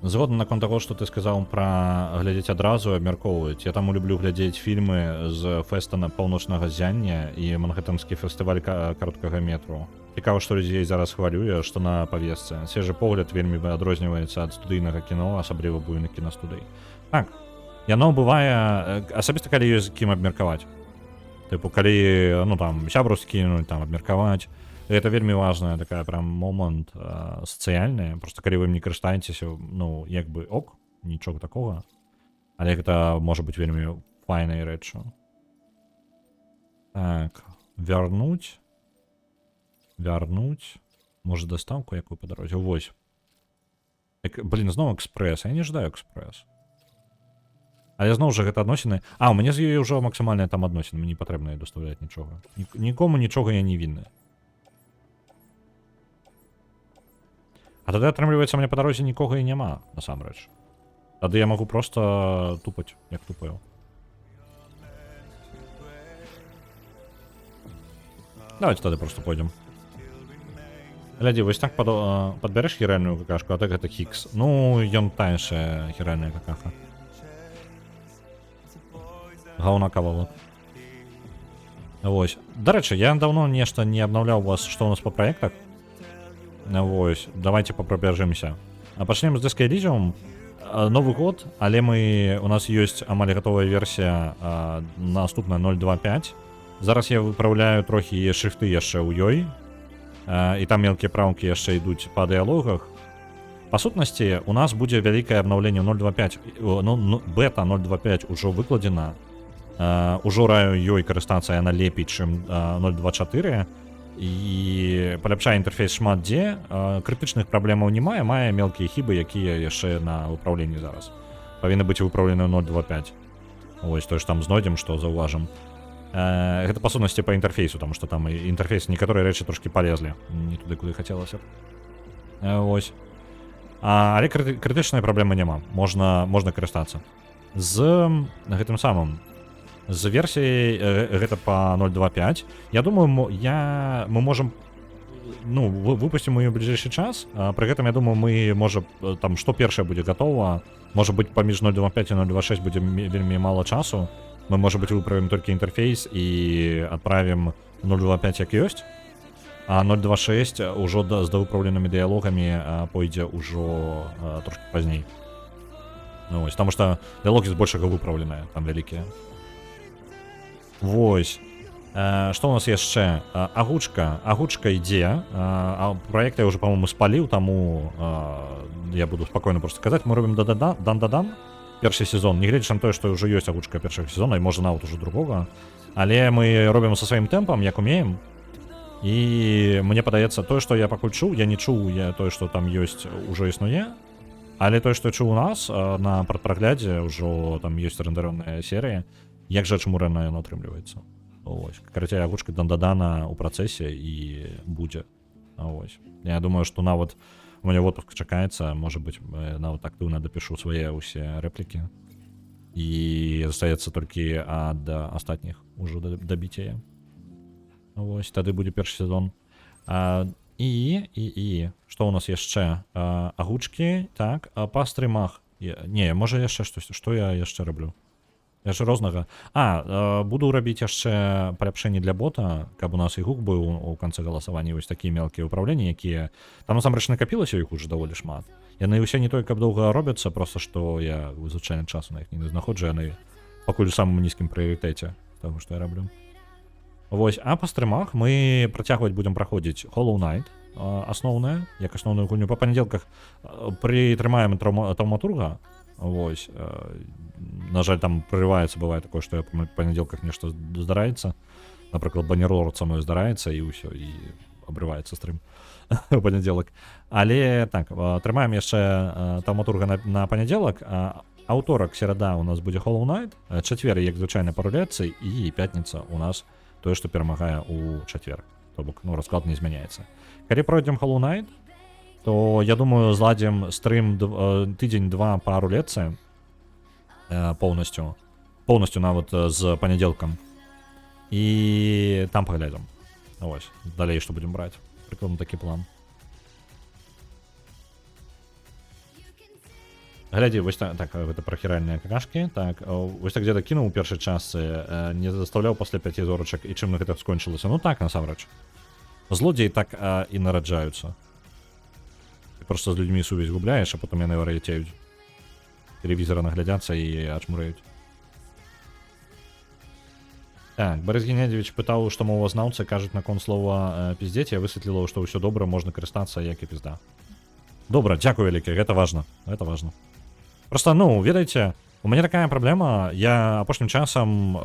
Згодна наконт таго, што ты сказаў пра глядзець адразу і абмяркоўваць. Я таму люблю глядзець фільмы з фэста на паўночнага ззяння і Мангхэттанскі фестываль кароткага метру. Цікава, што людзей зараз хвалюе, што на павесцы. Свежы погляд вельмі адрозніваецца ад студыйнага кіно, асабліва буйных кінастудый. Так, яно бывае, асабіста калі ёсць з кім абмеркаваць. Тыпу, калі, ну там, сябру скінуць, там, абмеркаваць. Это вельмі важная такая прям момант сацыяльны. Просто калі вы не карыстаецеся, ну, як бы ок, нічога такога. Але гэта можа быць вельмі файнай рэччу. Так, вярнуць. Можа дастаўку якую па дарозе. Вось. Блін, зноў экспрэс. Я не ждаю экспрэс. Але зноў жа гэта адносіны. А, у мяне з ёй ўжо максімальныя там адносіны. Мне не патрэбна даставляць нічога. Нікому нічога я не вінны. А тады, атрымліваецца, мне па дарозе нікога і няма, насамрэч. Тады я магу проста тупаць, як тупаю. Давайте тады проста пойдзем. Глядзі, вось так падбярэш хіральную какашку, а так гэта хікс. Ну, ён таньшая хіральная какаха. Гаўна кавалок. Вось. Дарэчы, я даўно нешта не абнаўляў вас, што ў нас па праектах. Вось, давайте папрабяжымся. Пачнем з Disco Elysium. Новы год, але у нас ёсць амаль гатовая версія наступная 0.2.5. Зараз я выпраўляю трохі шрифты яшчэ ў ёй. І там мелкія праўкі яшчэ ідуць па дыялогах. Па сутнасці, у нас будзе вялікае абнаўленне 0.2.5. Бета 0.2.5 ужо выкладзена. Ужо раю ёй карыстацца яна лепей, чым 0.2.4. І паляпшае інтэрфейс шмат дзе. Крытычных праблемаў не мае мелкія хібы, якія яшчэ на выпраўленні зараз. Павінны быць выпраўлены 0.2.5. Вось, тое ж там знойдзем, што заўважым. Гэта па сутнасці па інтэрфейсу, таму што там інтэрфейс некаторыя рэчы трошкі палезлі. Не туды, куды хацелася. Вось. Але крытычнай праблемы няма. Можна карыстацца. З гэтым самым. З версіяй гэта па 0.2.5. Я думаю, мы можам выпусцім ее ў бліжэйшы час. Пры гэтым, я думаю, мы можа там што першае будзе гатова. Можа быць, паміж 0.2.5 і 0.2.6 будзе вельмі мала часу. Мы, можа быць, выправім толькі інтэрфейс і адправім 0.2.5 як ёсць. А 0.2.6 ужо з даўыпраўленымі дыялогамі пойдзе ўжо трошки пазней. Ну вось, таму што дыялогі збольшага выпраўленыя, там вялікія. Вось. Што ў нас яшчэ? Агучка ідзе. Праект я ўжо, па-моему, спаліў, таму я буду спакойна проста казаць. Мы робім дан-дан-дан. Першы сезон. Не гледзячы на тое, што ўжо ёсць агучка першага сезона, і можа нават ужо другога. Але мы робім са сваім тэмпам, як умеем. І мне падаецца, тое, што я пакуль чуў, я не чуў тое, што там ёсць, ужо існуе. Але тое, што я чуў у нас, на прадпраглядзе ўжо там ёсць рэндэрованая серыя. Як жа чмурана яно атрымліваецца. Ось. Карацей, агучка дан-дадана ў працэсе і будзе. Ось. Я думаю, што нават у мяне отпуск чакаецца, можа быць, нават актыўна дапішу свае ўсе рэплікі. І застаецца толькі ад астатніх ужо дабіць яе. Ось, тады будзе першы сезон. І што ў нас яшчэ? Агучкі, так, па стрымах. Не, можа яшчэ штосьці, што я яшчэ раблю? Я ж рознага. Буду рабіць яшчэ паляпшэнні для бота, каб у нас і гук быў у канцы галасавання, вось такія мелкія ўпраўленні, якія... Там насамрэч накапілася іх уже даволі шмат. Яны ўсе не той, каб доўга робяцца, проста што я звычайна часу на іх не знаходжу, яны пакуль у самым нізкім прыярытэце таго, што я раблю. Вось, а па стрымах мы працягваць будзем праходзіць Hollow Knight, асноўная, як асноўную гульню. Па панядзелках прытрымаем таўматурга. Вось, на жаль, там прорываецца, бывае такое, што я па панядзелках нешта здараецца. Напрыклад, баннерлорд са мной здараецца і ўсё, і абрываецца стрым у панядзелак. Але так, трымаем яшчэ таўматурга на панядзелак. Аўторак, серада у нас будзе Hollow Knight, чацвер, як звычайна, пару лекцый, і пятніца у нас тое, што перамагае ў чацвер. То бок, ну, расклад не змяняецца. Калі пройдзем Hollow Knight, то, я думаю, зладзім стрым тыдзень-два пару лекцый поўнасцю нават з панядзелкам. І там паглядзім. Вось, далей што будзем браць. Прыкладна такі план. Глядзі, вось так, гэта пра хіральныя какашкі. Так, вось так дзе-то кінуў у першай частцы, не заставляў пасля 5 зорачак, і чым гэта скончылася. Ну так, насамрэч. Злодзеі так і нараджаюцца. Ты проста з людзьмі сувязь губляеш, а потом яны вар'яцеюць. Тэлевізора наглядзяцца і ачмураюць. Так, Борис Геннадьевич пытаў, што мовазнаўцы кажуць наконт слова пиздзець, я высветліла, што ўсё добра, можна карыстацца, як і пізда. Добра, дзякую вялікі, гэта важна. Гэта важна. Просто, ну, ведаеце, у мяне такая праблема, я апошнім часам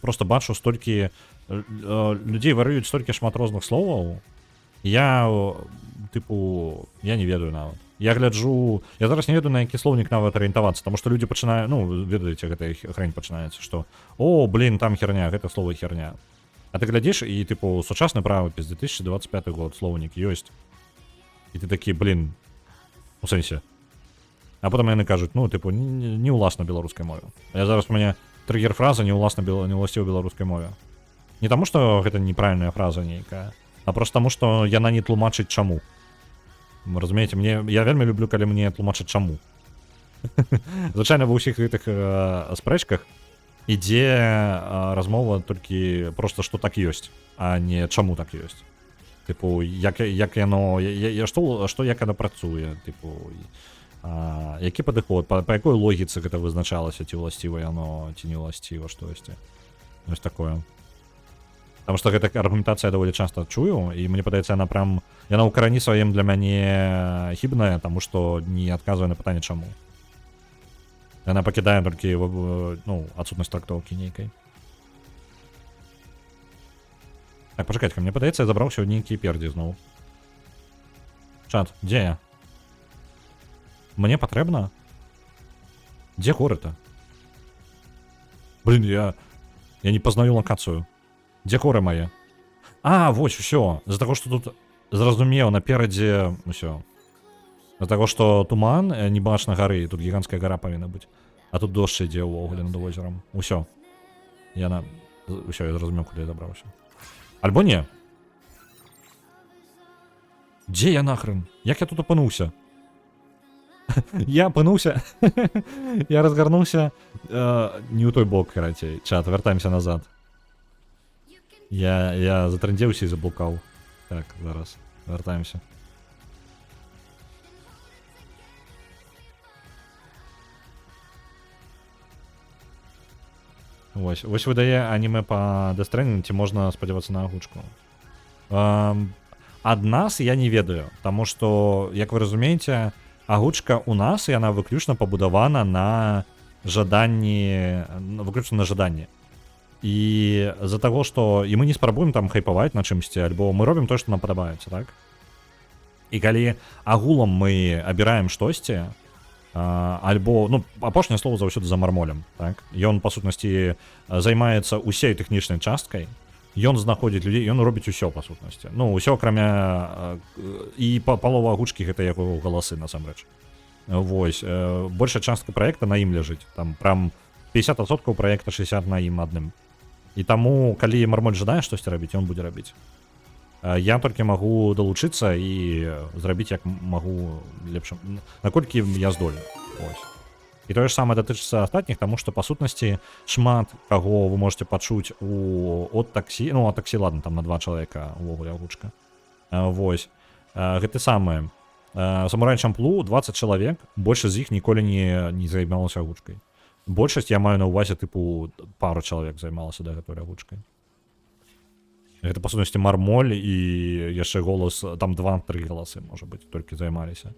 просто бачу столькі людзей варыюць столькі шмат розных словаў. Я не ведаю нават. Я гляджу, я зараз не ведаю, на які слоўнік нават арыентавацца, таму што людзі пачынаюць, ну, ведаеце, гэта хрень пачынаецца, што о, блин, там херня, гэта слова херня. А ты глядзіш і, сучасны правапіс, 2025 год, слоўнік ёсць. І ты такі, блин, у сэнсе. А потом яны кажуць, ну, не ўласна беларускай мове. Я зараз, у мяне триггер-фраза не ўласціва беларускай мове. Не таму, што гэта неправільная фраза нейкая, а просто таму, што яна не тлумачыць чаму. Разумееце, я вельмі люблю, калі мне тлумачаць чаму. Звычайна ва ўсіх гэтых спрэчках ідзе размова толькі проста, што так ёсць, а не чаму так ёсць. Як яно, што як яно працуе, які падыход, па якой логіцы гэта вызначалася, ці ўласціва яно, ці не ўласціва штосьці. Вось такое. Таму што гэта аргументацыя даволі часта чую, і мне падаецца, яна ў карані сваім для мяне хібная, таму што не адказвае на пытанне чаму. Яна пакідае толькі, ну, адсутнасць трактоўкі нейкай. Так, пачакайце, мне падаецца, я забраў сёння нейкія пердзі зноў. Чат, дзе я? Мне патрэбна? Дзе горы-то? Блин, я не пазнаю лакацыю. Дзе горы мае? А, вось, усё. З-за таго, што тут, зразумеў, наперадзе, усё. З-за таго, што туман, не бачна гары, тут гіганцкая гара павінна быць. А тут дождж ідзе ўвогуле над возерам. Усё. Усё, я зразумеў, куды я забраўся. Альбо не. Дзе я нахрен? Як я тут апынуўся? Я апынуўся. Я разгарнуўся не ў той бок, карацей. Чат, вяртаемся назад. Я затрындзеўся і заблукаў. Так, зараз. Вяртаемся. Вось выдае аніме па Death Stranding, ці можна спадзявацца на агучку. Ад нас я не ведаю, таму што, як вы разумееце, агучка у нас, яна выключна пабудавана на жаданні, выключна на жаданні. І з-за таго, што і мы не спрабуем там хайпаваць на чымсьці, альбо мы робім тое, што нам падабаецца, так? І калі агулам мы абіраем штосьці, альбо, ну, апошняе слово заўсёды за мармолем, так? Ён, па сутнасці, займаецца усей тэхнічнай часткай, ён знаходзіць людзей, ён робіць усё, па сутнасці. Ну, усё, акрамя і палова агучкі гэта яго галасы, насамрэч. Вось, большая частка праекта на ім ляжыць, там прям 50% праекта, 60% на ім адным. І таму, калі мармоль жадае штосьці рабіць, ён будзе рабіць. Я толькі магу далучыцца і зрабіць як магу лепшым, наколькі я здольны. Ось. І тое ж самае датычыцца астатніх, таму што па сутнасці шмат каго вы можете пачуць от таксі, ну, от таксі, ладно, там на 2 чалавека увогуле агучка. Вось. Гэта самае. Самурай Чамплу 20 чалавек, большасць з іх ніколі не займалася агучкай. Большасць я маю на ўвазе, пару чалавек займалася да гэтай агучкай. Гэта, па сутнасці, мармоль і яшчэ голас, там 2-3 галасы, можа быць, толькі займаліся.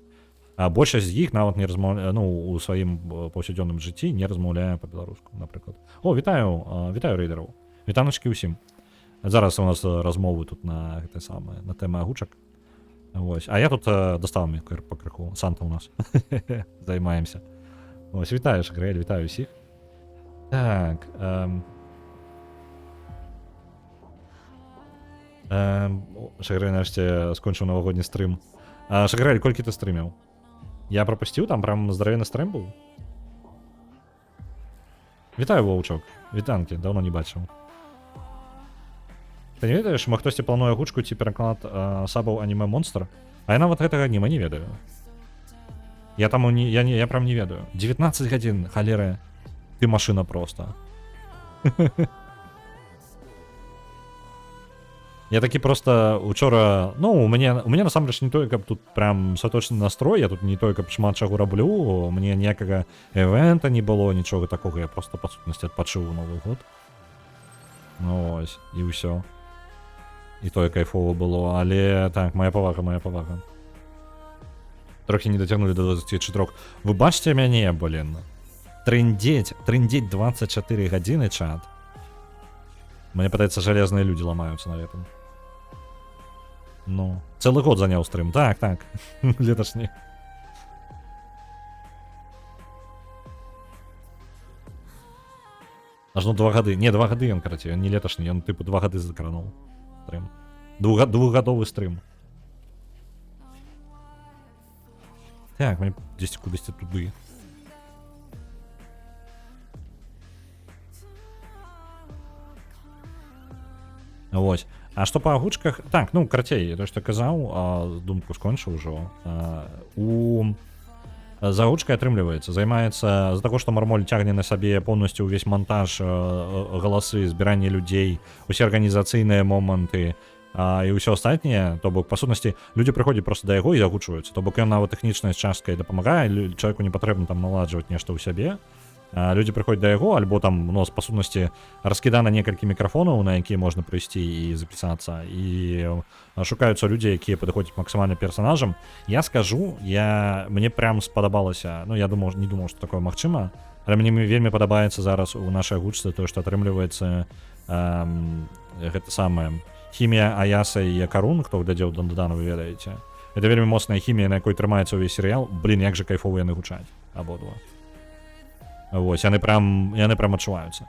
А большасць з іх нават не размаўляе, ну, у сваім паўсядзённым жыцці не размаўляе па-беларуску, напрыклад. О, вітаю рэйдераў. Вітаначкі ўсім. Зараз у нас размовы тут на гэтае самае, на тэмы агучак. Вось. А я тут дастаў мне пакрыху. Санта у нас. Займаемся. Ось, вітаю, Шагрель, вітаю всіх. Так. Шагрель нарешті скончив новогодній стрим. Шагрель, кольки ти стримів? Я пропустив, там прям здоровенний стрим був? Вітаю, Вовчок. Вітанки, давно не бачив. Ти не ведаєш, мо хтось планує гучку ці переклад сабов аніме Монстр? А я навіть гэтага аніме не ведаю. Я там я прям не ведаю. 19 годин, холера. Ты машина просто. Я таки просто учора, ну, у меня на самом деле не только тут прям саточный настрой, я тут не только шмат чаго раблю, мне ніякага івента не было, нічого такого, я просто по сутнасці адпачыў у Новый год. Ну ось, і ўсё. І тое кайфово было, але так, моя павага. Трохи не дацягнули до 24. Вы бачите мяне, блин. Трындеть 24 гадзіны, чат. Мне падаецца, жалезныя людзі ламаюцца на гэтым. Ну, целый год заняў стрим. Так. Леташні. Аж ну 2 гады. Не, 2 гады ён, карацей, ён не леташні, ён типу 2 гады закрануў стрим. Двухгадовый стрим. Так, мне десь кудись туди. Вось. А што па агучках? Так, ну, карацей, то, што казаў, думку скончыў ужо. За агучкай атрымліваецца, займаецца з-за таго, што Мармоль цягне на сабе поўнасцю ўвесь монтаж, галасы, збіранне людзей, усе арганізацыйныя моманты і ўсё астатняе, то бок, па сутнасці, людзі прыходзяць проста да яго і агучваюцца. То бок, ён нават тэхнічнай часткай дапамагае, чалавеку не патрэбна там наладжваць нешта ў сябе. Людзі прыходзяць да яго, альбо там, ну, па сутнасці, раскідана некалькі мікрафонаў, на якія можна прыйсці і запісацца, і шукаюцца людзі, якія падыходзяць максімальна персанажам. Я скажу, мне прям спадабалася, ну, я не думаў, што такое магчыма, але мне вельмі падабаецца зараз у нашай гучцы тое, што атрымліваецца гэта самае хімія Аяса і Якарун, хто глядзеў Дандадан, вы ведаеце. Гэта вельмі моцная хімія, на якой трымаецца ўвесь серыял. Блін, як жа кайфова яны гучаць, абодва. Вось, яны прям адчуваюцца.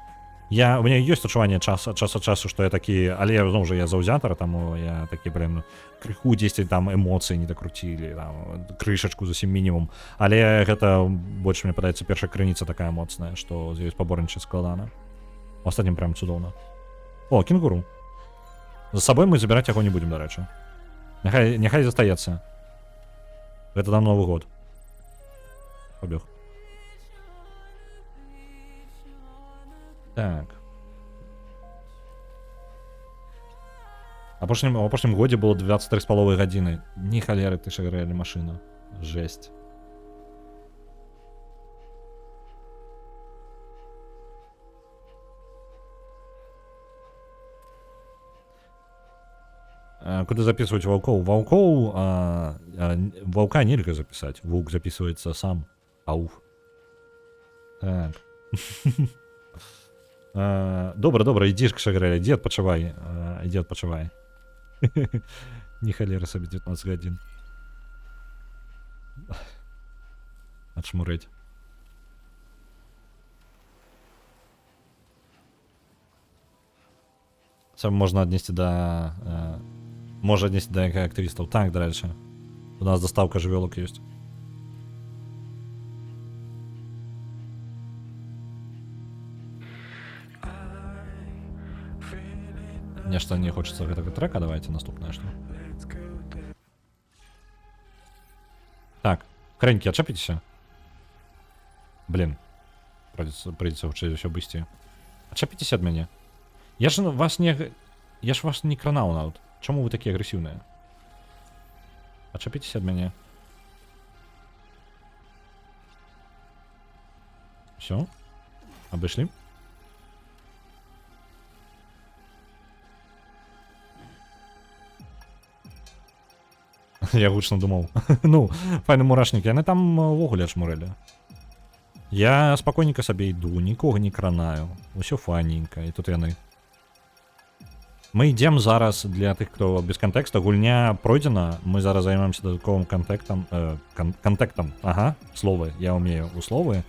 У мяне ёсць адчуванне час ад часу, што я такі, але зноў жа я заўзятар, таму я такі, блин, крыху дзесьці там эмоцыі не дакруцілі, там, крышачку зусім мінімум. Але гэта больш, мне падаецца, першая крыніца такая моцная, што з ёй спаборнічаць складана. У астатнім прям цудоўна. О, кенгуру. За сабой мы забіраць яго не будзем, дарэчы. Няхай застаецца. Гэта там Новы год. Пабег. Так. У апошнім годзе было 23,5 гадзіны. Ні халеры, ты Шагрель, машына. Жесть. Куды записывать ваўкоў? Ваўка нельга запісаць. Ваўк записывается сам. Ауф. Так. Добра, ідзі ж, Шагрель, ідзі адпачывай. Не халера сабе 19 гадзін. Адшмурэць. Сам можна аднесці да... Можа аднесці да актывістаў. Так, дарэчы. У нас дастаўка жывёлак ёсць. Нешта не хочется гэтага трека, давайте наступнае што. Так, хрэнькі, адчапіцеся. Блин, придется хутчэй усё бысці. Адчапіцеся ад мяне. Я ж вас не кранаў нават. Чаму вы такія агрэсіўныя? Адчапіцеся ад мяне. Всё? Абышлі? Я гучна думаў. Ну, файны мурашнік, яны там увогуле адшмурэлі. Я спакойненька сабе іду, нікога не кранаю. Усё файненька, і тут яны. Мы ідзем зараз для тых, хто без кантэкста. Гульня пройдзена, мы зараз займаемся дадатковым кантэктам. Ага, словы, я умею у словы.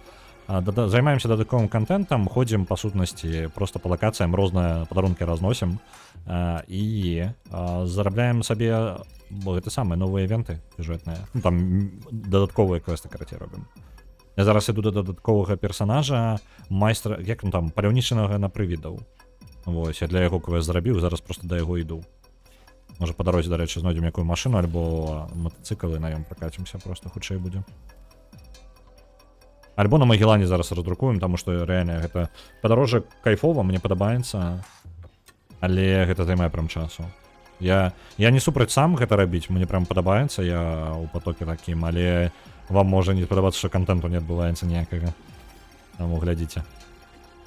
Займаемся дадатковым контентом, ходим, по сутнасці, просто по локациям, розныя падарункі разносім і зарабляем сабе гэта самыя новыя івенты сюжэтныя. Ну, там дадатковыя квесты, карацей, робім. Я зараз іду да дадатковага персонажа, майстра, як там, паляўнічанага на прывідаў. Вось, я для яго квест зрабіў, зараз просто да яго іду. Можа, па дарозе, дарэчы, знойдзем якую машыну, альбо матацыкл, і на ём пракацімся, просто хутчэй будзе. Альбо на Магеллане зараз раздрукуем, таму што рэальна гэта падарожжа кайфова, мне падабаецца, але гэта займае прям часу. Я не супраць сам гэта рабіць, мне прям падабаецца, я ў потоке такім, але вам можа не падабацца, што контенту не адбываецца ніякага. Таму глядзіце.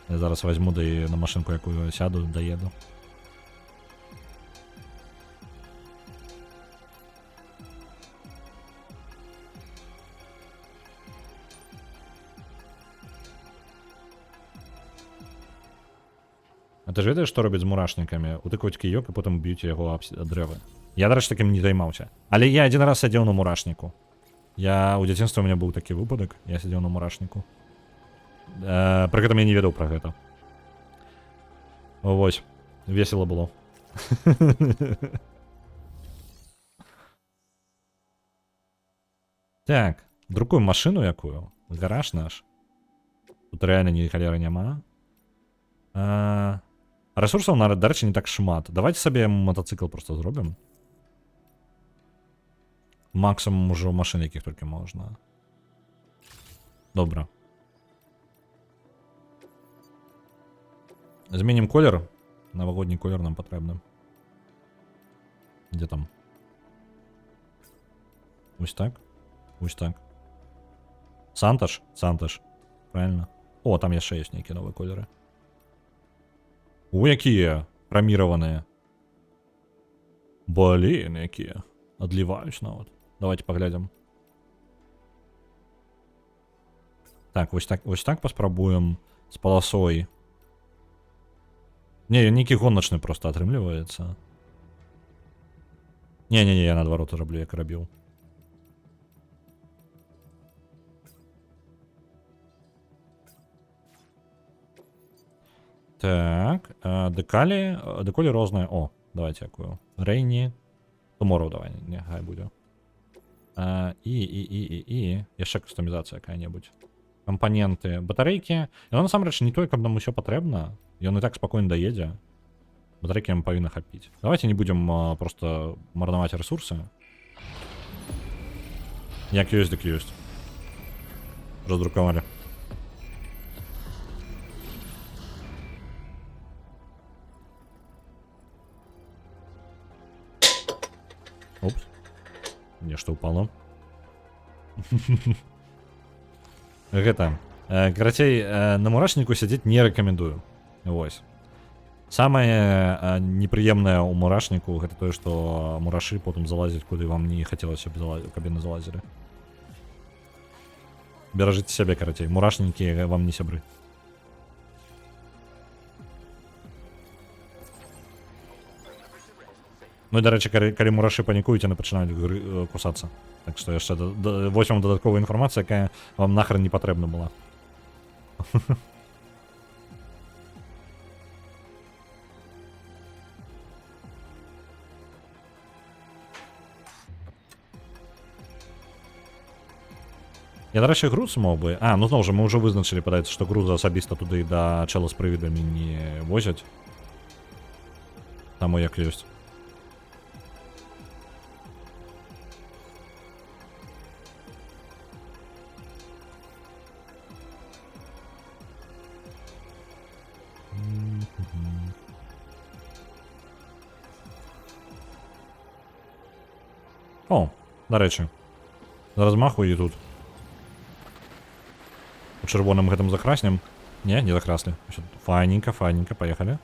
Я зараз возьму да і на машынку, якую сяду, даеду. А ты ж ведаеш, што робяць з мурашнікамі? Утыкаюць кіёк і потым б'юць яго аб дрэвы. Я, дарэчы, такім не займаўся. Але я адзін раз сядзеў на мурашніку. У дзяцінстве у мяне быў такі выпадак, я сядзеў на мурашніку. Пры гэтым я не ведаў пра гэта. Вось, весела было. Так, друкуем машыну якую. Гараж наш. Тут рэальна ні халеры няма. Ресурсаў, дарэчы, не так шмат. Давайте сабе мотоцикл просто зробім. Максимум ужо машин, якіх толькі можна. Добра. Зменім колер. Новогодний колер нам патрэбны. Где там? Ось так. Ось так. Санташ? Санташ. Правильно. О, там яшчэ ёсць нейкія новыя колеры. Якія праміраваныя. Блін, якія. Адліваюць нават. Давайте паглядзім. Так, вось так паспрабуем з паласой. Не, нейкі гоначны просто атрымліваецца. Не, я наадварот раблю, як рабіў. Так, декалі розныя. О, давайте якую. Рейні. Tomorrow давай, няхай будзе. І яшчэ кастомізацыя якая-небудзь. Кампаненты, батарэйкі. Яно насамрэч не тое, каб нам усё патрэбна. Ён і так спакойна даедзе. Батарэйкі нам павінна хапіць. Давайте не будзем просто марнаваць рэсурсы. Як ёсць, дык ёсць. Раздрукавалі. Опс. Нешта упало. Гэта. Карацей, на мурашніку сядзець не рэкамендую. Вось. Самае непрыемнае ў мурашніку гэта тое, што мурашы потым залазяць, куды вам не хацелася б, каб яны залазілі. Беражыце сябе, карацей. Мурашнікі вам не сябры. Ну і, дарэчы, калі мурашы панікуюць, яны пачынаюць кусацца. Так што яшчэ вось вам дадатковая інфармацыя, якая вам нахрен не патрэбна была. Я, дарэчы, груз мог бы... ну зноў жа, мы ўжо вызначылі, падаецца, што груза асабіста туды да чэла з прывідамі не возяць. Таму як ёсць. О, дарэчы. Зараз маху і тут. У чырвоным гэтым закраснем. Не закраслі. Файненька, паехалі.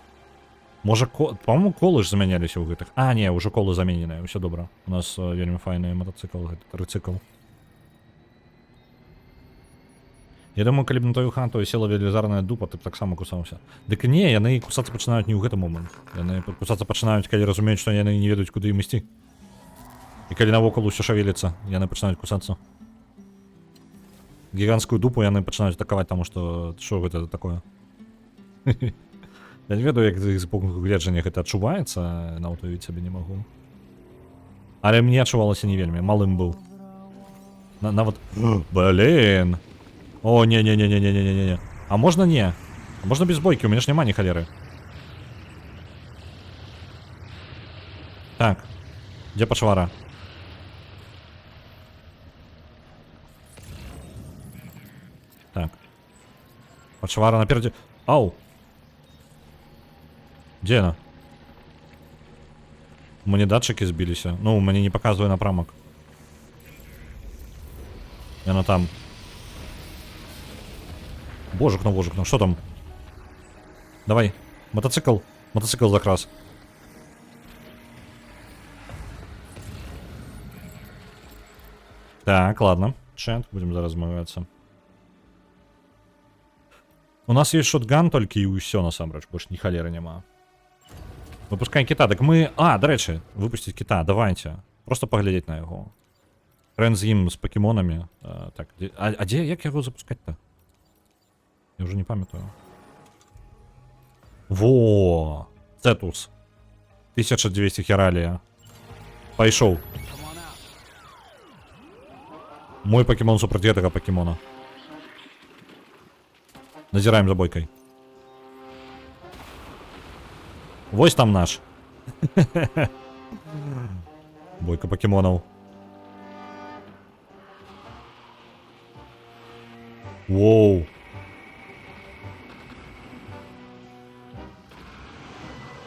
Можа, по-моему, колы ж замяняліся ў гэтых. Не, ўжо колы замененыя, ўсё добра. У нас вельмі файны мотоцикл, гэта трыцыкл. Я думаю, калі б на твою хату села велізарная дупа, ты б таксама кусаўся. Дык не, яны кусацца пачынаюць не ў гэты момант. Яны кусацца пачынаюць, калі разумеюць, што яны не ведаюць, куды ім ісці. І калі навокал усё шавеліцца, яны пачынаюць кусацца. гігантскую дупу яны пачынаюць атакаваць, таму што што гэта такое? Я не ведаю, як з пункту гледжання гэта адчуваецца, нават уявіць сабе не магу. Але мне адчувалася не вельмі, малым быў. Нават... Блін! О, не-не-не-не-не-не-не-не. А можна не? А можна без бойкі? У мяне ж няма ні халеры. Так. Дзе пачвара? Так. Пачвара напердзе... Ау! Дзе яна? У мяне датчыкі збіліся. Ну, у мяне не паказвае напрамак. Яна там. Божик, ну что там? Давай, мотоцикл закрас. Так, ладно. Чент, будем зараз змагатися. У нас есть шотган толькі і ўсё насамрэч, больш ні халеры няма. Выпускаем кита, так мы... А, до речі, выпустить кита, давайте. Просто поглядеть на яго. Хрен з ім, з покемонами. Так, а де, як яго запускать-то? Я уже не памятаю. Во! Цетус. 1200 хералия. Пайшоў. Мой покемон супроть гэтага покемона. Назираем за бойкой. Вось там наш. Бойка покемонов. Воу.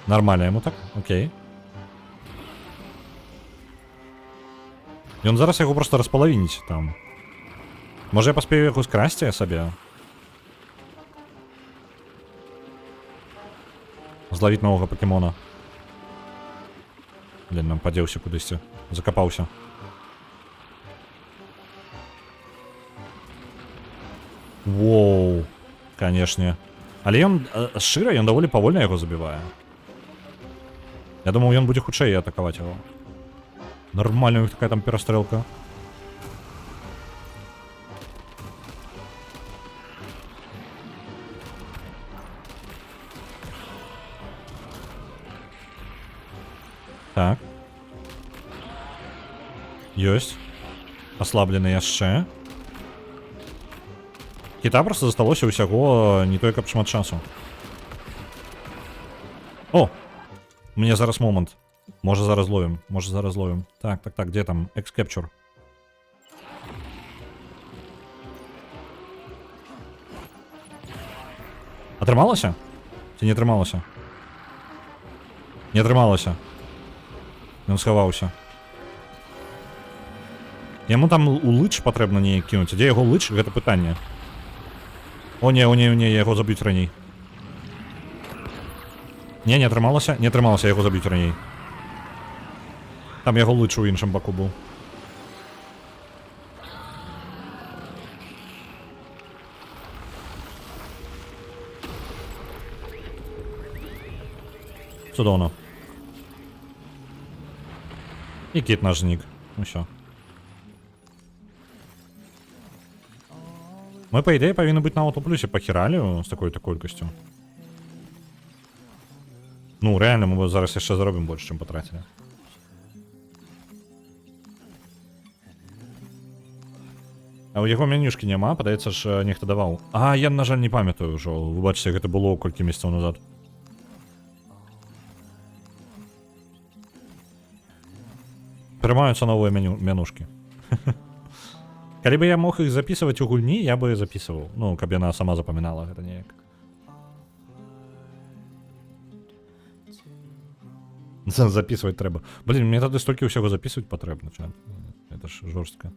Нормально ему так? Окей. І он зараз яго просто располовініць там. Може я паспею яго скрасці сабе? Зловіць новага покемона. Блин, нам падзеўся кудысьці. Закапаўся. Воу. Канешне. Але ён, шчыра, ён даволі павольна яго забівае. Я думал, ён будзе хутчэй атакаваць яго. Нормально у них такая там перестрелка. Так. Ёсць. Ослаблены яшчэ. Кіта просто засталося ўсяго не той, каб шмат часу. О! Мне зараз момент. Може зараз ловим, може зараз ловим. Так, так, так, де там? X-Capture. Атрымалася? Ці не атрымалася? Не атрымалася. Ён схаваўся. Яму там у лыч патрэбна неяк кінуць. А дзе яго лыч? Гэта пытанне. О не, я яго заб'юць раней. Не атрымалася? Не атрымалася яго заб'юць раней. Там яго лыч у іншым баку быў. Цудоўна. І кіт наш знік. Усё. Мы, по ідеі, павінны быць нават у плюсе па хіралію з такой-то колькасцю. Ну, реально, мы зараз яшчэ заробім больш, чым патрацілі. А у яго менюшкі няма, падаецца ж, нехта даваў. А, я, на жаль, не памятаю ўжо. Вы бачыце, гэта было колькі месяцаў назад. Прымаюцца новыя менушкі. Калі бы я мог іх записываць у гульні, я бы записываў. Ну, каб яна сама запамінала гэта неяк. Записывать трэба. Блин, мне тады столькі ўсяго записывать патрэбна. Это ж жорстка.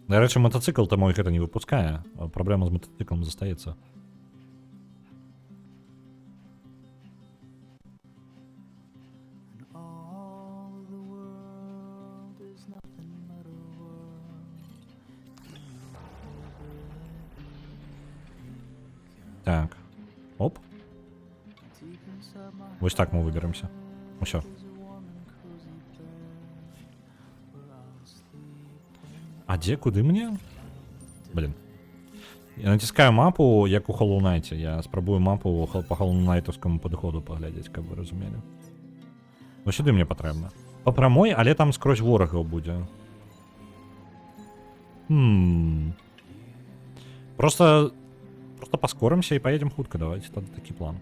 Дарэчы, мотоцикл-то мой гэта не выпускае. Праблема з мотоциклом застаецца. Так. Оп. Вось так мы выберемся. Усё. А дзе, куды мне? Блін. Я натискаю мапу, як у Hollow Knight. Я спрабую мапу по Hollow Knight'овскому падыходу паглядзець, каб вы разумелі. Ну сюды мне патрэбна. Па прамой, але там скрозь ворагаў будзе. Просто паскорымся і паедзем хутка, давайте, тады такі план.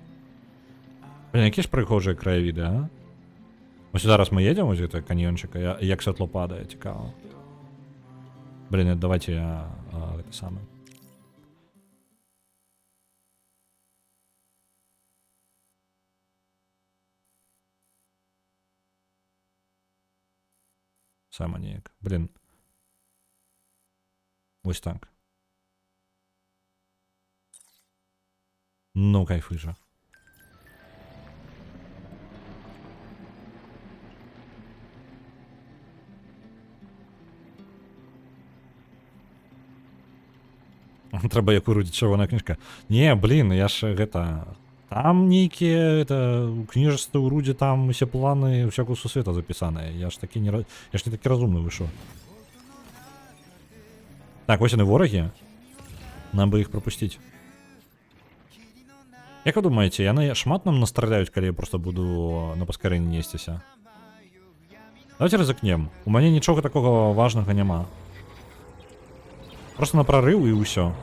Блин, які ж прыгожыя краявіды, а? Ось зараз мы едем, ось гэта каньёнчыка, як святло падае, цікава. Блин, давайте я гэта самае. Сама неяк. Блин. Ось так. Ну, кайфуй же. Трэба як вырудзіць чырвоная кніжка. Не, блин, я ж гэта... Там нейкія, это, у кніжцы ў рудзе там усе планы всякого сусвета запісаныя. Я ж такі не... Я ж не такі разумны, вы шо? Так, вось яны ворагі. Нам бы іх пропусціць. Як вы думаеце, яны шмат нам настраляюць, калі я просто буду на паскарэнні несціся? Давайте рызыкнем. У мяне нічога такога важнага няма. Просто на прорыв и усё.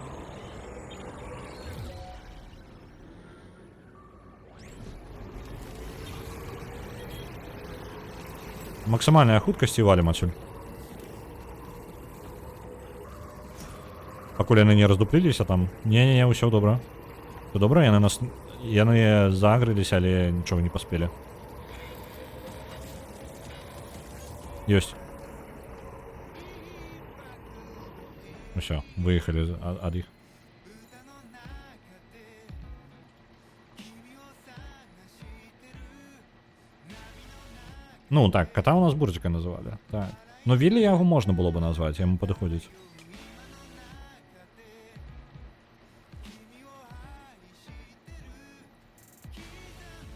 Максимальная хуткасць і валім адсюль. Пакуль яны не раздупліліся там. Не-не-не, усё добра. Всё добра, яны нас... Яны загрыліся, але нічога не паспелі. Ёсць. Ну все, выехали от их. Ну так, кота у нас бурчика называли. Так. Но Вилли его можно было бы назвать, ему подходит.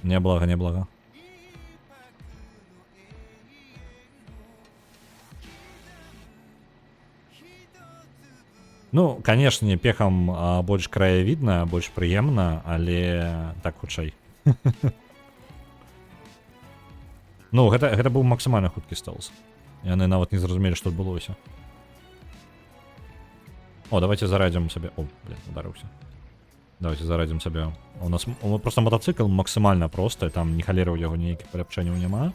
Неблаго, неблаго. Ну, конечно, пехам больш краявідна, больш прыемна, але так хутчэй. Ну, гэта быў максімальна хуткі стелс. Яны нават не зразумелі, што адбылося. О, давайте зарадзім сабе. О, блин, ударыўся. Давайте зарадзім сабе. У нас просто мотоцикл максімальна просты, там ні халеры ў яго ніякіх паляпчэнняў няма.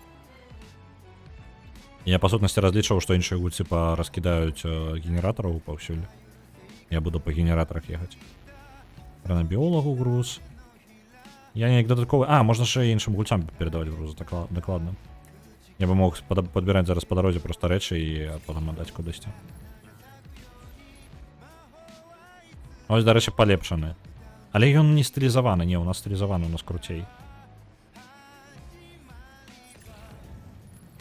Я па сутнасці разлічваў, што іншыя гульцы раскідаюць генератараў паўсюль. Я буду по генераторах ехать. Ранобиологу груз. Я не додатковый... А, можно же іншим гульцам передавать груз. Докладно. Я бы мог подбирать зараз по дороге просто речи и потом отдать кудись. Ось, до речі, полепшаны. Але ён не стилизованы. Не, у нас стилизованы, у нас крутей.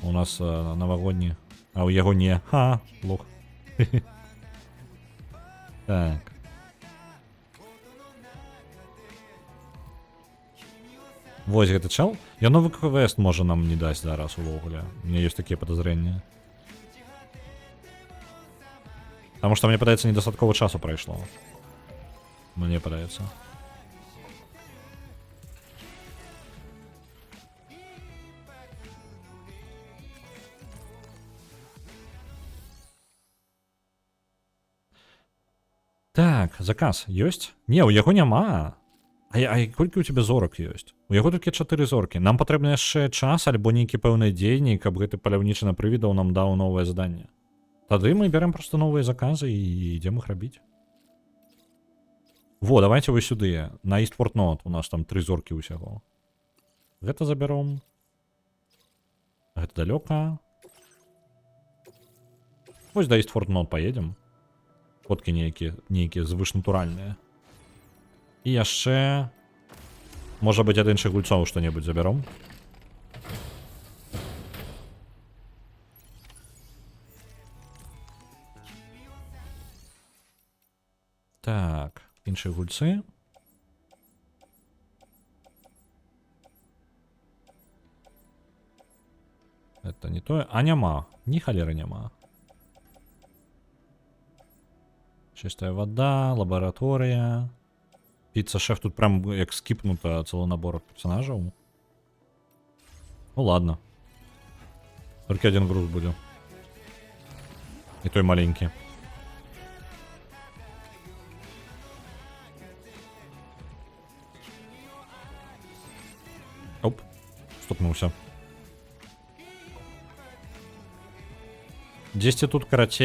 У нас новогодний. А у яго не. Ха, лох. Так. Вось гэты чел. Я новый квест можа нам не даць зараз увогуле. У меня есть такие подозрения. Потому что мне падаецца недостатково часу прайшло. Мне падаецца. Так, заказ ёсць? Не, у яго няма. А колькі у тебя зорак ёсць? У яго толькі 4 зоркі. Нам патрэбна яшчэ час альбо нейкі пэўны дзейнік, каб гэты паляўнічы на прывідаў нам даў новае заданне. Тады мы бярем просто новыя заказы і ідзем іх рабіць. Во, давайте вы сюды. На Eastport Node у нас там 3 зоркі ўсяго. Гэта забяром. Гэта далёка. Вось да Eastport Node поедем. Фоткі нейкія звышнатуральныя. І яшчэ... Можа быць, ад іншых гульцоў што-небудзь забяром. Так, іншыя гульцы. Это не тое. А няма. Ні халеры няма. Чистая вода, лабораторія. Піца шеф тут прям як скіпнута цілий набор персонажів. Ну ладно. Только один груз буде. І той маленький. Оп, стукнувся. 10 тут, короче,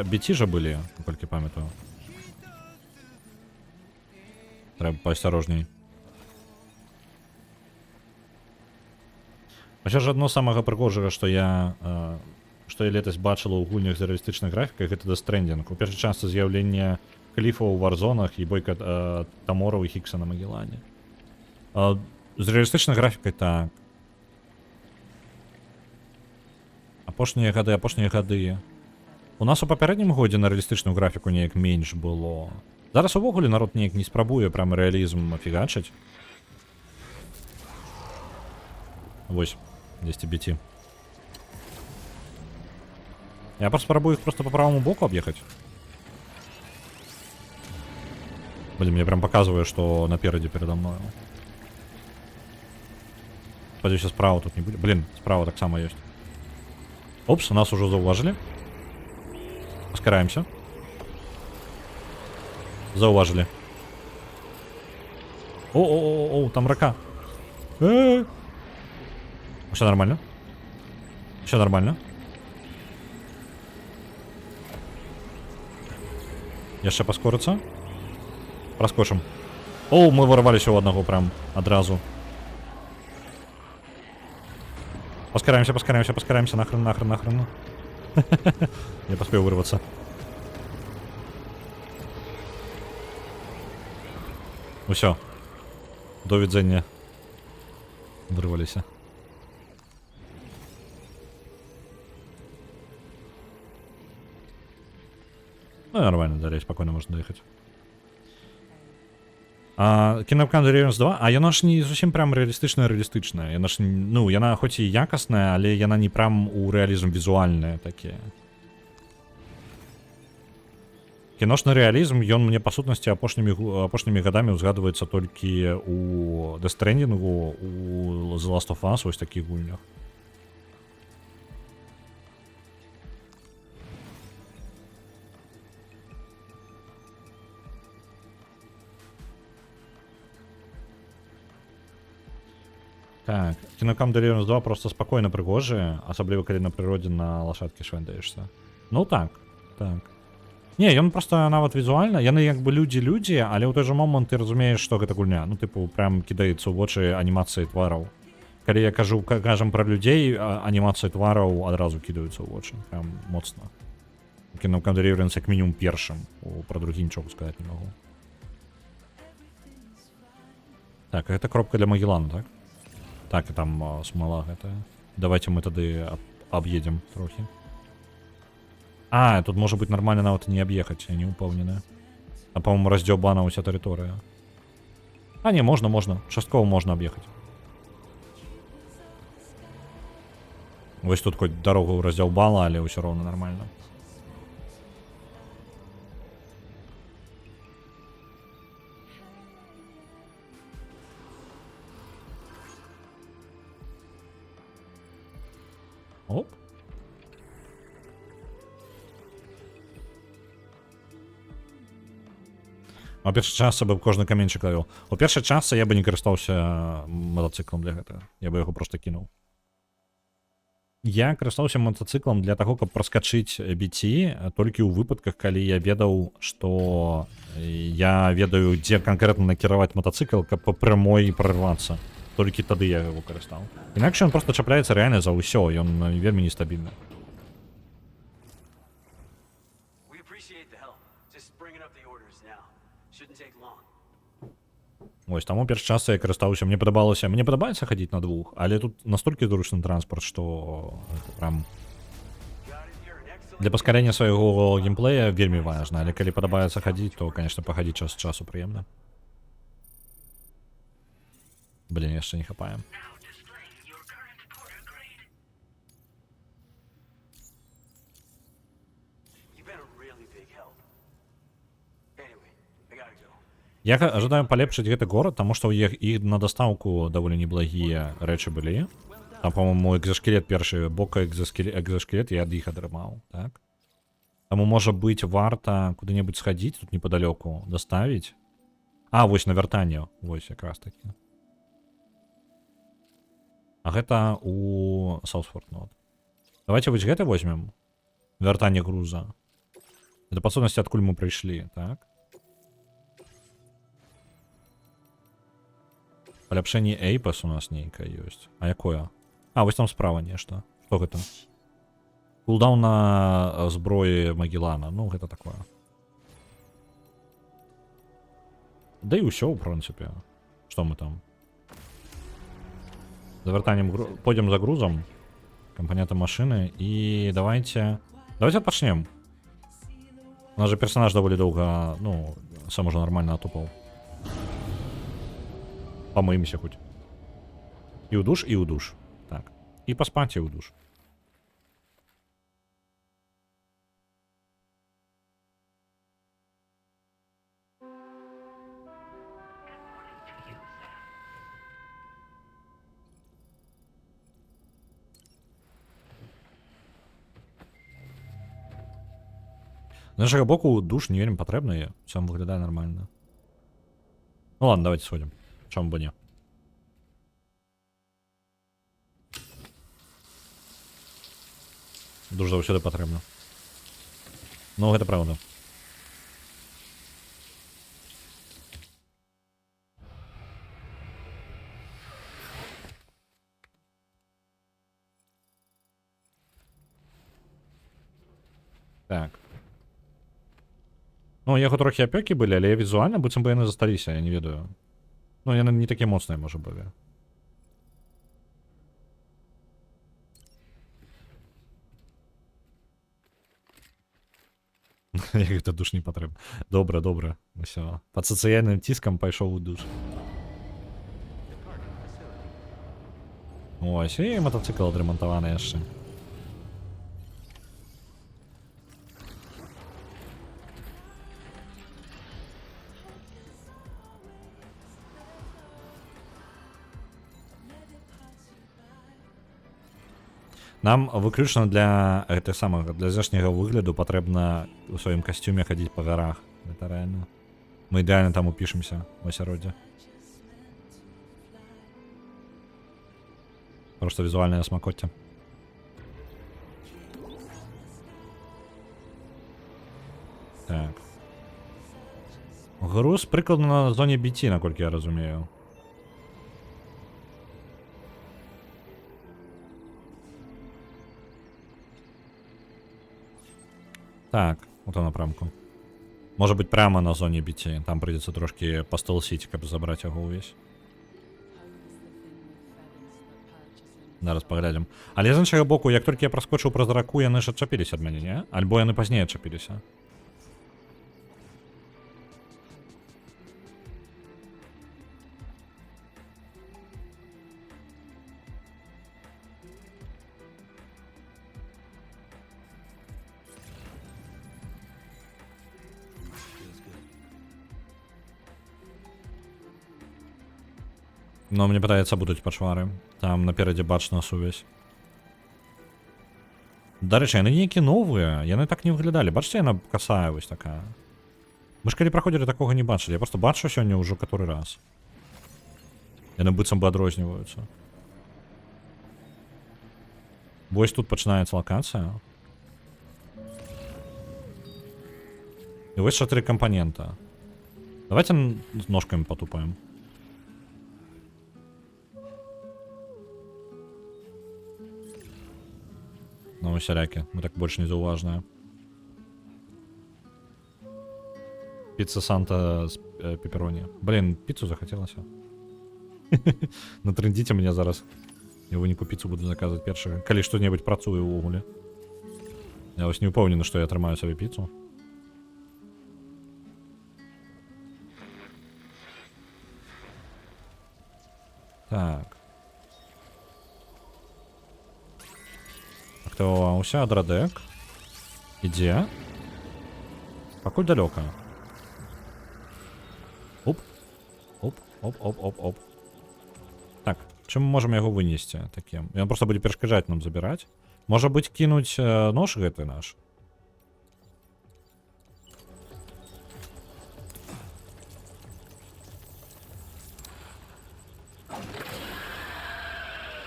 BT же были, насколько памятаю. Треба поосторожней. А ще ж одно самого прикольного, що я летось бачила у гульнях з реалістичних графіках, это Death Stranding. У першій часті з'явлення Кліфа у Warzone і бойка Тамора і Хікса на Магеллані. З реалістичної графіки так. Апошнія гады. У нас у папярэднім годзе на реалістычную графіку неяк менш было. Зараз увогуле народ неяк не спрабуе прям рэалізм фігачыць. Вось, 10 BT. Я просто спрабую их просто по правому боку объехать. Блин, мне прям показывает, что напереди передо мной. Надеюсь, справа тут не будет. Блин, справа так само есть. Опс, нас уже зауважили. Ускораемся. Зауважили. О, там рака. Все нормально. Все нормально. Яшчэ паскорыцца. Проскочим. О, мы ворваліся у одного прям одразу. Паскараемся, нахрен. Я поспел вырваться. Ну все. До відзення. Вырваліся. Ну, нормально, далее спокойно можно доехать. Kingdom Come Deliverance 2, а яна ж не зусім прям реалістычная. Яна ж, ну, яна хоць і якасная, але яна не прям у рэалізм візуальная такі. Кіношны рэалізм, ён мне па сутнасці апошнімі гадамі ўзгадваецца толькі у Death Stranding, у The Last of Us, вось такіх гульнях. Так, Kingdom Come Deliverance 2 просто спокойно пригожие, особливо коли на природі на лошадки швендаєшся. Ну так. Не, ён просто нават візуальна, яны як бы людзі, але ў той жа момант ты разумееш, што гэта гульня. Ну, тыпу, прям кідаецца ў вочы анімацыі твараў. Калі я кажам пра людзей, анімацыі твараў адразу кідаюцца ў вочы. Прям моцна. Kingdom Come Deliverance як мінімум першым. Пра другі нічога сказаць не магу. Так, гэта кропка для Магеллана, так? Так, и там смола это. Давайте мы тады объедем трохи. Тут может быть нормально нават не объехать, не упэўнены. А по-моему раздзёбана ўся тэрыторыя. Не, можно. Часткова можно объехать. Вось тут хоть дорогу раздзёбала, але ўсё роўна нормально. Оп. У першай частцы бы кожны каменчик ловіў. У першай частцы я бы не карыстаўся мотоциклом для гэтага. Я бы яго просто кінуў. Я карыстаўся мотоциклом для таго, каб праскачыць BT толькі ў выпадках, калі я ведаў, што я ведаю, дзе канкрэтна накіраваць мотоцикл, каб па прямой прорвацца. Толькі тады я яго карыстаў. Інакш ён просто чапляецца рэальна за ўсё, ён вельмі нестабільны. Вось, таму першы час я карыстаўся, мне падабаецца хадзіць на двух, але тут настолькі зручны транспорт, што прям для паскарэння свайго геймплея вельмі важна, але калі падабаецца хадзіць, то, конечно, пахадзіць час з часу прыемна. Блин, яшчэ не хапаем. Я ожидаю полепшить гэты город, потому что их на доставку довольно неблагие рэчы былі. Там, по-моему, экзоскелет першы, бока экзоскелет я ад іх атрымаў, так? Таму можа быць варта куды-небудзь схадзіць тут неподалеку, доставить. А, вось на вяртанне, вось якраз таки. А гэта у Саусфорд, ну вот. Давайте вось гэта возьмем. Вяртанне груза. Это па сутнасці, адкуль мы прыйшлі, так? Паляпшэнне Эйпас у нас нейкае ёсць. А якое? А, вось там справа нешта. Што гэта? Кулдаун на зброі Магеллана. Ну, гэта такое. Да і ўсё, ў прынцыпе. Што мы там? За вяртаннем пойдем за грузом. Компоненты машины. И давайте отпочнем. У нас же персонаж довольно долго, ну, сам уже нормально отупал. Помоемся хоть. И удуш, и удуш. Так. И поспать, и удуш. З нашага боку душ не вельмі патрэбны, сам выглядае нормально. Ну ладно, давайте сходим. Чому бы не. Душ заўсёды патрэбна. Ну, гэта правда. Так. Ну, яго трохі апёкі былі, але візуальна быццам бы яны засталіся, я не ведаю. Ну, яны не такія моцныя, можа былі. Як гэта душ не патрэбна. Добра, добра. Усё. Пад сацыяльным ціскам пайшоў у душ. Ось, і матацыкл адрамантаваны яшчэ. Нам выключна для гэтых самых, для знешняга выгляду патрэбна у сваім касцюме хадзіць па гарах. Гэта рэальна. Мы ідэальна там упішемся у асяроддзе. Просто візуальнае смакоцце. Так. Груз прыкладна на зоне BT, наколькі я разумею. Так, у ту напрамку. Может быть, прямо на зоне BT. Там придется трошки постелсить, каб забрать яго увесь. Зараз паглядзім. Але з іншага боку, як толькі я праскочыў праз раку, яны ж адчапіліся ад мяне, не? Альбо яны пазней адчапіліся. Но мне пытаецца будуць пачвары. Там наперадзе бачна сувязь. Дарэчы, яны нейкія новыя. Яны так не выглядалі. Бачыце, яна касая вось такая. Мы ж калі праходзілі, такога не бачылі. Я просто бачу сёння ўжо каторы раз. Яны быццам бы адрозніваюцца. Вось тут пачынаецца лакацыя. І вось 4 кампанента. Давайте ножками потупаем. Ну, усяляки. Мы так больше не зауважные. Пицца Санта с пепперони. Блин, пиццу захотелось. Натрендите меня зараз. Я выніку пиццу буду заказывать першага. Калі што-небудзь працуе ўвогуле. Я вось не упэўнены, што я атрымаю сабе пиццу. Так. Актываваўся адрадэк. Ідзе. Пакуль далёка. Оп. Оп. Так, чым мы можам яго вынесці такім? Ён просто будзе перашкаджаць нам забіраць. Можа быць кінуць нож гэты наш.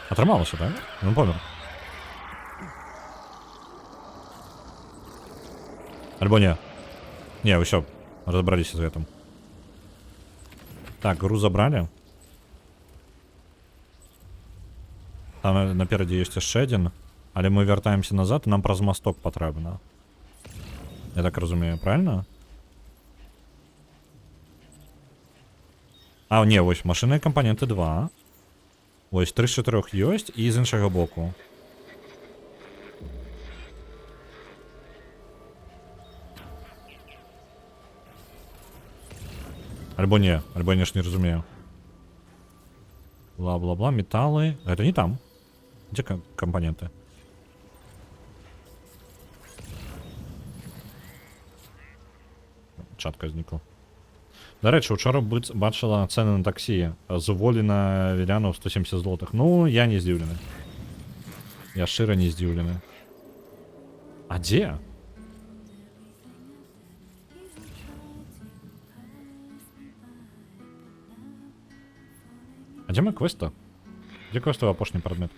Атрымалася, так? Ну, помер. Альбо не. Не, ўсё, разобраліся з гэтым. Так, груз забралі. Там наперадзе ёсць яшчэ адзін, але мы вяртаемся назад, і нам праз масток патрэбна. Я так разумею, правильно? А, не, вось, машинныя кампаненты 2. Вось, 3 з 4 ёсць, і з іншага боку. Альбо не, альбо я ж не разумею. Бла-бла-бла, металлы. Это не там. Где компоненты? Чатка знікла. До речі, учора бачила цены на таксі. Зволена Вілянов 170 злотых. Ну, я не здзіўлены. Я шчыра не здзіўлены. А дзе? А дзе мы квеста? Дзе квестовы апошні прадмет?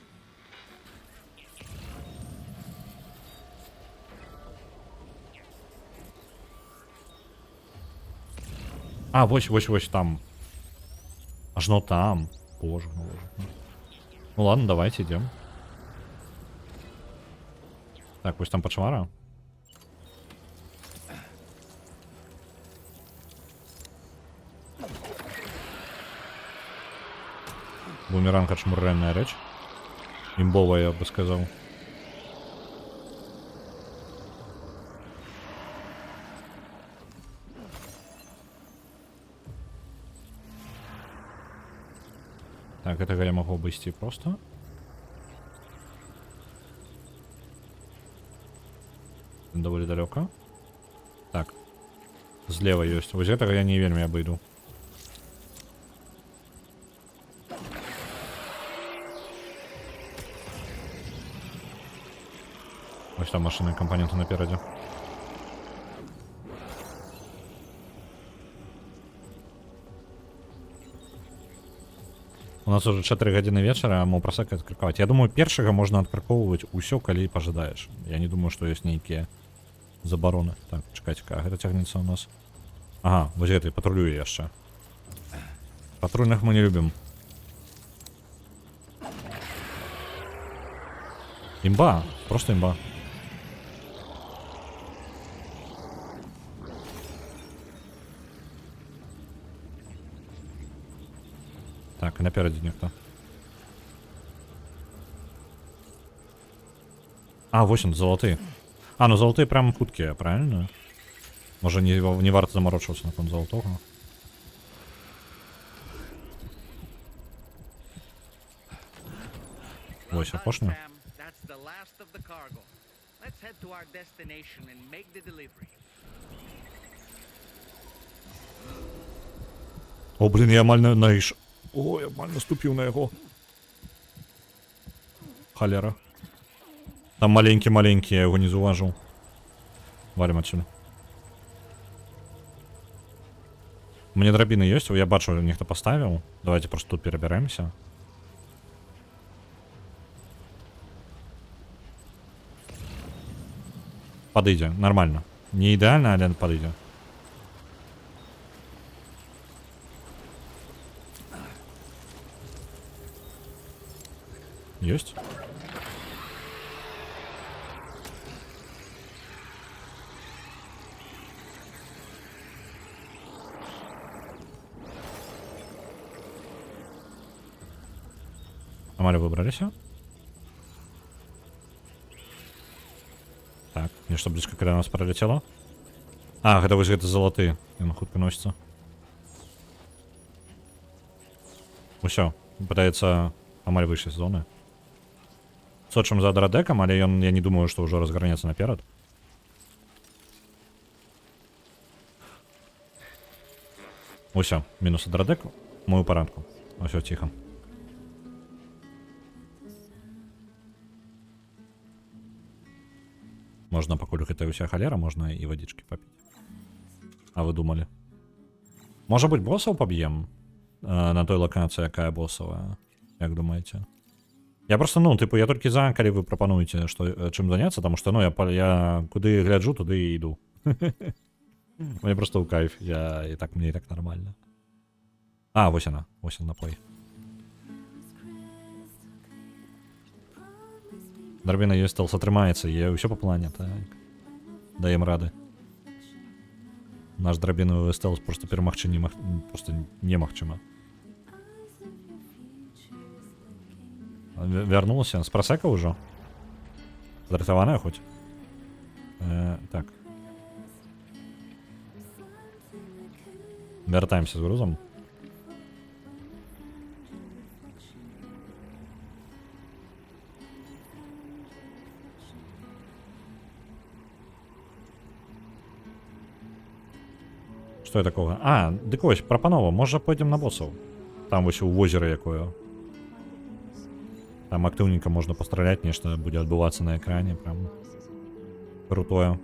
А, вось там. Аж ну там. Боже, боже. Ну ладно, давайте идем. Так, пусть там почвара. Бумеранг отшмурренная речь. Имбовая, я бы сказал. Так, этого я могу обойти просто. Довольно далеко. Так. Слева есть. Вот этого я не вельми обойду. Вот там машинные компоненты напереди. У нас уже 4 гадзіны вечара, а мы прасак адкрыкаваць. Я думаю, першага можна адкаркоўваць усё, калі пажадаеш. Я не думаю, што ёсць нейкія забароны. Так, чакайце-ка, гэта цягнецца у нас. Ага, вось гэты патрулюе яшчэ. Патрульных мы не любім. Імба, просто імба. Так, напереди ніхто. А, 8 золотые. А, ну золотые прям хуткие, правильно? Може не варто заморочуватися на кон золотого. Ось, опошня. О, блін, я мально наїж. О, я мально ступив на його. Холера. Там маленький, я його не зауважив. Валим отсюда. У меня драбины есть, я бачу, ніхто поставил. Давайте просто тут перебираемся. Подойди, нормально. Не идеально, але подойди. Есть? Амали выбрались. Так, нечто близко, когда нас пролетело. А, гэта вось гэта золотые. Ён хутка носится. Усё, пытается Амаль выйти з зоны. Сочым за драдеком, але ён, я не думаю, что уже разгорнется наперед. Усё, минус драдек. Мы у парадку. Все, тихо. Можно, покуль гэта ўся халера, можна і вадзічкі папіць. А вы думалі? Можа быць, босаў паб'ем на той лакацыі, якая босавая? Як думаеце? Я просто, ну, типу, я толькі за, калі вы прапануеце, што, чым заняцца, таму што, ну, я куды гляджу, туды і іду. Мне просто ў кайф, мне і так нормально. А, вось яна, напой. Драбіна ёсць, стелс атрымаецца, ўсё па плане, так. Даем рады. Наш драбіновы стелс просто перамагчы просто немагчыма. Вярнулася? З прасека ўжо? Зратаваная хоць? Так. Вяртаемся з грузом. Што я такога? А, дык вось, прапанова, можа пойдзем на босаў. Там вось у возера якое. Там актыўненька можна пастраляць, нешта будзе адбывацца на экране, прям крутое.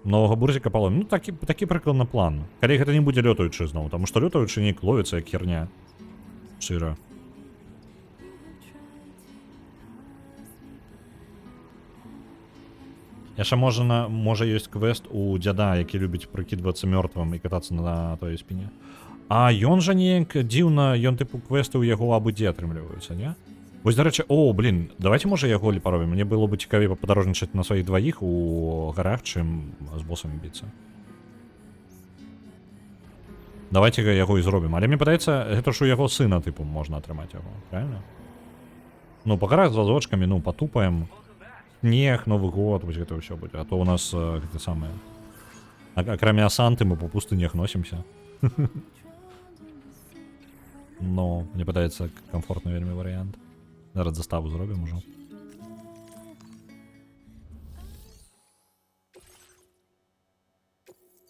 Новага бурзіка палом. Ну, такі прыкладна план. Калі гэта не будзе лётаючы зноў, таму што лётаючы неяк ловіцца як херня. Шчыра. Яшчэ можа ёсць квест у дзяда, які любіць прыкідвацца мёртвым і катацца на той спіне. А ён жа неяк дзіўна, ён тыпу квесты ў яго абы-дзе атрымліваюцца, не? Вось, дарэчы, давайте можа яго паробім. Мне было бы цікавей падарожнічаць на сваіх дваіх у гарах, чым з босамі біцца. Давайте яго і зробім. Але мне падаецца, гэта ж у яго сына, тыпу, можна атрымаць яго, правильно? Ну, па гарах з вазочкамі, ну, патупаем. Снег, Новый год, вось гэта ўсё будзе. А то у нас гэта самае. Акрамя Санты мы па пустынях носімся. Но мне падаецца комфортны вельмі варыянт. Зараз заставу зробім ужо.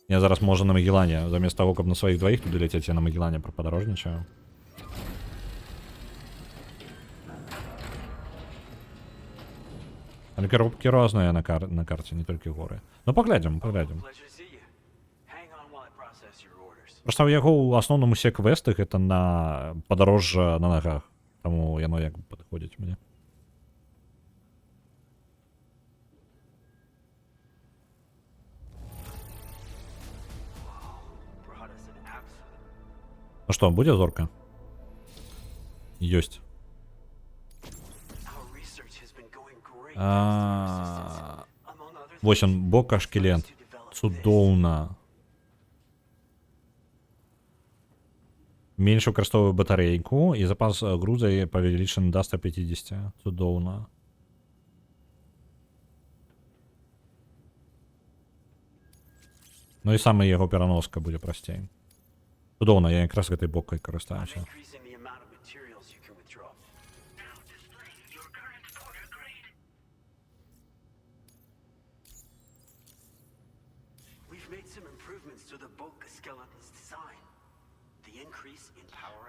Я зараз можа на Магеллане, замест таго, каб на сваіх дваіх туды ляцець, я на Магеллане прападарожнічаю. Але коробкі розныя на карце, не толькі горы. Ну, паглядзім. Проста ў яго ў асноўным усе квесты гэта на падарожжа на нагах. Таму яно як бы падыходзіць мне. Ну што, будзе зорка? Ёсць. Вось он, бока-шкелет. Цудоўна. Менш выкарыстоўваю батарэйку і запас груза павялічаны да 150. Цудоўна. Ну і сама яго пераноска будзе прасцей. Цудоўна, я якраз гэтай бокай карыстаюся.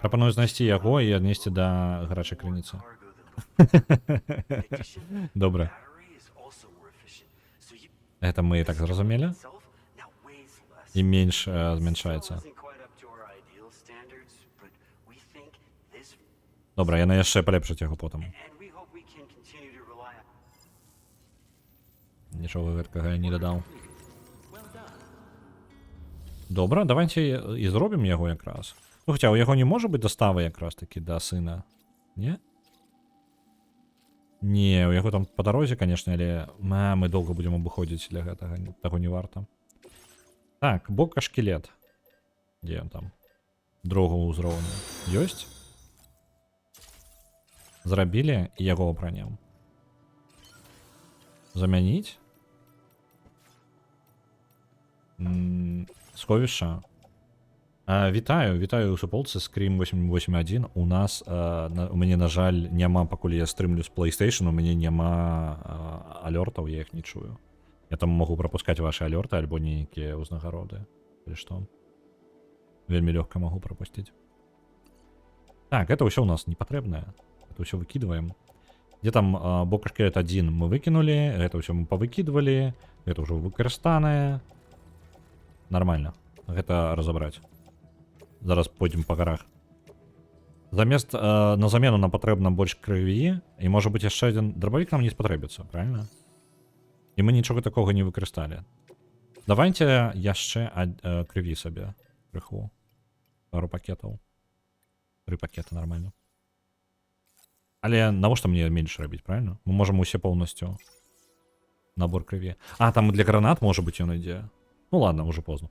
Прапаную знайсці яго і аднесці да гарачай крыніцы. Добра. Гэта мы і так зразумелі? І менш змяншаецца. Добра, яна яшчэ палепшыць яго потым. Нічога гэткага я не дадаў. Добра, давайте і зробім яго якраз. Ну, хаця у яго не можа быць дастава якраз такі да сына. Не? Не, у яго там па дарозе, канешне, але мы доўга будзем абыходзіць для гэтага, таго не варта. Так, бока-шкелет. Дзе ён там? Другого ўзроўня. Ёсць? Зрабілі і яго апранем. Замяніць? Сховішча? Вітаю у суполцы Scream 881. У нас у мяне, на жаль, няма, пакуль я стрымлю з PlayStation, у мяне няма алёртаў, я іх не чую. Я там могу пропускать ваши алёрты альбо нейкія ўзнагароды. Или что? Вельмі лёгка могу пропустить. Так, это ўсё у нас непатрэбнае. Это ўсё выкидываем. Где там Бока Шкелет 1 мы выкинули, это ўсё мы повыкидывали, это ўжо выкарыстанае. Нормально. Гэта разобрать. Зараз пойдем по горах. На замену нам патрэбна больш крыві, і можа быць яшчэ один дробавік нам не спатрэбіцца, правильно? І мы нічога такога не выкарысталі. Давайте яшчэ крыві сабе крыху. Пару пакетаў. 3 пакета нормально. Але навошта мне менш рабіць, правильно? Мы можем усе полностью набор крыві. Там для гранат можа быць ён ідзе. Ну ладно, уже поздно.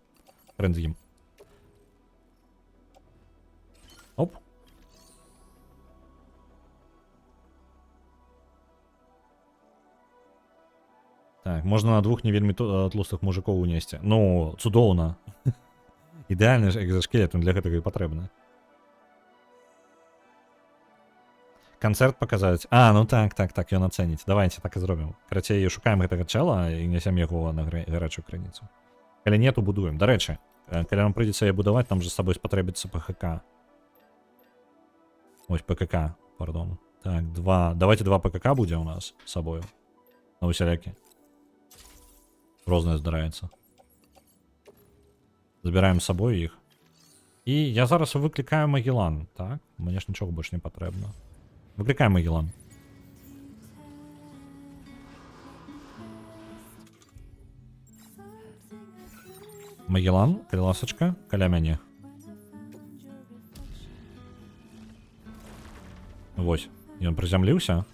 Хрен з ім. Оп. Так, можна на 2 не вельмі тлустых мужикоў унесці. Ну, цудоўна. Ідэальны ж экзоскелет, для гэтага і патрэбна. Канцэрт паказаць. Ну так, ён ацэніць. Давайте так і зробім. Карацей, шукаем гэтага чэла і несем яго на гарачую крыніцу. Калі не, то будуем. Дарэчы, калі нам прыйдзецца яе будаваць, там же з сабой спатрэбіцца ПХК. Ось ПКК, пардон. Так, давайте 2 ПКК будзе у нас з сабою. На усялякі. Рознае здараецца. Забіраем з сабою іх. І я зараз выклікаю Магеллан, так? Мне ж нічога больш не патрэбна. Выклікаем Магеллан. Магеллан, калі ласачка, каля мяне. Вось, ён прызямліўся.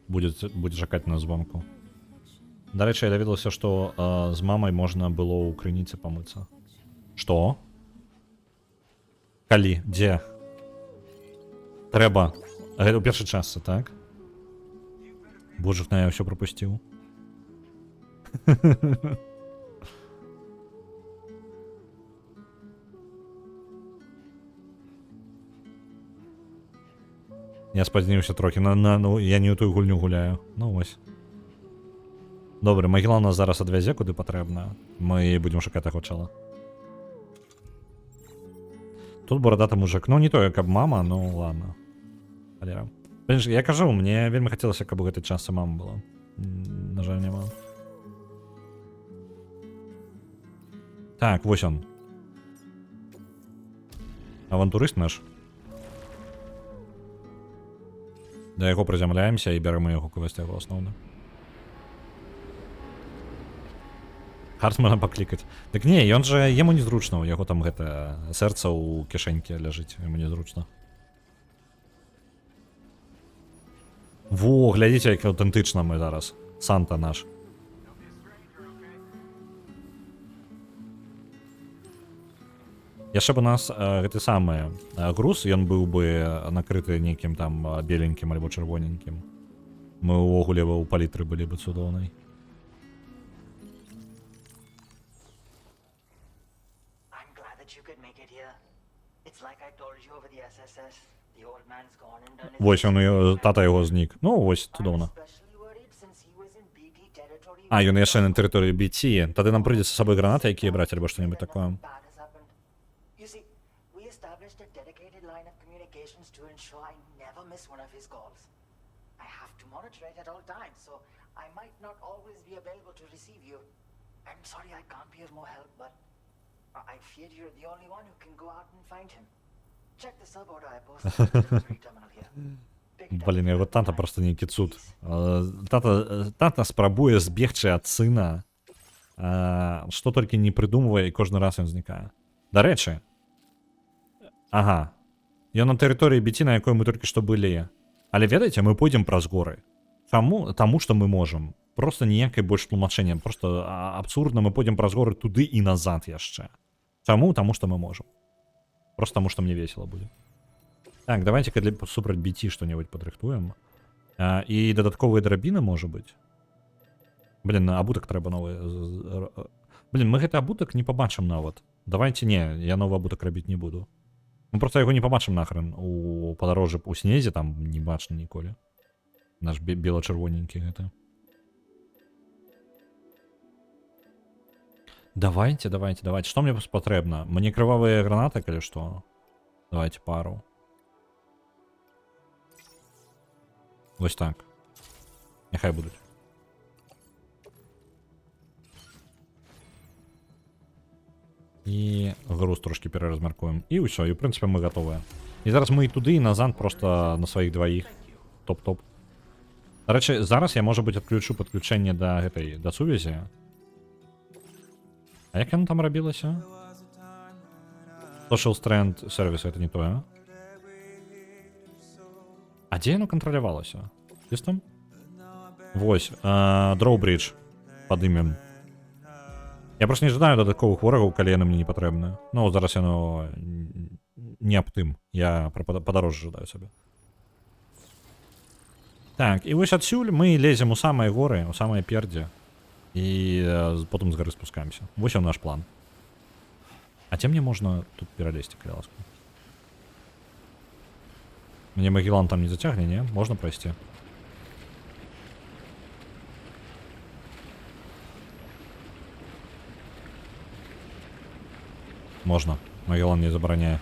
Будзе чакаць на звонку. Дарэчы, я даведаўся, што з мамай можна было ў крыніцы памыцца. Што? Калі? Дзе? Трэба. Гэта ў першай частцы, так? Божухна, я ўсё прапусціў. Я спазніўся трохі, ну я не ў тую гульню гуляю. Ну вось. Добре, Магеллан нас зараз адвязе куды патрэбна. Мы будзем шукаць таго чала. Тут барадаты мужик. Ну не тое, каб мама, ну ладно. Халера. Я кажу, мне вельмі хацелася, каб у гэтай частцы мама была. На жаль, няма. Так, вось он. Авантурыст наш. Да яго прызямляемся і бярем яго квест яго асноўны. Хартмана паклікаць. Так не, ён жа яму незручна, у яго там гэта сэрца ў кішэнькі ляжыць, яму незручна. Во, глядзіце, як аўтэнтычна мы зараз. Санта наш. Яшчэ б у нас гэты самы груз, ён быў бы накрыты нейкім там беленькім альбо чырвоненькім. Мы ўвогуле ў палітры былі бы цудоўнай. Вось он, тата яго знік. Ну, вось, цудоўна. Ён яшчэ на тэрыторыі BT. Тады нам прыйдзецца з сабой гранаты якія браць альбо што-небудзь такое. Блин, яго тата просто нейкі цуд. Тата спрабуе збегчы ад сына. Што толькі не прыдумвае, і кожны раз ён знікае. Дарэчы. Ага. Ён на тэрыторыі BT, на якой мы толькі што былі. Але ведаеце, мы пойдзем праз горы. Таму што мы можам. Просто ніякай больш тлумачэння. Просто абсурдна, мы пойдзем праз горы туды і назад яшчэ. Таму што мы можам. Просто таму што мне весела будзе. Так, давайте-ка для супраць BT што-небудзь падрыхтуем. І дадатковыя драбіны, можа быць. Блин, абутак трэба новы. Блин, мы гэты абутак не побачым нават. Давайте не, я новы абутак рабіць не буду. Мы просто яго не побачым нахрен у падарожжы у снезе, там не бачна ніколі. Наш бела-чырвоненькі гэта. Давайте. Што мне патрэбна? Мне крывавыя гранаты, калі што? Давайте пару. Вось так. Няхай будуць. І груз трошки пераразмяркуем. І ўсё, і ў прынцыпе мы гатовыя. І зараз мы і туды, і назад просто на сваіх дваіх. Топ-топ. Дарэчы, зараз я, можа быць, адключу падключэнне да гэтай, да сувязі. А як яно там рабілася? Social Strand Service, гэта не тое. А дзе яно кантралявалася? Ёсць там? Вось, Drawbridge падымем. Я просто не жадаю дадатковых ворагаў, калі яны мне не патрэбны. Ну, зараз яно не аб тым. Я пра падарожжа жадаю сабе. Так, і вось адсюль мы лезем у самыя горы, у самыя пердзе. І потым з гары спускаемся. Вось он наш план. А ці мне можна тут пералезці, калі ласка? Мне Магеллан там не зацягне, не? Можна прайсці? Можна. Магеллан не забараняе.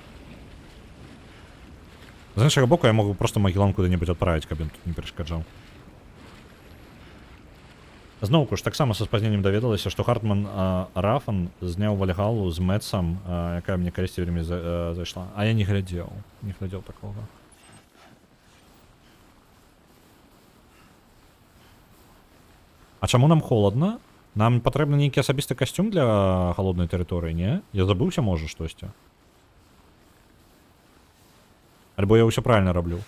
З іншага боку, я могу просто Магеллан куды-небудзь адправіць, каб ён тут не перашкаджаў. Зноўку ж, таксама са спазненнем даведалася, што Хартман Рафан зняў Вальгалу з Мэтсам, якая мне калісьці вельмі зайшла. А я не глядзеў. Не глядзеў такога. А чаму нам холодна? Нам патрэбны нейкі асабісты касцюм для халоднай тэрыторыі, не? Я забыўся, можа, штосьці. Альбо я ўсё правильно раблю.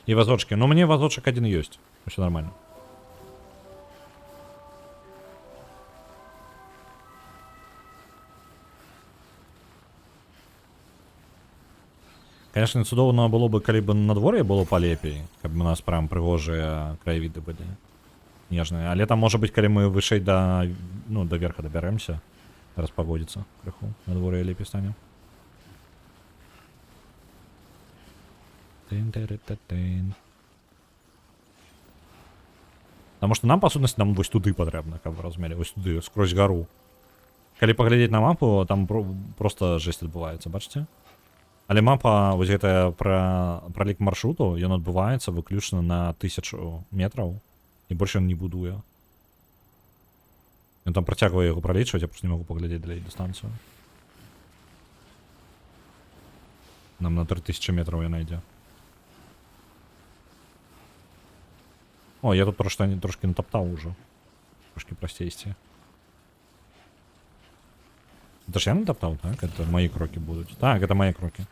І вазочки. Ну, мне вазочек один ёсць. Усё нормально. Конечно, цудоўна было бы, калі бы надвор'е было палепей, каб у нас прям прыгожыя краявіды былі. Нежныя. Але там, можа быць, калі мы вышэй да, ну, да верха дабярэмся, распагодзіцца крыху. Надвор'е лепей стане. Таму што нам, па сутнасці, нам вось туды патрэбна, каб вы разумелі, вось туды, скрозь гару. Калі паглядзець на мапу, там просто жэсць адбываецца, бачыце? Але мапа, вось гэтая пра лік маршруту, ён адбываецца выключна на 1000 метраў, і больш ён не будуе. Ён там працягвае яго пралічваць, я проста не магу паглядзець далей дыстанцыю. Нам на 3000 метраў яна ідзе. О, я тут трошки натоптал уже. Трошки простействие. Это ж я натоптал, так? Это мои кроки будут. Так, это мои кроки.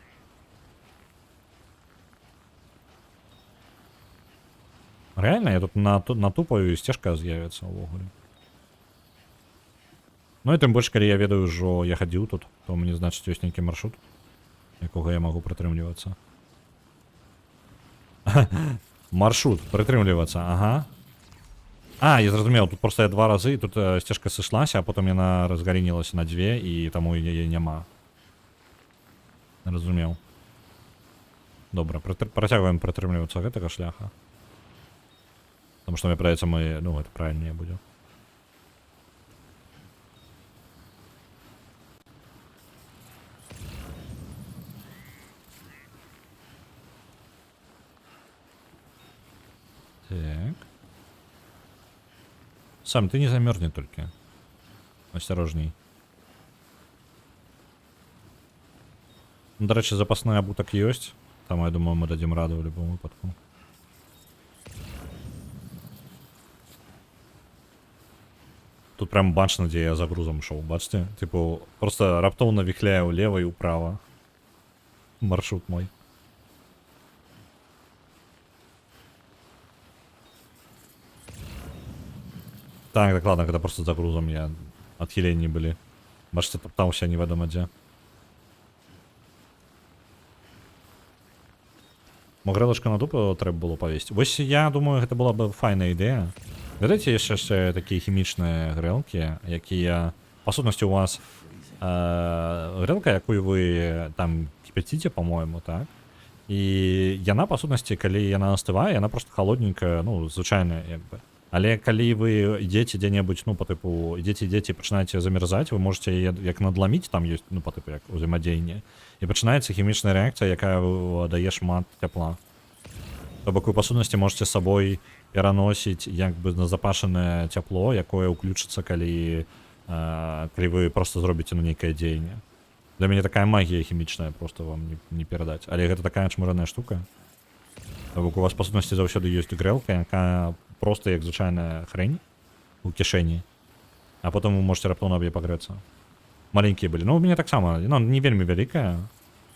Реально, я тут на тупую стежка з'явится в огуле. Ну и тем больше, когда я ведаю, что я ходил тут, то мне значит есть некий маршрут, якого я могу прытрымлівацца. Маршрут, прытрымлівацца, ага. А, я зразумеў, тут просто я 2 разы, тут сцежка сышлася, а потом яна разгарынілася на 2, і таму яе няма. Разумеў. Добра, працягваем прытрымлівацца гэтага шляха. Таму што мне праецца мы, ну, гэта правільнее будзе. Так. Сам, ты не замерзни только. Осторожней. До речі, запасний абуток есть. Там, я думаю, мы дадим раду в любом выпадку. Тут прям бачно, где я за грузом шел, бачите? Типу, просто раптовно вихляю влево и вправо. Маршрут мой. Так, ладно, когда просто за грузом я отхиления были. Бачите, топтался неведомо где. Могрелочка на дупу треба було повісити. Ось я думаю, гэта была б файна ідэя. Ведаеце, яшчэ такія хімічныя грэлкі, якія... Па сутнасці, у вас грэлка, якую вы там кіпяціце, по-моему, так? І яна, па сутнасці, калі яна астывае, яна просто холодненькая, ну, звычайная, як бы. Але калі вы ідзеце дзе-небудзь, ну, па тыпу, ідзеце, пачынаеце замерзаць, вы можете яе як надламіць, там ёсць, ну, па тыпу, як узаемадзеянне. І пачынаецца хімічная рэакцыя, якая дае шмат цяпла. То бок вы, па сутнасці, можете з сабой пераносіць, як бы, назапашанае цяпло, якое ўключыцца, калі вы просто зробіце, ну, нейкае дзеянне. Для мяне такая магія хімічная, просто вам не перадаць. Але гэта такая чмыраная штука. То бок у вас, па сутнасці, заўсёды ёсць грэлка, якая просто як звычайная хрень у кішэні. А потом вы можете раптоўна аб яе пагрэцца. Маленькія былі. Ну, у мяне таксама, ну, не вельмі вялікая.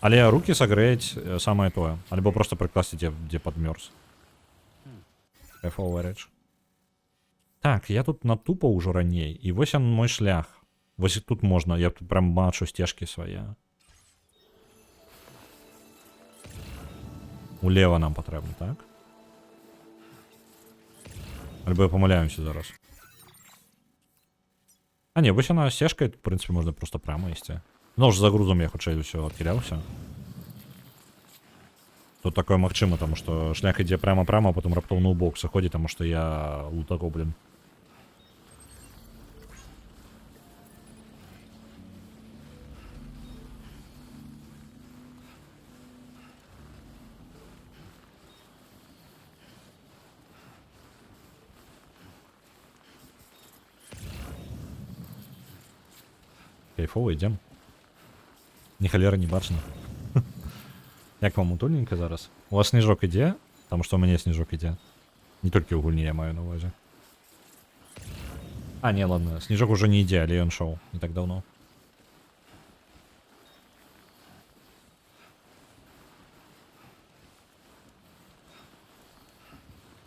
Але рукі сагрэць самае тое. Альбо просто прыкласці, дзе падмёрз. Кайфовая рэч. Так, я тут натупаў ужо раней, і вось он мой шлях. Вось тут можна, я тут прям бачу сцежкі свае. Улева нам патрэбна, так? Альбо я памыляюся зараз. А не, вось она сцежкай, в прынцыпе, можна просто прямо ісці. Ну, ж за грузом я хутчэй усё адхіляўся. Тут такое магчыма, таму што шлях ідзе прямо-прямо, а потом раптоўна ў бок сыходзіць, таму што я лутагоблін. Кайфово, ідзем. Ні халера не бачна. Як вам утульненька зараз? У вас сніжок ідзе? Таму што ў мяне сніжок ідзе. Не толькі ў гульні я маю на увазе. А, не, ладно, сніжок уже не ідзе, але ён шоў не так даўно.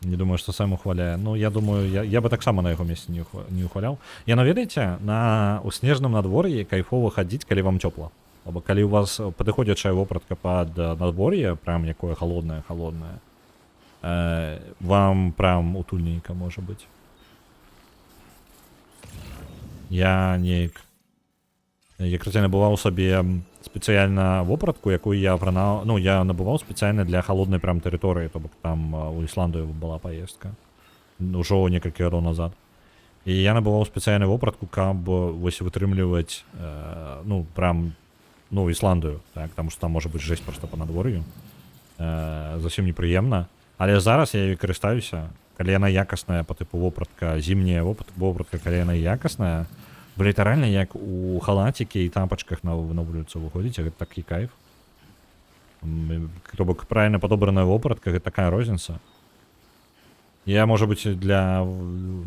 Не думаю, што сам ухваляе. Ну, я думаю, я бы таксама на яго месцы не ухваляў. Яно, ведаеце, у снежным надвор'і кайфова хадзіць, калі вам цёпла. Або калі у вас падыходзячая вопратка пад надвор'е, прям якое холоднае, вам прям утульненька можа быць. Я неяк... Як раці набываў сабе спецыяльна вопратку, якую я апранаў... Ну, я набываў спецыяльна для холоднай прям тэрыторыі, то бок там у Ісландыю была паездка. Ужо некалькі гадоў назад. І я набываў спецыяльную вопратку, каб вось вытрымліваць, ну, прям, ну, Ісландыю, так, таму што там можа быць жэсць проста па надвор'ю. Зусім непрыемна. Але зараз я ёй карыстаюся, калі яна якасная, па тыпу вопратка, зімняя вопратка, калі яна якасная, вы літаральна як у халацікі і тапачках на вуліцу выходзіце, гэта такі кайф. То бок правільна падобраная вопратка, гэта такая розніца. Я, можа быць, для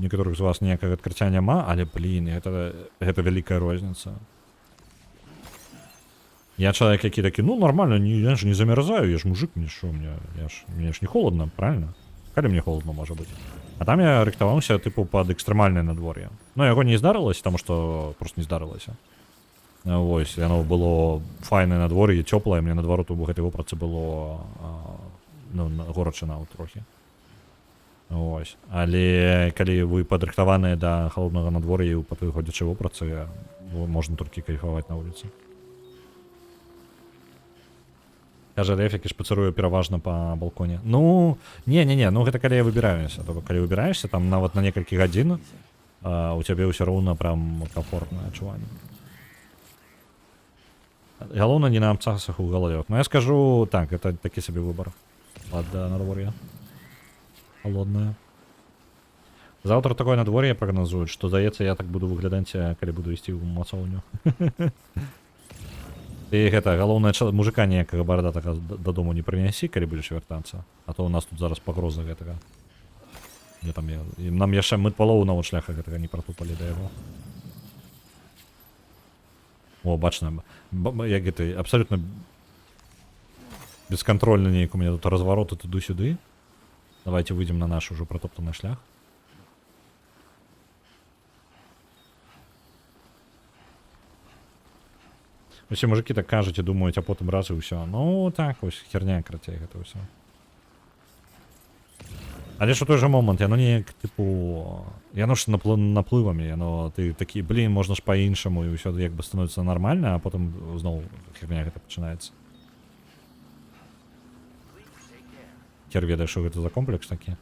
некаторых з вас ніякага адкрыцця няма, але, блін, гэта вялікая розніца. Я чалавек, які такі, ну, нормально, я ж не замярзаю, я ж мужик, мне ж не холодно, правильно? Калі мне холодно, можа быць. А там я рыхтаваўся, тыпу, пад экстрэмальнае надвор'е. Ну, яго не здарылася, таму што просто не здарылася. Вось, яно было файнае надвор'е, цёплае, мне наадварот у гэтай вопратцы было, ну, горача нават трохі. Вось. Але калі вы падрыхтаваныя да халоднага надвор'я і падыходзячай вопратцы, можна толькі кайфаваць на вуліцы. Кажа Рэф, які шпацыруе пераважна па балконе. Ну, не, ну гэта калі я выбіраюся. То калі выбіраешся, там нават на некалькі гадзін у цябе ўсё роўна прям камфортнае адчуванне. Галоўна не на абцасах у галаве. Ну я скажу так, это такі сабе выбар пад надвор'е. Холоднае. Заўтра такое надвор'е прагназуюць, што, здаецца, я так буду выглядаць, калі буду ісці ў мацоўню. Ты гэта, галоўнае, мужика ніякага бардатага дадому не прынясі, калі будзеш вяртацца. А то у нас тут зараз пагроза гэтага. Нам яшчэ мы палову нават шляха гэтага не пратупалі да яго. О, бачна, як гэта, абсалютна бескантрольна неяк у меня тут развароты туды-сюды. Давайте выйдзем на наш ужо пратоптаны шлях. Усе мужики так кажуць і думаюць, а потым раз і ўсё. Ну так, ось херня крацей гэта ўсё. Але ж у той жа момант яно неяк тыпу яно ж наплывамі яно ты такі блин можна ж па-іншаму і ўсё як бы становіцца нармальна, а потым зноў херня гэта пачынаецца. Хер ведае, што гэта за комплекс такі.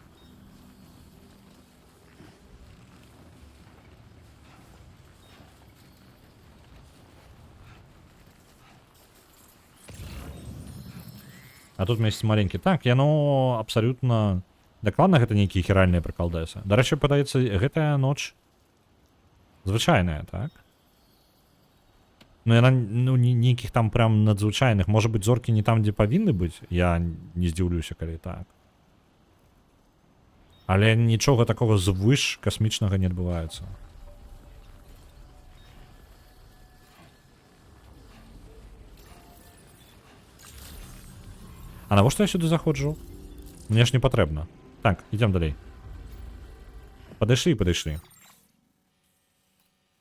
А тут месяц маленькі. Так, яно абсалютна дакладна гэта нейкія хіральныя прыкалдэсы. Дарэчы, падаецца, гэтая ноч звычайная, так? Ну, яна ну, нейкіх там прям надзвычайных. Можа быць, зоркі не там, дзе павінны быць. Я не здзіўлюся, калі так. Але нічога такога звыш касмічнага не адбываецца. А навошта я сюды заходжу? Мне ж не патрэбна. Так, ідзем далей. Падышлі.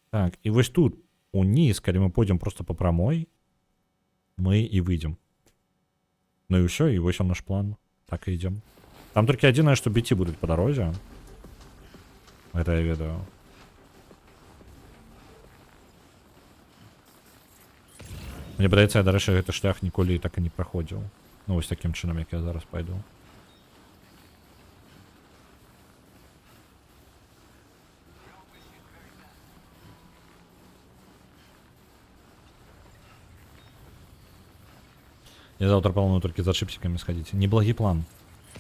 Так, і вось тут уніз, калі мы пойдзем просто по прамой, мы і выйдзем. Ну і ўсё, і вось он наш план. Так і ідзем. Там толькі адзінае, што біці будуць па дарозе. Гэта я ведаю. Мне падаецца, я, дарэчы, гэты шлях ніколі так і не праходзіў. Ну, вось такім чынам, як я зараз пайду. Я завтра планую только за чипсиками сходить. Неблагий план.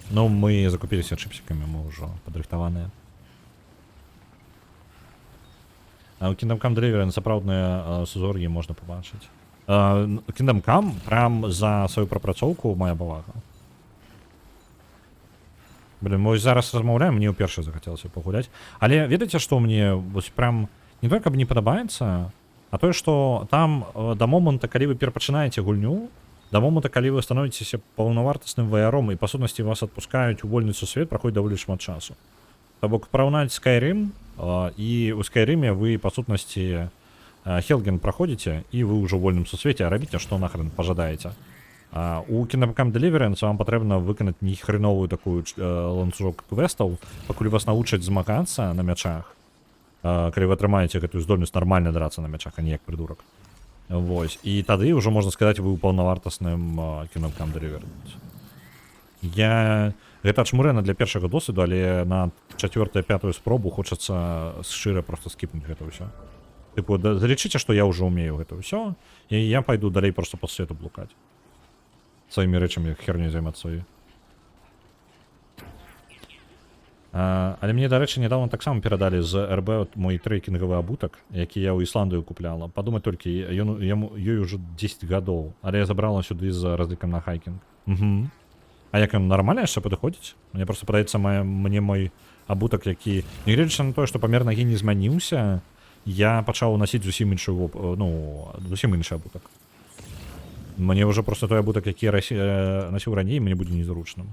Но мы закупились чипсиками, мы уже подрыхтованные. А у Kingdom Come Deliverance сапраўдныя сузор'і можна побачыць. Kingdom Come прям за сваю прапрацоўку моя павага. Блин, мы зараз размаўляем, мне ўпершае захацелася пагуляць. Але ведаеце, што мне вось прям не толькі каб не падабаецца, а тое, што там да моманта, калі вы перапачынаеце гульню, да моманта, калі вы становіцеся паўнавартасным ваяром і па сутнасці вас адпускаюць у вольны сусвет, праходзіць даволі шмат часу. То бок параўнаць Skyrim, і у Скайрыме вы па сутнасці Хелген праходзіце і вы ўжо ў вольным сусвеце, а рабіце што нахрен пажадаеце. У Kingdom Come Deliverance вам патрэбна выканаць нехреновую такую ланцужок квестаў, пакуль вас навучаць змагацца на мячах, калі вы атрымаеце гэтую здольнасць нармальна драцца на мячах, а не як прыдурак. Вось, і тады ўжо можна сказаць, вы ў паўнавартасным Kingdom Come Deliverance. Гэта чмурэна для першага досведу, але на 4-5 спробу хочацца шчыра просто скіпнуць гэта ўсё. Тыпу, залічыце, што я ўжо умею гэта ўсё, і я пайду далей просто па свету блукаць. Сваімі рэчамі хернёй займацца. Але мне, дарэчы, нядаўна таксама перадалі з РБ мой трэкінгавы абутак, які я ў Ісландыю купляла. Падумаць толькі, ёй ўжо 10 гадоў, але я забрала сюды з разлікам на хайкінг. А як ён нармальна яшчэ падыходзіць? Мне просто падаецца, мне мой абутак, які... Нягледзячы на тое, што памер нагі не змяніўся, я пачаў насіць зусім іншы абутак. Мне ўжо просто той абутак, які насіў раней, мне будзе незручным.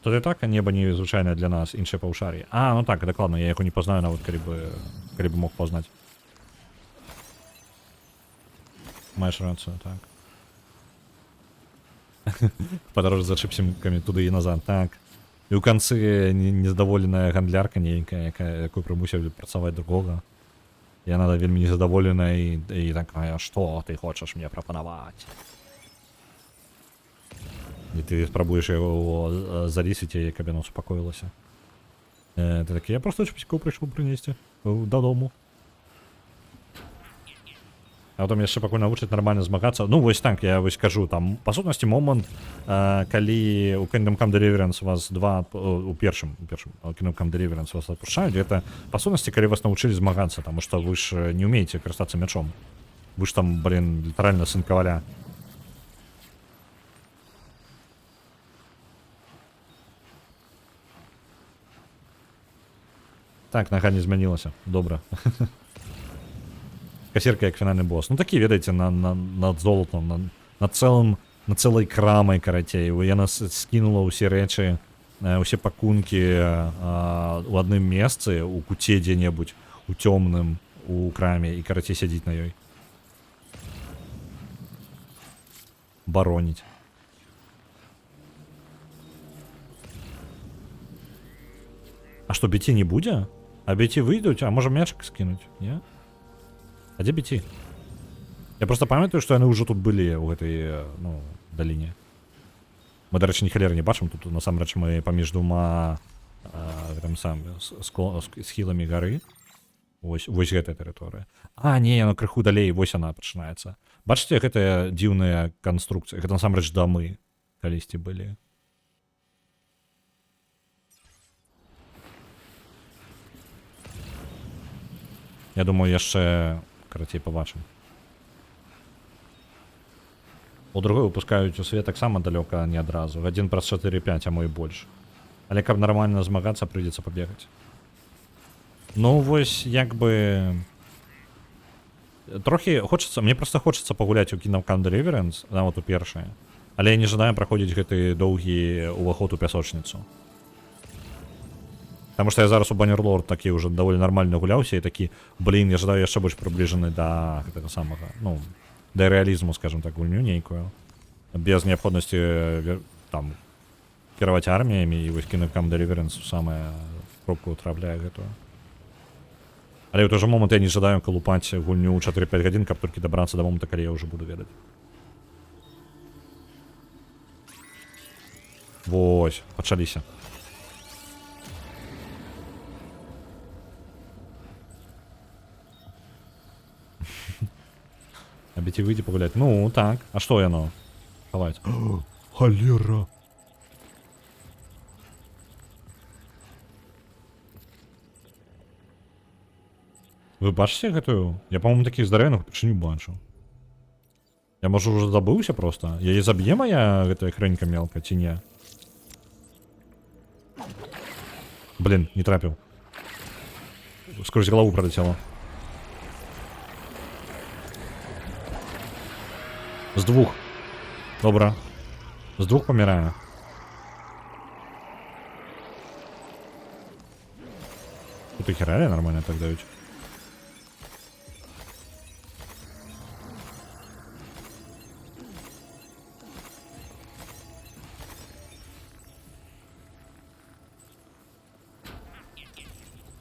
Тут і так неба незвычайнае для нас, іншае паўшар'е. Ну так, дакладна, я яго не пазнаю нават, калі бы мог пазнаць. Маеш рацыю, так. Падарожжа за чыпсікамі туды і назад, так. І ў канцы незадаволеная гандлярка нейкая, якую прымусілі працаваць другога. Яна вельмі незадаволеная і такая, што ты хочаш мне прапанаваць? І ты спрабуеш яго залісіць яе, каб яно супакоілася. Ты такі, я проста чыпсікаў прыйшоў прынесці дадому. А потом яшчэ пакуль навучыць нармальна змагацца. Ну вось так, я вось кажу, там па сутнасці момант, калі у Kingdom Come Deliverance вас у першым Kingdom Come Deliverance вас адпушчаюць, гэта па сутнасці, калі вас навучылі змагацца, таму што вы ж не ўмееце карыстацца мячом. Вы ж там, блин, літаральна сын каваля. Так, нага не змянілася. Добра. Кассирка як фінальны босс. Ну такі, ведаеце, над золотом, на цэлай крамай, карацей. Яна скінула ўсе рэчы, ўсе пакункі у адным месцы, у куце дзе-небудзь, у цёмным, у краме, і карацей сядзіць на ёй. Бароніць. А што, біці не будзе? А біці выйдуць? А можа мячик скінуць? Не? А дзе біці? Я просто памятаю, што яны ўжо тут былі ў гэтай, ну, даліне. Мы, дарэчы, ні халеры не бачым, тут насамрэч мы паміж двума там сам схіламі гары. Вось гэтая тэрыторыя. А, не, яно крыху далей, вось яна пачынаецца. Бачыце, гэтыя дзіўныя канструкцыі, гэта насамрэч дамы калісьці былі. Я думаю, яшчэ карацей пабачым. У другой выпускаюць у свет таксама далёка не адразу. Гадзін праз 4-5, а мо і больш. Але каб нармальна змагацца, прыйдзецца пабегаць. Ну, вось, як бы... Трохі хочацца... Мне проста хочацца пагуляць у Kingdom Come Deliverance, нават у першае. Але я не жадаю праходзіць гэты доўгі уваход у пясочніцу. Таму што я зараз у Bannerlord такі ўжо даволі нармальна гуляўся і такі, блін, я жадаю яшчэ больш прыбліжаны да гэтага самага, ну, да рэалізму, скажем так, гульню нейкую. Без неабходнасці там кіраваць арміямі, і вось Kingdom Come Deliverance самая кропку трапляе гэтую. Але ў той жа момант я не жадаю калупаць гульню 4-5 гадзін, каб толькі дабрацца да момента, калі я ўжо буду ведаць. Вось, пачаліся. Абеці выйдзе пагуляць. Ну, так. А што яно? Хаваць. Халера! Вы бачыце гэтую? Я, па-моему, такіх здарэўных упершыню бачу. Я, можа, уже забыўся просто. Яе заб'е моя гэтая хрэнька мелка, ці не? Блин, не трапіў. Скрозь галаву пролетела. З двух. Добра. З двух паміраю. Тут і хералі нормально так даюць.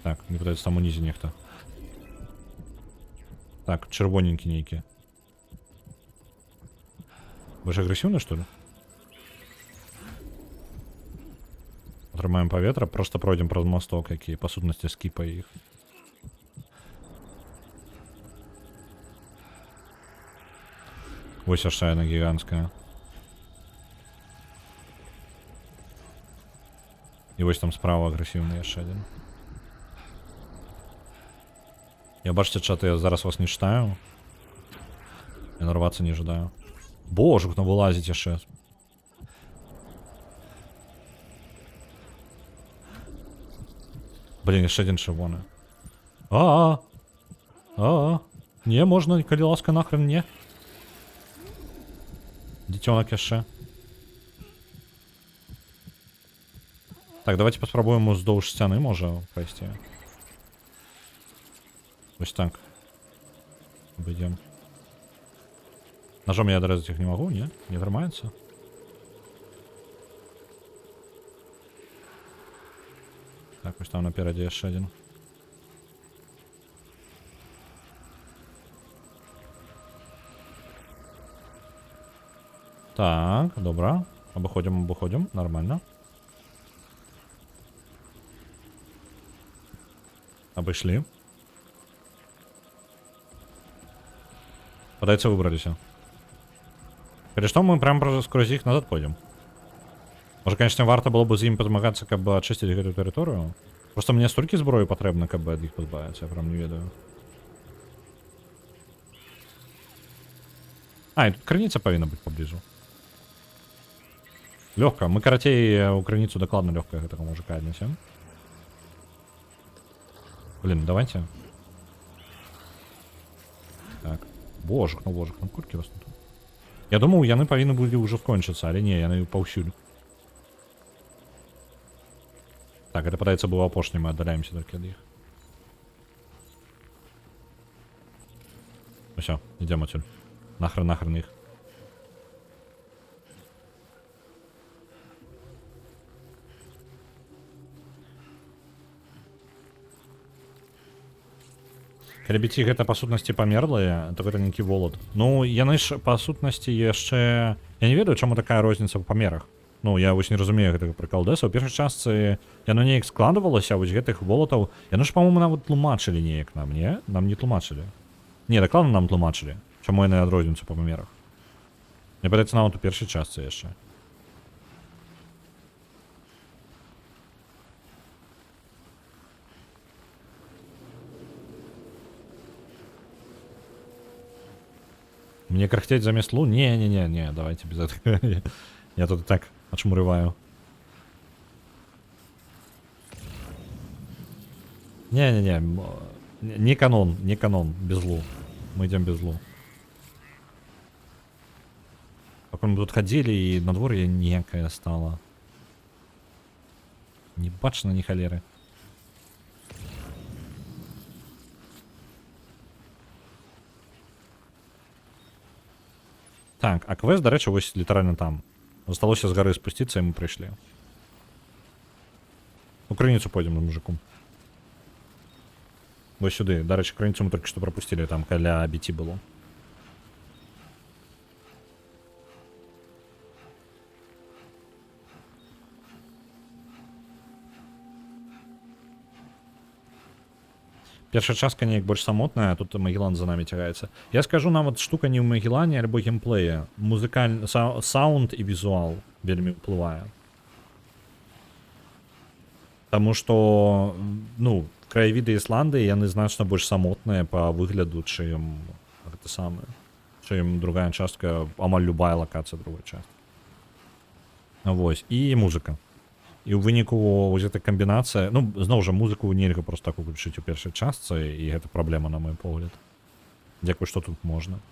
Так, не пытаецца там унізе нехта. Так, чырвоненькі нейкі. Больш агрэсіўны, што ли? Атрымаем паветра, просто пройдзем праз масток, які, па сутнасці, скіпае іх. Вось яшчэ яна гіганцкая. І вось там справа агрэсіўны яшчэ адзін. Я, бачыце, чаты, я зараз вас не читаю. Я нарвацца не жадаю. Боже, хто вылазіць яшчэ. Блин, яшчэ адзін чырвоны. Не, можна, калі ласка, нахрен не. Дзіцёнак яшчэ. Так, давайте паспрабуем уздоўж сцяны, можа, прайсці. Вось так. Обойдем. Ножом я дорезать их не могу, не? Не нормается. Так, ось там напереди еще один. Так, добра. Обходим, нормально. Обошли. Подается, выбрались. Перед что мы прям сквозь их назад пойдем. Может, конечно, варто было бы з ім подмагаться, каб очистить эту территорию. Просто мне столько зброї потребно, каб ад іх позбавиться, я прям не ведаю. А, и тут краніца повинна быть поблизу. Легко. Мы, каратей, у краніцу докладно легко гэтага мужика отнесем. Блин, давайте. Так. Божик, ну курки вас тут. Я думал, яны павінны былі ўжо скончыцца, але не, яны паўсюль. Так, это падаецца было апошні, мы аддаляемся толькі ад іх. Усё, ідзем адсюль. Нахрен іх. Калі біці гэта па сутнасці памерлыя, то гэта нейкі волат. Ну, яны ж па сутнасці яшчэ... Я не ведаю, чаму такая розніца па памерах. Ну, я вось не разумею гэтага прыкалдэса. У першай частцы яно неяк складвалася, вось гэтых волатаў. Яно ж, па-моему, нават тлумачылі неяк нам, не? Нам не тлумачылі. Не, дакладна нам тлумачылі. Чаму яны адрозніваюцца па памерах. Мне падаецца, нават у першай частцы яшчэ. Мне кряхтеть замест лу? Не, давайте без этого. Я тут и так отшмурываю. Не канон, не канон, без лу. Мы идем без лу. Пока мы тут ходили, и надворье некое стало. Не бачно, ни холеры. Так, а квест, до речі, ось літерально там. Осталося з гори спуститися, і ми прийшли. У криницю пойдемо з мужиком. Ось сюди. До речі, криницю ми тільки що пропустили, там каля BT було. Першая частка неяк больш самотная, а тут Магеллан за нами цягаецца. Я скажу, нават штука не ў Магеллане альбо геймплея. Музыкальны саунд і візуал вельмі ўплывае. Таму што, ну, краявіды Ісландыі, яны значна больш самотныя па выгляду, чым гэта самае. Чым другая частка, амаль любая лакацыя другой часткі. Вось, і музыка. І ў выніку вось эта камбінацыя, ну, зноў жа, музыку нельга проста так уключыць у першай частцы, і гэта праблема, на мой погляд. Дзякуй, што тут можна.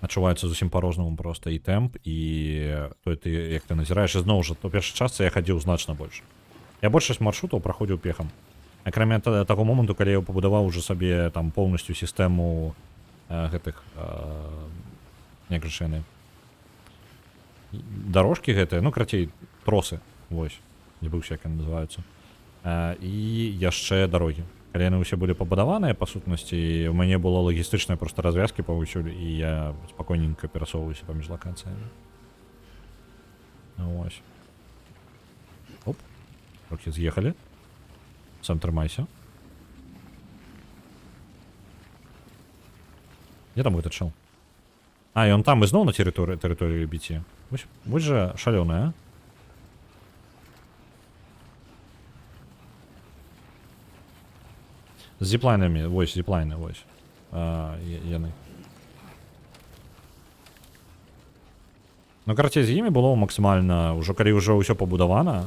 Адчуваецца зусім па-рознаму проста і тэмп, і той ты, як ты назіраеш, і зноў жа, у першай частцы я хадзіў значна больш. Я большасць маршрутаў праходзіў пехам. Акрамя таго моманту, калі я пабудаваў ужо сабе там поўнасцю сістэму гэтых... Як жа яны? Дорожкі гэтыя, ну, крацей, тросы, вось, не быўся, як яны называюцца. І яшчэ дарогі. Калі яны ўсе былі пабудаваныя, па сутнасці, у мяне было лагістычныя проста развязкі павысюль, і я спакойненька перасоўваюся паміж лакацыямі. Вось. Оп, трохі з'ехалі. Сам трымайся. Дзе там гэты чел? А, і он там ізноў на тэрыторыі біці. Вось жа шалёная, а? З зіплайнамі, вось, зіплайны, вось. Яны. Ну, карацей, з імі было максімальна, ужо калі ўжо ўсё пабудавана,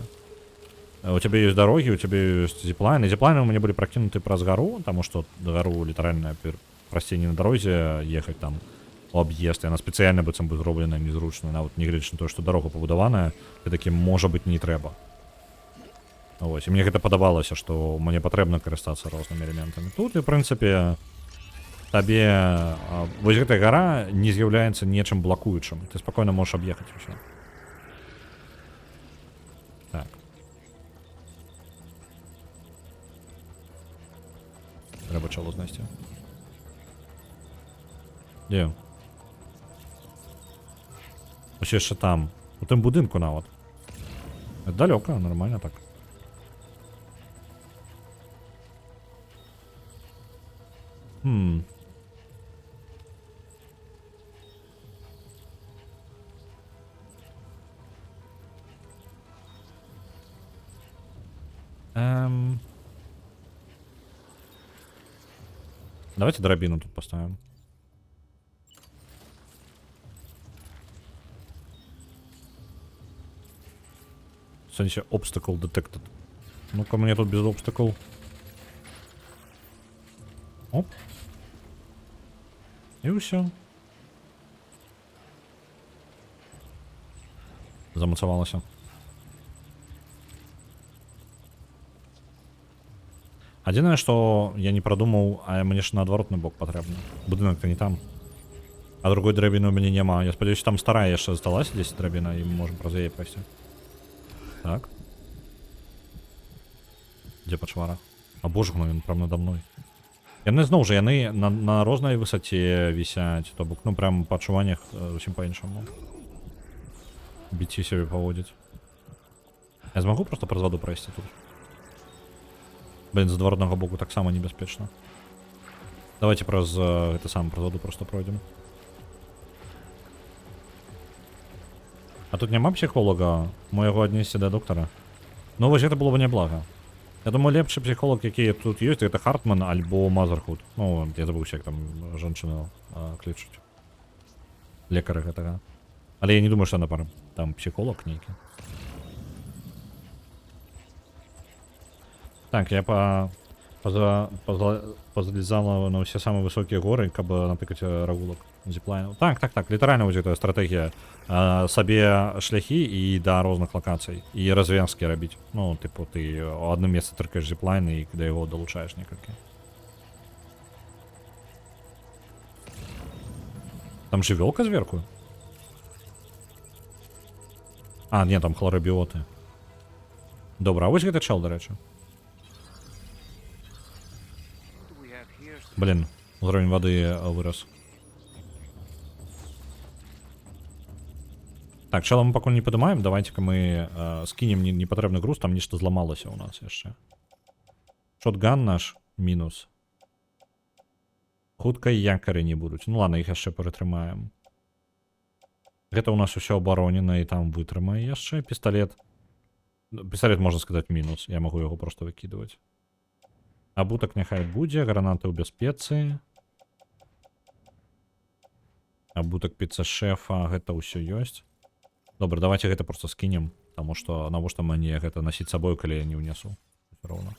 у цябе ёсць дарогі, у цябе ёсць зіплайны. Зіплайны у мяне былі пракінуты праз гару, таму што гару літаральна прасцей не на дарозе ехаць там. Об'езд, яна спецыяльна быццам бы зроблена незручна, нават не гледзячы на тое, што дарога пабудаваная, і такі, можа быць, не трэба. Вось, і мне гэта падабалася, што мне патрэбна карыстацца рознымі элементамі. Тут, і, в прынцыпе, табе... Вось гэтая гара не з'яўляецца нечым блакуючым. Ты спакойна можаш аб'ехаць усё. Так. Трэба чалу знайсці. Дзе? Ось яшчэ там. У тым будынку нават. Далёка, нормально так. Давайте дробину тут поставим. Кстати, obstacle detected. Ну-ка, мне тут без obstacle. Оп. И все. Замацавалася. Адзінае, што я не прадумаў, а мне ж на адваротны бок патрэбна. Будынак-то не там. А другой драбіны у мяне няма. Я спадзяюся, там старая яшчэ засталася 10 драбіна, і мы можам праз яе прайсці. Так. Дзе пачвара? А боже мой, ён прям надо мной. Яны зноў жа, яны на рознай высоце вісяць, то бок, ну прям па адчуваннях зусім па-іншаму. Біці сябе паводзіць. Я змагу просто праз ваду прайсці тут. Блин, з адваротнага боку таксама небяспечна. Давайте праз гэта сам праз ваду просто пройдем. А тут няма псіхолога? Мо яго аднесці да доктара? Ну вось гэта было бы няблага. Я думаю, лепшы псіхолог, які тут ёсць, гэта Хартман альбо Мазерхуд. Ну, я забыўся, як там жанчыну клічуць. Лекара гэтага. Але я не думаю, што напар там псіхолог нейкі. Так, я позалезала на ўсе самыя высокія горы, каб, напрыклад, рагулак зіплайнаў. Так, літаральна вось гэта стратэгія. Сабе шляхі і да розных лакацый. І развязкі рабіць. Ну, тыпу, ты у адным месцы трыкаеш зіплайн і да яго далучаеш некалькі. Там жывёлка зверху? А, не, там хлорабіоты. Добра, а вось гэта чел, дарэчы. Блин, уровень воды вырос. Так, чела мы пакуль не падымаем. Давайте-ка мы скинем непатрэбны груз. Там нешта зламалася у нас яшчэ. Шотган наш мінус. Хутка якары не будуць. Ну ладно, іх яшчэ ператрымаем. Гэта у нас усё абаронена і там вытрымае яшчэ. Пісталет. Пісталет, можна сказаць, мінус. Я магу яго просто выкидываць. Абутак няхай будзе, гранаты ў бяспецы. Абутак піца-шефа, гэта ўсё ёсць. Добра, давайте гэта просто скінем, таму што навошта мне гэта насіць сабой, калі я не ўнесу. Роўна.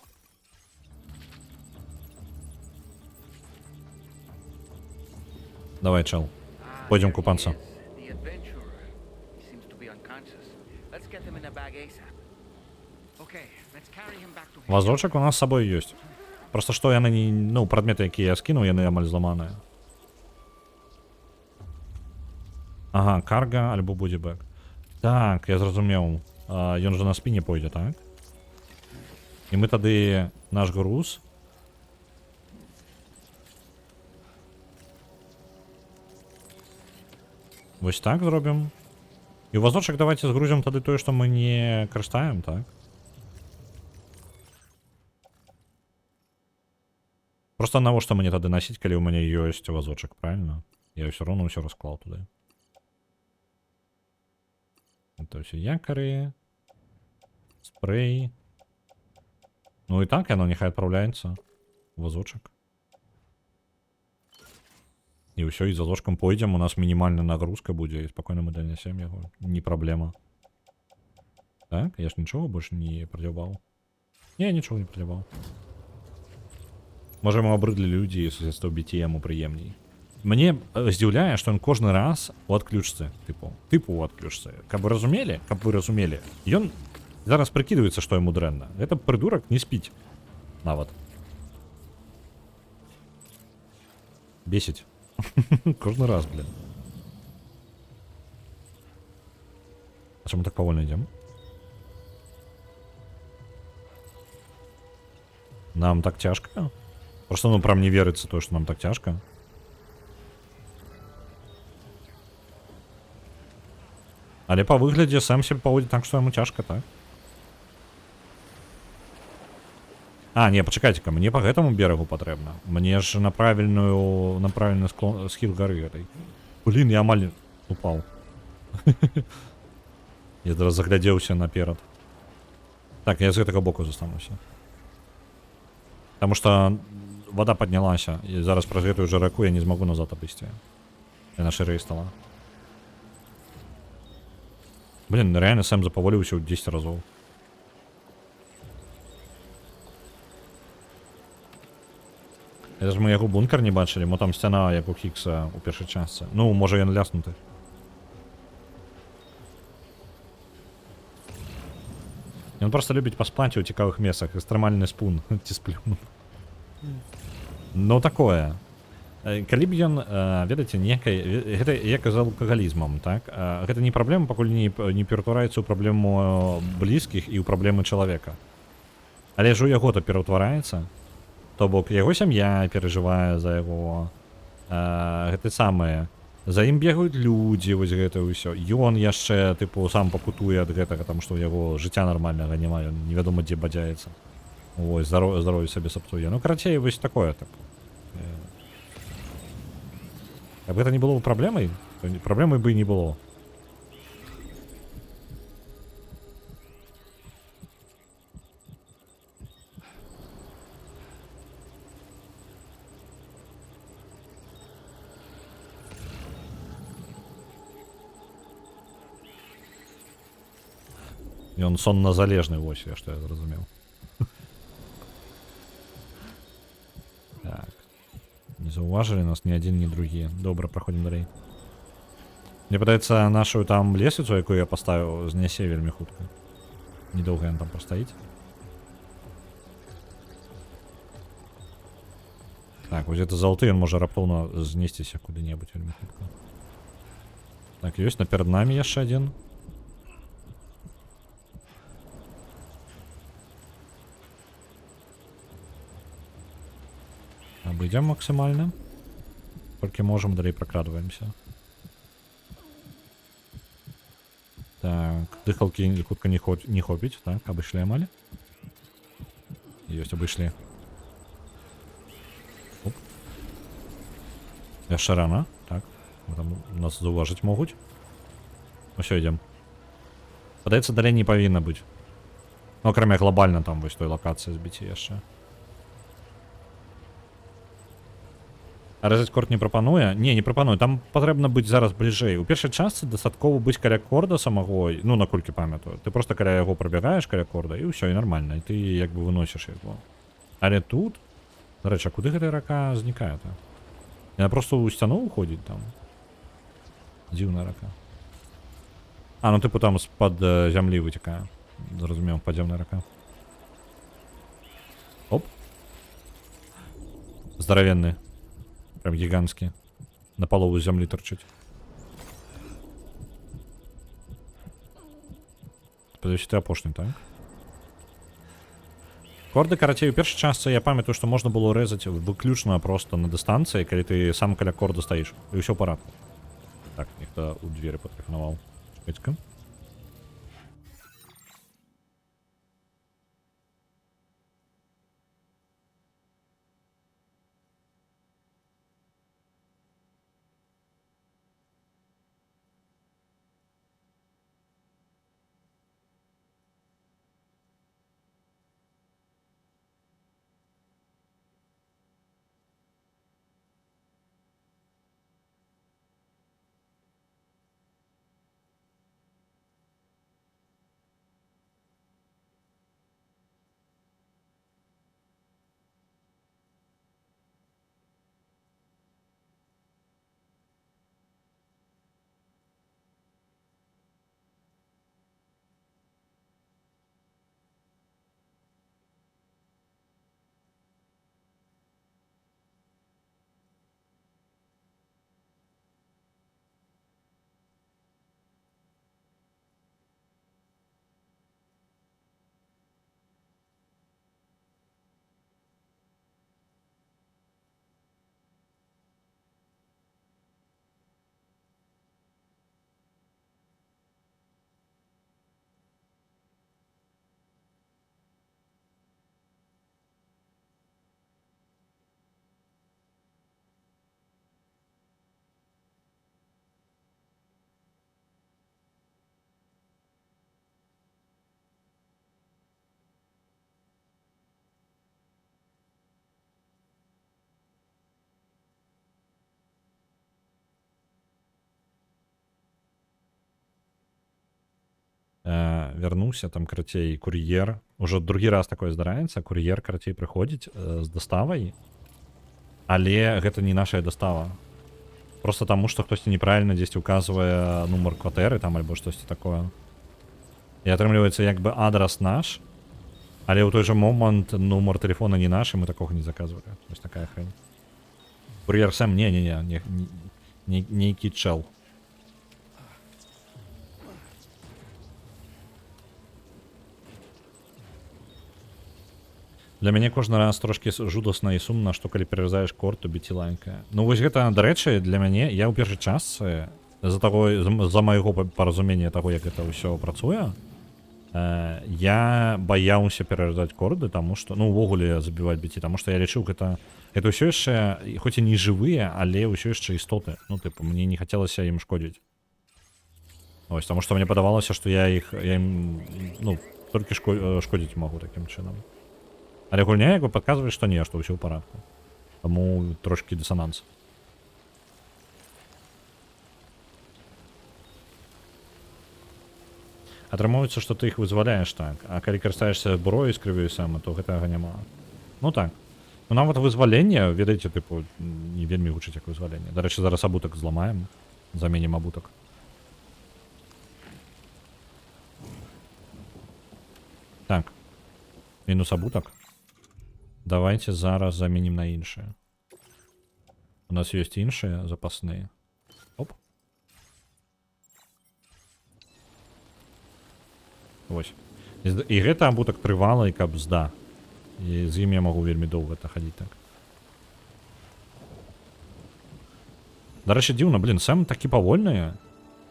Давай, чел. Пойдзем купацца. Вазочак у нас з сабой ёсць. Просто што яны не... Ну, прадметы, якія я скінуў, яны амаль зламаныя. Ага, карга альбо будзебэк. Так, я зразумеў. Ён жа на спіне пойдзе, так? І мы тады наш груз... Вось так зробім. І ў вазочак давайте згрузім тады тое, што мы не карыстаем, так? Просто навошта мне тады насіць, калі ў мяне ёсць вазочак, правильно? Я ўсё роўна ўсё расклаў туды. Это ўсё якары. Спрей. Ну і так, яно няхай адпраўляецца. Вазочак. І ўсё, і за ложкам пойдзем, у нас мінімальная нагрузка будзе, і спакойна мы данясем яго. Не праблема. Так, я ж нічога больш не прадзяваў. Не, нічога не прадзяваў. Можа, яму абрыдлі людзі, і суседства біці яму прыемней. Мне здзіўляе, што ён кожны раз у адключцы, тыпу у адключцы. Каб вы разумелі, ён зараз прыкідваецца, што яму дрэнна. Гэта прыдурак не спіць. Нават. Бесіць. Кожны раз, блин. А чаму так павольна ідзем? Нам так цяжка? Просто, ну, прям не верится то, что нам так тяжко. Але по выглядзе сам себе паводзіць так, што яму цяжка, так? А, не, пачакайце-ка, мне по гэтаму берегу патрэбна. Мне ж на правільны схіл гары гэтай. Блин, я амаль упал. Я зараз заглядзеўся наперад. Так, я з гэтага боку застануся. Потому что вода поднялася, і зараз праз гэтую же раку я не змагу назад абысці. Яна шырэй стала. Блин, реально Сэм запаволіўся ў 10 разоў. Это ж мы яго бункер не бачылі, мо там сцяна, як у Хікса у першай частцы. Ну, можа ён ляснуты. Ён просто любіць паспаць у цікавых месцах. Экстрэмальны спун. Ці сплю. Ну, такое. Калі б ён, ведаеце, гэта як з алкагалізмам, так? Гэта не праблема, пакуль не ператвараецца ў праблему блізкіх і ў праблемы чалавека. Але ж у яго то пераўтвараецца. То бок яго сям'я перажывае за яго. Гэта самае. За ім бегаюць людзі, вось гэта ўсё. Ён яшчэ, тыпу, сам пакутуе ад гэтага, там што ў яго жыцця нармальнага няма, ён невядома дзе бадзяецца. Вось, здароўе сабе сапсуе. Ну, карацей, вось такое, так. Каб гэта не было праблемай, то праблемы бы і не было. Ён сонназалежны, вось, я што я зразумеў. Так. Не заўважылі нас ні адзін, ні другі. Добра, праходзім далей. Мне падаецца, нашу там лесвіцу, якую я паставіў, знясе вельмі хутка. Недоўга ён там пастаіць. Так, вось гэта залты, ён можа раптоўна знесціся куды-небудзь вельмі хутка. Так, ёсць перад намі яшчэ адзін. Абыдзем максімальна. Толькі можам, далей пракрадваемся. Так, дыхалкі хутка не хопіць, так, абышлі амаль. Ёсць, абышлі. Оп. Яшчэ рана, так. Там нас заўважыць могуць. Усё, ідзем. Падаецца, далей не павінна быць. Ну, акрамя глобальна там вось той лакацыі збіці яшчэ. А рэзаць корт не прапануе? Не прапануе. Там патрэбна быць зараз бліжэй. У першай частцы дастаткова быць каля корда самого, ну, наколькі памятаю. Ты просто каля яго прабягаеш, каля корда, і ўсё, і нармальна. І ты як бы выносіш яго. Але тут... Дарэчы, а куды гэтая рака знікае-то? Яна просто ў сцяну уходзіць там. Дзіўная рака. А, ну тыпу там з-пад зямлі выцякае. Зразумеў, падземная рака. Оп. Здаравенны. Прям гіганtsкі. На палову зямлі торчыць. Спадзяюся, ты апошні, так? Корды, карацей, у першай частцы я памятаю, што можна было рэзаць выключна проста на дыстанцыі, калі ты сам каля корда стаіш. І ўсё ў парадку. Так, нехта ў дзверы патэлефанаваў. Чакайце-ка. Вярнуўся, там, карацей, кур'ер. Ужо другі раз такое здараецца. Кур'ер, карацей, прыходзіць з даставай. Але гэта не нашая дастава. Просто таму, што хтосьці неправільна дзесьці указвае нумар кватэры там альбо штосьці такое. І атрымліваецца як бы адрас наш, але ў той жа момант нумар тэлефона не наш, і мы такога не заказвалі. Вось такая хрень. Кур'ер Сэм, нейкі чэл. Для мяне кожны раз трошки жудасна і сумна, што калі перарызаеш корт, то біціланька. Ну вось гэта, дарэчы, для мяне, я ў першай частцы, за майго паразумення таго, як гэта ўсё працуе, я баяўся перарызаць корды, таму што, ну, увогуле забіваць біці, таму што я лічыў, гэта ўсё яшчэ, хоць і не жывыя, але ўсё яшчэ істоты. Ну, тыпу, мне не хацелася ім шкодзіць. Ось, таму што мне падавалася, што я ім, ну, толькі шкодзіць магу такім чынам. Але гульня як бы падказвае, што не, што ўсё ў парадку. Таму трошкі дысананс. Атрымоўваецца, што ты іх вызваляеш так, а калі карыстаешся зброяй з крывёй сама, то гэтага няма. Ну так. Ну нават вызваленне, ведаеце, тыпу, не вельмі гучыць як вызваленне. Дарэчы, зараз абутак зламаем, заменім абутак. Так. Мінус абутак. Давайте зараз заменім на іншыя. У нас ёсць іншыя запасныя. Оп. Вось. І гэта абутак трывала і каб зда. І з ім я магу вельмі доўга хадзіць так. Дарэчы, дзіўна, блин, Сэм такі павольныя.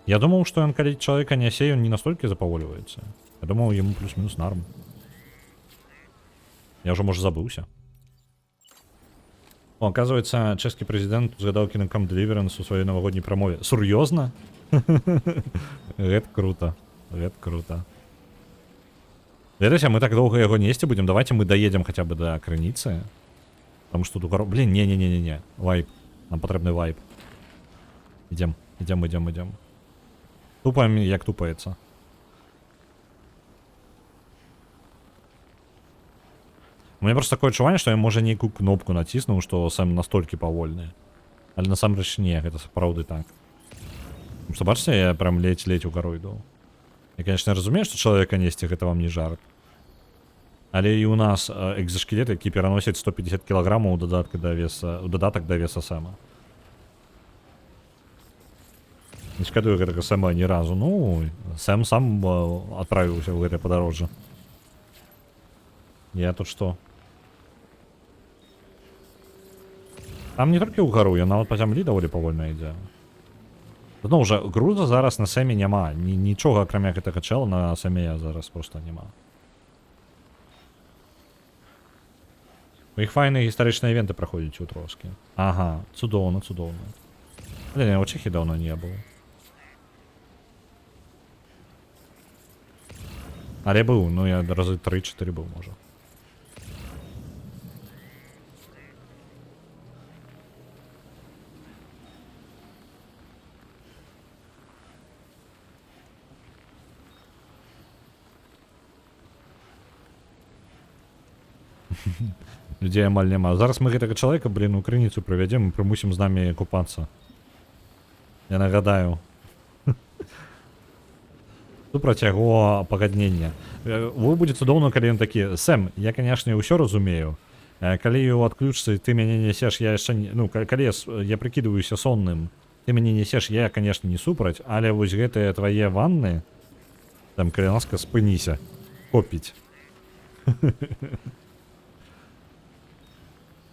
Я думаў, што ён калі чалавека нясе, ён не настолькі запавольваецца. Я думаў, яму плюс-мінус нарм. Я ўжо, можа, забыўся. О, оказывается, чэшскі прэзідэнт згадаў кінокам Deliverance у сваёй навагодняй прамове. Сур'ёзна? Гэта круто. Гэта круто. Ведаеце, мы так доўга яго несці будзем. Давайте мы даедзем хаця бы да крыніцы. Таму што тут блин, не. Вайп. Нам патрэбны вайп. Ідзем. Тупаем, як тупаецца. У меня просто такое адчуванне, што я, можа, нейкую кнопку націснуў, што Сэм настолькі павольны. Але насамрэч не, гэта сапраўды так. Потому што, бачыце, я прям ледзь угару іду. Я, конечно, разумею, што чалавека несці, гэта вам не жарт. Але і у нас экзаскелет, які пераносіць 150 кілаграмаў у дадатак да веса Сэма. Не шкадую гэтага Сэма ні разу. Ну, Сэм сам адправіўся ў гэтае падарожжа. Я тут што? Там не толькі ўгару, ён нават па зямлі даволі павольна ідзе. Зноў жа, груза зараз на Сэме няма. Нічога, акрамя гэтага чэла, на Сэме зараз проста няма. У іх файныя гістарычныя івенты праходзяць у трошкі. Ага, цудоўна. Але я ў Чэхі даўно не быў. Але быў, ну я разы 3-4 быў, можа. Людзей амаль няма. Зараз мы гэтага чалавека, блин, у крыніцу прывядзем і прымусім з намі купацца. Я нагадаю. Супраць яго пагаднення. Вы будзе цудоўна, калі ён такі: Сэм, я, канешне, ўсё разумею. Калі ў адключцы ты мяне несеш, я яшчэ не... Ну, калі я прыкідваюся сонным, ты мяне несеш, я, канешне, не супраць, але вось гэтыя твае ванны, там, калі ласка, спыніся. Копіць.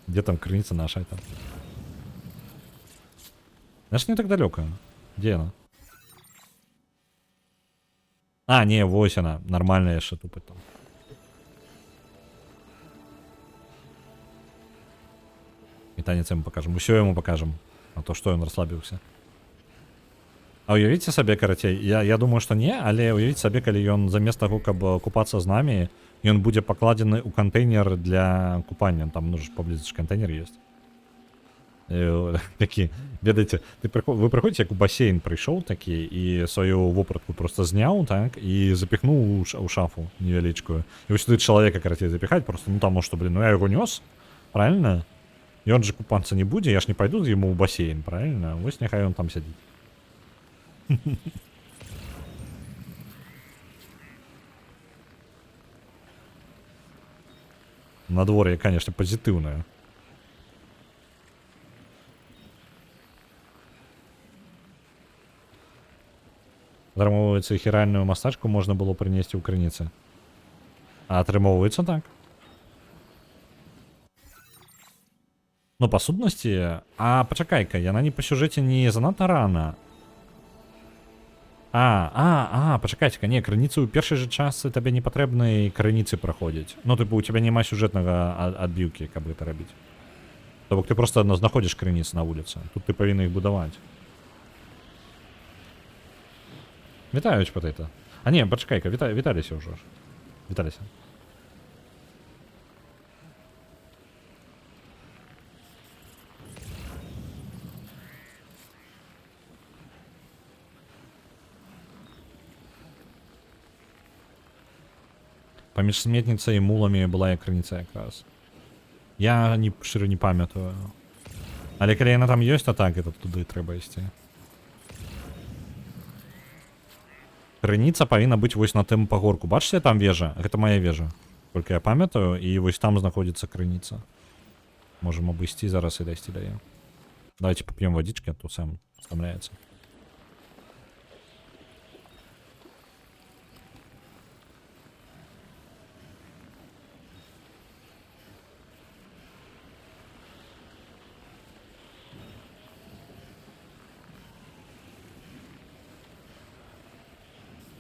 Где там крыница наша там? Знаешь, не так далеко. Где она? А, не, вось она. Нормальная яшчэ тупо там. І танец ему покажем. Усё ему покажем. А то што ён расслабіўся. А уявіце сабе, карацей, я думаю, што не, але уявіце сабе, калі ён замест таго, каб купацца з намі, ён будзе пакладзены ў кантэйнер для купання. Там, ну ж, паблізу кантэйнер ёсць. Такі, ведаеце, вы прыходзіце, як у басейн прыйшоў такі, і сваю вопратку просто зняў, так, і запіхнуў у шафу невялічкую. І вось туды чалавека, карацей, запіхаць, просто, ну, таму што, блин, ну я яго нёс, правильно? Ён же купацца не будзе, я ж не пайду з яму ў басейн, правильно? Вось няхай ён там сядзіць. Надвор'е, конечно, позитивное. Атрымоўваецца, хіральную масажку можна было прынесці ў крыніцы. А атрымоўваецца так. Ну, па сутнасці, а пачакай-ка, яна не па сюжэце не занадта рана. Пачакайце-ка, не, крыніцы ў першай жа частцы табе не патрэбны крыніцы праходзіць. Ну, тыпу, у тебя няма сюжэтнага адбіўкі, каб гэта рабіць. То бок ты проста знаходзіш крыніцы на вуліцы. Тут ты павінен іх будаваць. Вітаюць патэйта. А не, пачакай-ка, віталіся ўжо ж. Віталіся. Паміж сметніцай і муламі была крыніца якраз. Я шчыра не памятаю. Але калі яна там ёсць, то так, это туды трэба ісці. Крыніца павінна быць вось на тым пагорку. Бачыце, там вежа? Гэта моя вежа. Толькі я памятаю, і вось там знаходзіцца крыніца. Можам абысці зараз і дайсці да яе. Давайте поп'ем водички, а то сам стамляецца.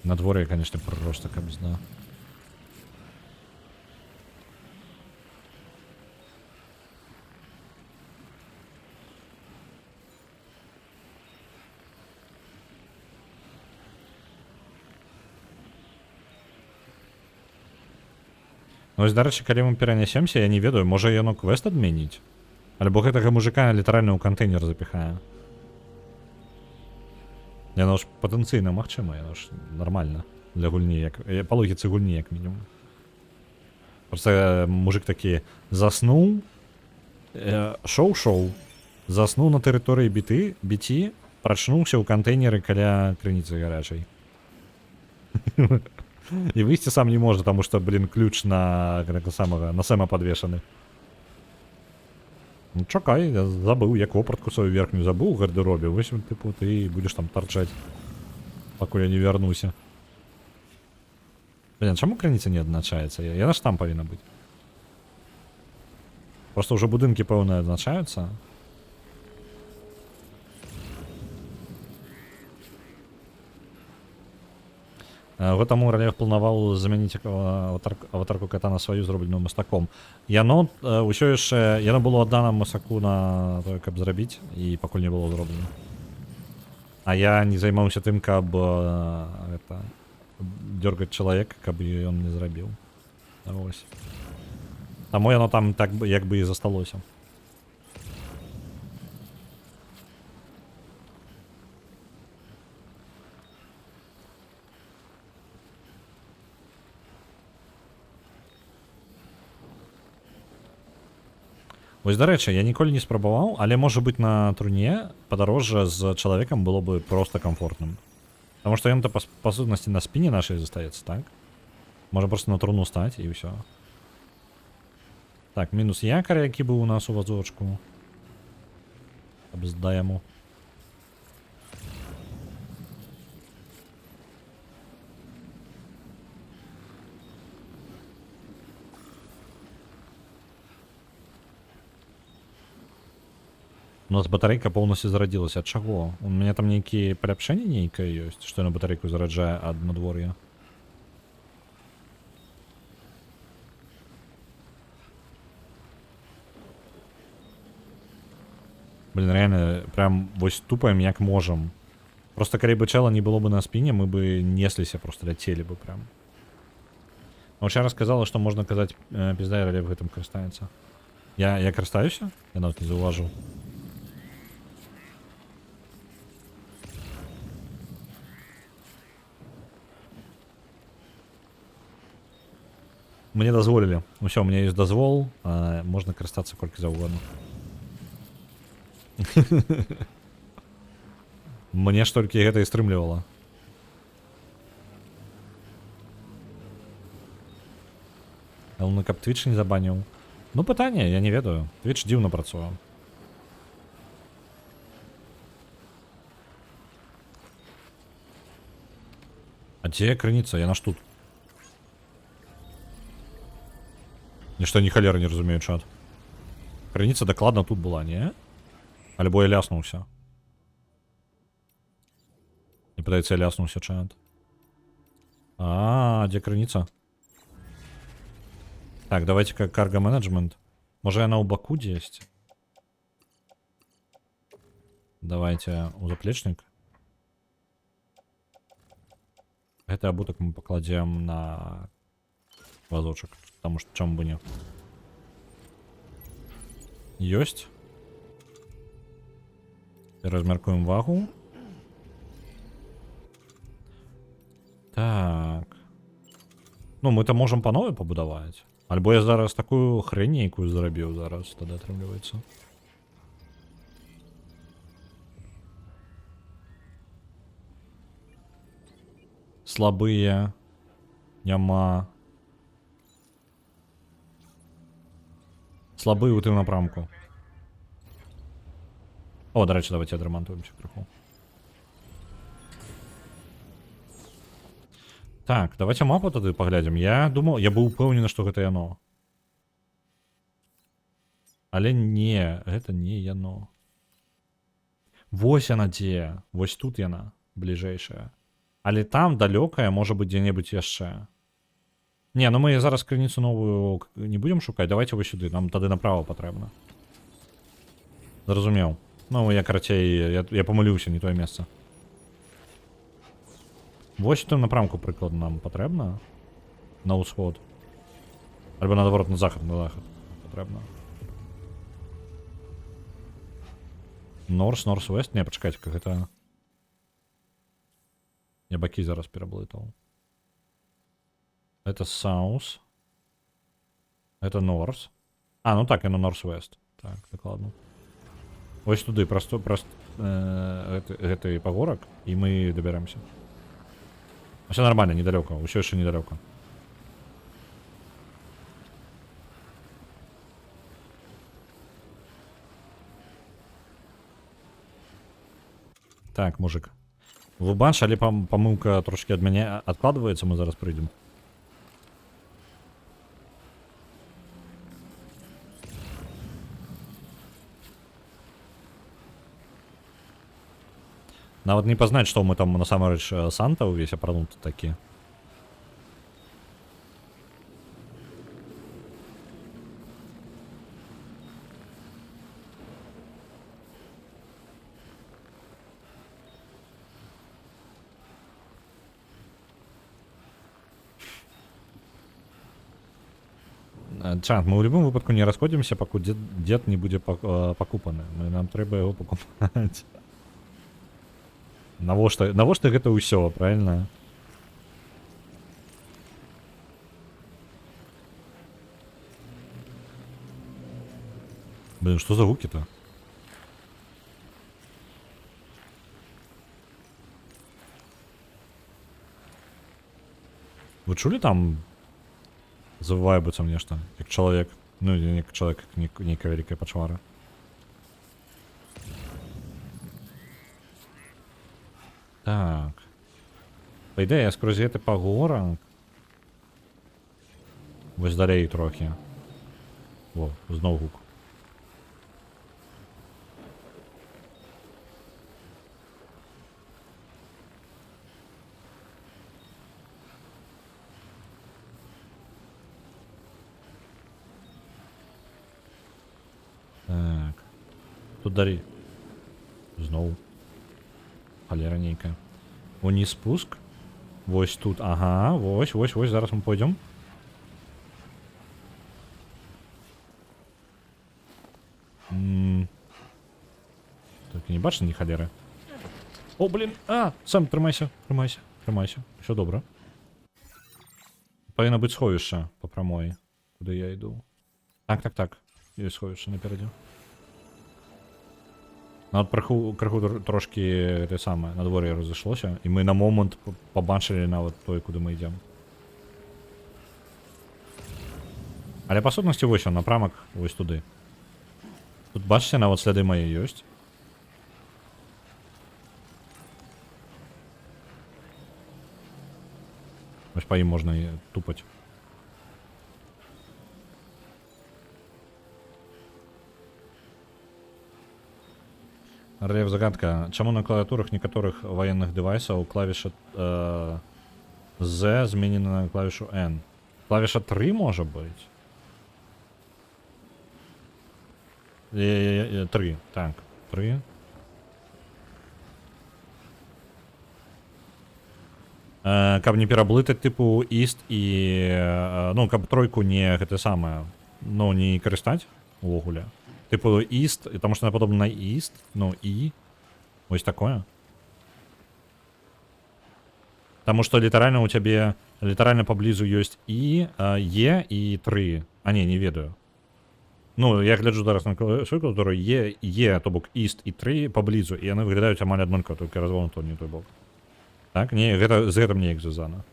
На дворе, конечно, просто кабзда. Ну, ось, дарэчы, калі мы перанясемся, я не ведаю, можа яно квест адменіць? Альбо гэтага мужика літаральна ў кантэйнер запіхае. Яно ж патэнцыйна магчыма, яно ж нармальна для гульні, як па логіцы гульні, як мінімум. Просто мужик такі заснуў, шоу, заснуў на тэрыторыі біці, прачнуўся ў кантэйнеры каля крыніцы гарячай. І выйсці сам не можа, таму што, блін, ключ на Сэма падвешаны. Ну, чакай, я забыў, я копратку сваю верхнюю забыў у гардеробе. Вось, тыпу, ты будзеш там тарчаць, пакуль я не вярнуся. Блин, чаму крыніца не адзначаецца? Яна ж там павінна быць. Просто ўжо будынкі пэўныя адзначаюцца. Год таму Ралег планаваў замяніць аватарку кота на сваю, зробленую мастаком. Яно ўсё яшчэ, яно было аддана масаку на тое, каб зрабіць, і пакуль не было зроблена. А я не займаўся тым, каб дёргаць чалавека, каб ён не зрабіў. Вось. Таму яно там так як бы і засталося. Вось, дарэчы, я ніколі не спрабаваў, але можа быць на труне падарожжа з чалавекам было бы проста камфортным. Таму што ён-то па сутнасці на спіне нашай застаецца, так? Можа проста на труну стаць і ўсё. Так, мінус якар, які быў у нас у вазочку. Абздаяму. У нас батарейка полностью зарадзілася. Ад чаго? У мяне там нейкія паляпшэнні нейкае ёсць, што на батарейку зараджае ад надвор'я. Блин, реально, прям вось тупаем як можам. Просто калі бы чэла не было бы на спіне, мы бы несліся, просто ляцелі бы прям. Ваўчара сказала, што можна казаць, пізда, Ралег гэтым карыстаецца. Я карыстаюся? Я нават не заўважыў. Мне дазволілі. Усё, у меня есть дазвол, можна карыстацца колькі заўгодна. Мне ж толькі гэта і стрымлівала. Галоўна, каб Twitch не забаніў. Ну, пытанне, я не ведаю. Twitch дзіўна працуе. А дзе крыніца? Яна ж тут. Нішто ні халера не разумею, чат. Крыніца дакладна тут была, не? Альбо я ляснуўся. Не падаецца, я ляснуўся чат. Дзе крыніца? Так, давайте как карго-менеджмент. Можа яна ў баку дзесьці? Давайте у заплечнік. Гэты абутак мы пакладзем на вазочак, потому что чаму бы не. Ёсць. Размяркуем вагу. Так. Ну, мы-то можем па новой пабудаваць. Альбо я зараз такую хрень нейкую зрабіў зараз, тады атрымліваецца. Слабыя. Няма. Слабыя ў тым напрамку. О, до речі, давайте адрамантуемся крыху. Так, давайте мапу тады паглядзім. Я думаў, я быў упэўнены, што гэта яно. Але не, гэта не яно. Вось яна дзе. Вось тут яна, бліжэйшая. Але там далёкая, можа быць дзе-небудзь яшчэ. Не, ну мы зараз крыніцу новую не будзем шукаць. Давайте вось сюды, нам тады направо патрэбна. Зразумеў. Ну, я карацей, я памыліўся, не тое месца. Вось у тым напрамку прыкладна нам патрэбна. На ўсход. Альбо наадварот на захад патрэбна. Норс, вест. Не, пачакайце, как гэта... Я бакі зараз пераблытаў. Это Саус. Это Норс. Ну так, яно Норс-Вест. Так, дакладна. Вось туды, просто гэты пагорак, і мы дабяремся. Все нормально, недалёка, усё яшчэ недалёка. Так, мужик. Вы бачылі, памылка трошки ад мяне адкладваецца, мы зараз прыйдзем. Нават не пазнаць, што мы там насамрэч Санта ўвесь апрануты такі. Чант, мы ў любым выпадку не расходзімся, пакуль дзед не будзе пакупаны. Нам трэба яго пакупаць. Навошта гэта ўсё, правильно? Блин, что за гуки-то? Вы чули там? Завывае быццам нешта, як чалавек. Ну, не як чалавек, як нейкая вялікая пачвара. Так. Па ідэі, скрозь гэты пагорак. Вось далей трохі. Во, зноў гук. Так. Тут далі. Зноў. Халера нейкая. Уніз спуск. Вось тут, ага, вось, зараз мы пойдем. Так, не бачно ні халеры. О, блин, сам трымайся. Все добра. Павінна быць сховішча по прамой, куды я іду. Так. Ёсць сховішча наперадзе. Нават крыху трошки те самае надвор'е разышлося, і мы на момант пабачылі нават той, куды мы ідзем. Але па сутнасці вось он, напрамак вось туды. Тут бачыце, нават сляды мае ёсць. Вось па ім можна і тупаць. Рельеф загадка. Чаму на клавіатурах некаторых военных девайсаў клавіша Z зменена на клавішу N? Клавіша 3 можа быць? 3, так, 3. Каб не пераблытаць тыпу East і ну каб тройку не гэта самае, ну не карыстаць увогуле. Типу East, потому что она подобна на East, ну и вот такое. Потому что литерально у тебя, литерально поблизу есть и Е и 3. А не ведаю. Ну, я гляджу зараз на клавіатуру, которая Е, то бок East и 3 поблизу, и они выглядаюць амаль аднолькава, только развернуто не той бок. Так, не, гэта, з гэтым неяк звязана.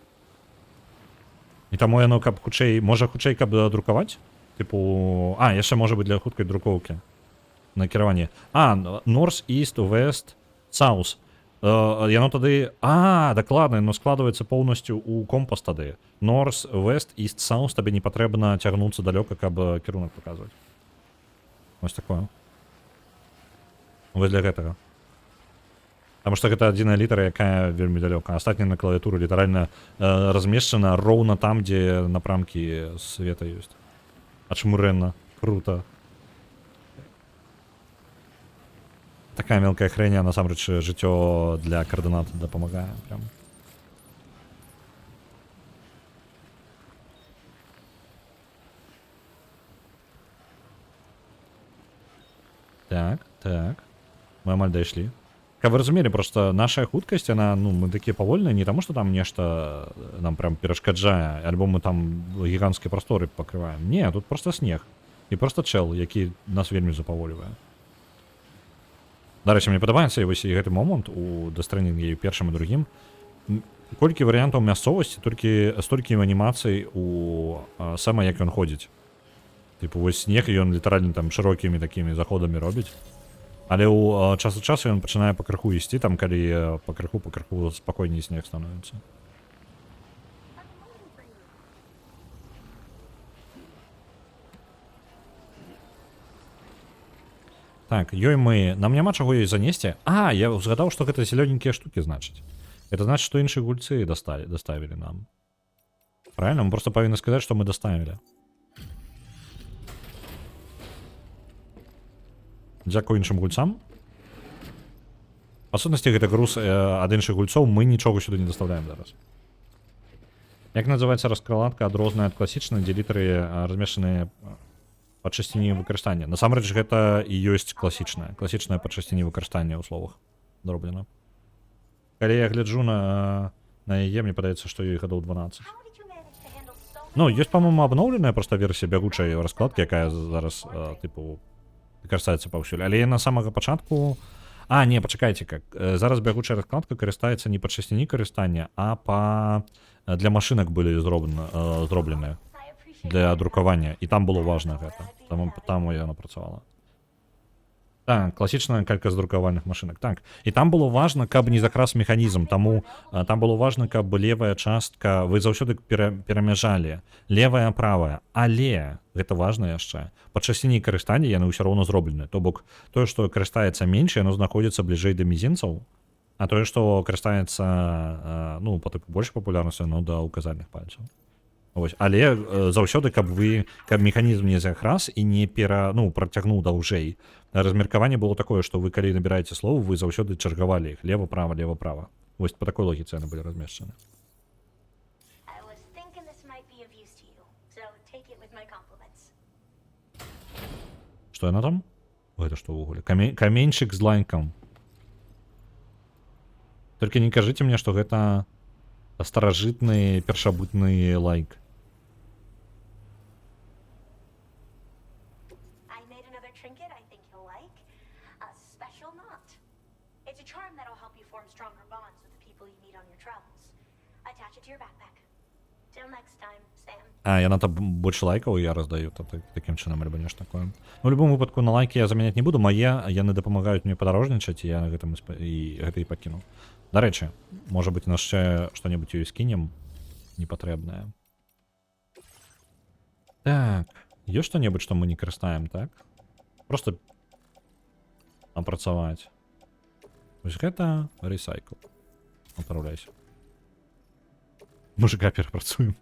І таму яно каб хутчэй, можа хутчэй каб друкаваць? Типу, яшчэ можа быць для хуткай друкоўкі. Накіраванне. North, East, West, South. Яно тады... дакладна, яно складваецца поўнасцю ў компас тады. North, West, East, South, табе не патрэбна цягнуцца далёка, каб кірунак паказваць. Вось такое. Вось для гэтага. Таму што гэта адзіная літара, якая вельмі далёка. Астатняя на клавіатуры літаральна размешчана роўна там, дзе напрамкі света ёсць. Ачмурэнна. Круто. Такая мелкая хрень, насамрэч жыццё для координат дапамагае. Прям. Так. Мы амаль дайшлі. Каб вы разумелі, просто наша хуткасць, она, ну, мы такія павольныя, не таму, што там нешта нам прям перашкаджае, альбо мы там гіганцкія прасторы пакрываем. Не, тут просто снег. І просто чел, які нас вельмі запаволівае. Дарэчы, мне падабаецца вось і гэты момант у дэстрэндинге першым і другім. Колькі варыянтаў мясцовасці, столькі анімацый у Сэма, як ён ходзіць. Типу, вось снег, і ён літаральна там шырокімі такімі заходамі робіць. Але ў час ад часу ён пачынае пакрыху ісці, там калі пакрыху спакойней снег становіцца. Так, мы... Нам няма чаго ёй занесці. Я згадаў, што гэта зелёненькія штукі, значыць. Это значыць, што іншыя гульцы доставілі нам. Правильно? Мы просто павінны сказаць, што мы доставілі. Дзякую іншым гульцам. Па сутнасці, гэта груз ад іншых гульцоў, мы нічога сюды не даставляем зараз. Як называецца раскладка адрозная ад класічнай, дзе літары размешчаныя па часціні выкарыстання? Насамрэч, гэта і ёсць класічная. Класічная па часціні выкарыстання ў словах дроблена. Калі я гляджу на яе, мне падаецца, што ёй гадоў 12. Ну, ёсць, па-моему, абноўленая проста версія бягучай раскладкі, якая зараз, тыпу, выкарыстаецца паўсюль. Але на самага пачатку... Не, пачакайце, как. Зараз бягучая раскладка карыстаецца не па часціні карыстання, а для машынак былі зробленыя для друкавання. І там было важна гэта. Там яна працавала. Так, класічная калька з друкавальных машынак. Так. І там было важна, каб не закрас механізм. Таму там было важна, каб левая частка... Вы заўсёды перамяжалі. Левая, правая. Але, гэта важна яшчэ, па часціні карыстання яны ўсё роўна зроблены. То бок, тое, што карыстаецца менш, яно знаходзіцца бліжэй да мізінцаў, а тое, што карыстаецца, ну, па тыпу больш папулярнасці, ну, да указальных пальцаў. Ось. Але заўсёды, каб механізм не закрас і не працягнуў даўжэй. Размеркаванне было такое, што вы калі набіраеце словы, вы заўсёды чаргавалі іх лева-права, лева-права. Вось па такой логіцы яны былі размешчаны. Што яна там? Гэта што ўвогуле? Каменьчык з лайкам. Толькі не кажыце мне, што гэта старажытны першабытны лайк. Яна там больш лайкаў, я раздаю такім чынам, альбо нешта такое. Ну, у любым выпадку на лайкі я заменяць не буду, яны дапамагаюць мне падарожнічаць, і я гэта і пакіну. Дарэчы, можа быць, яшчэ што-небудзь ёй скінем непатрэбнае. Так, ёсць што-небудзь, што мы не карыстаем, так? Просто апрацаваць. Вось гэта рэсайкл. Отправляйся. Мужика перапрацуем.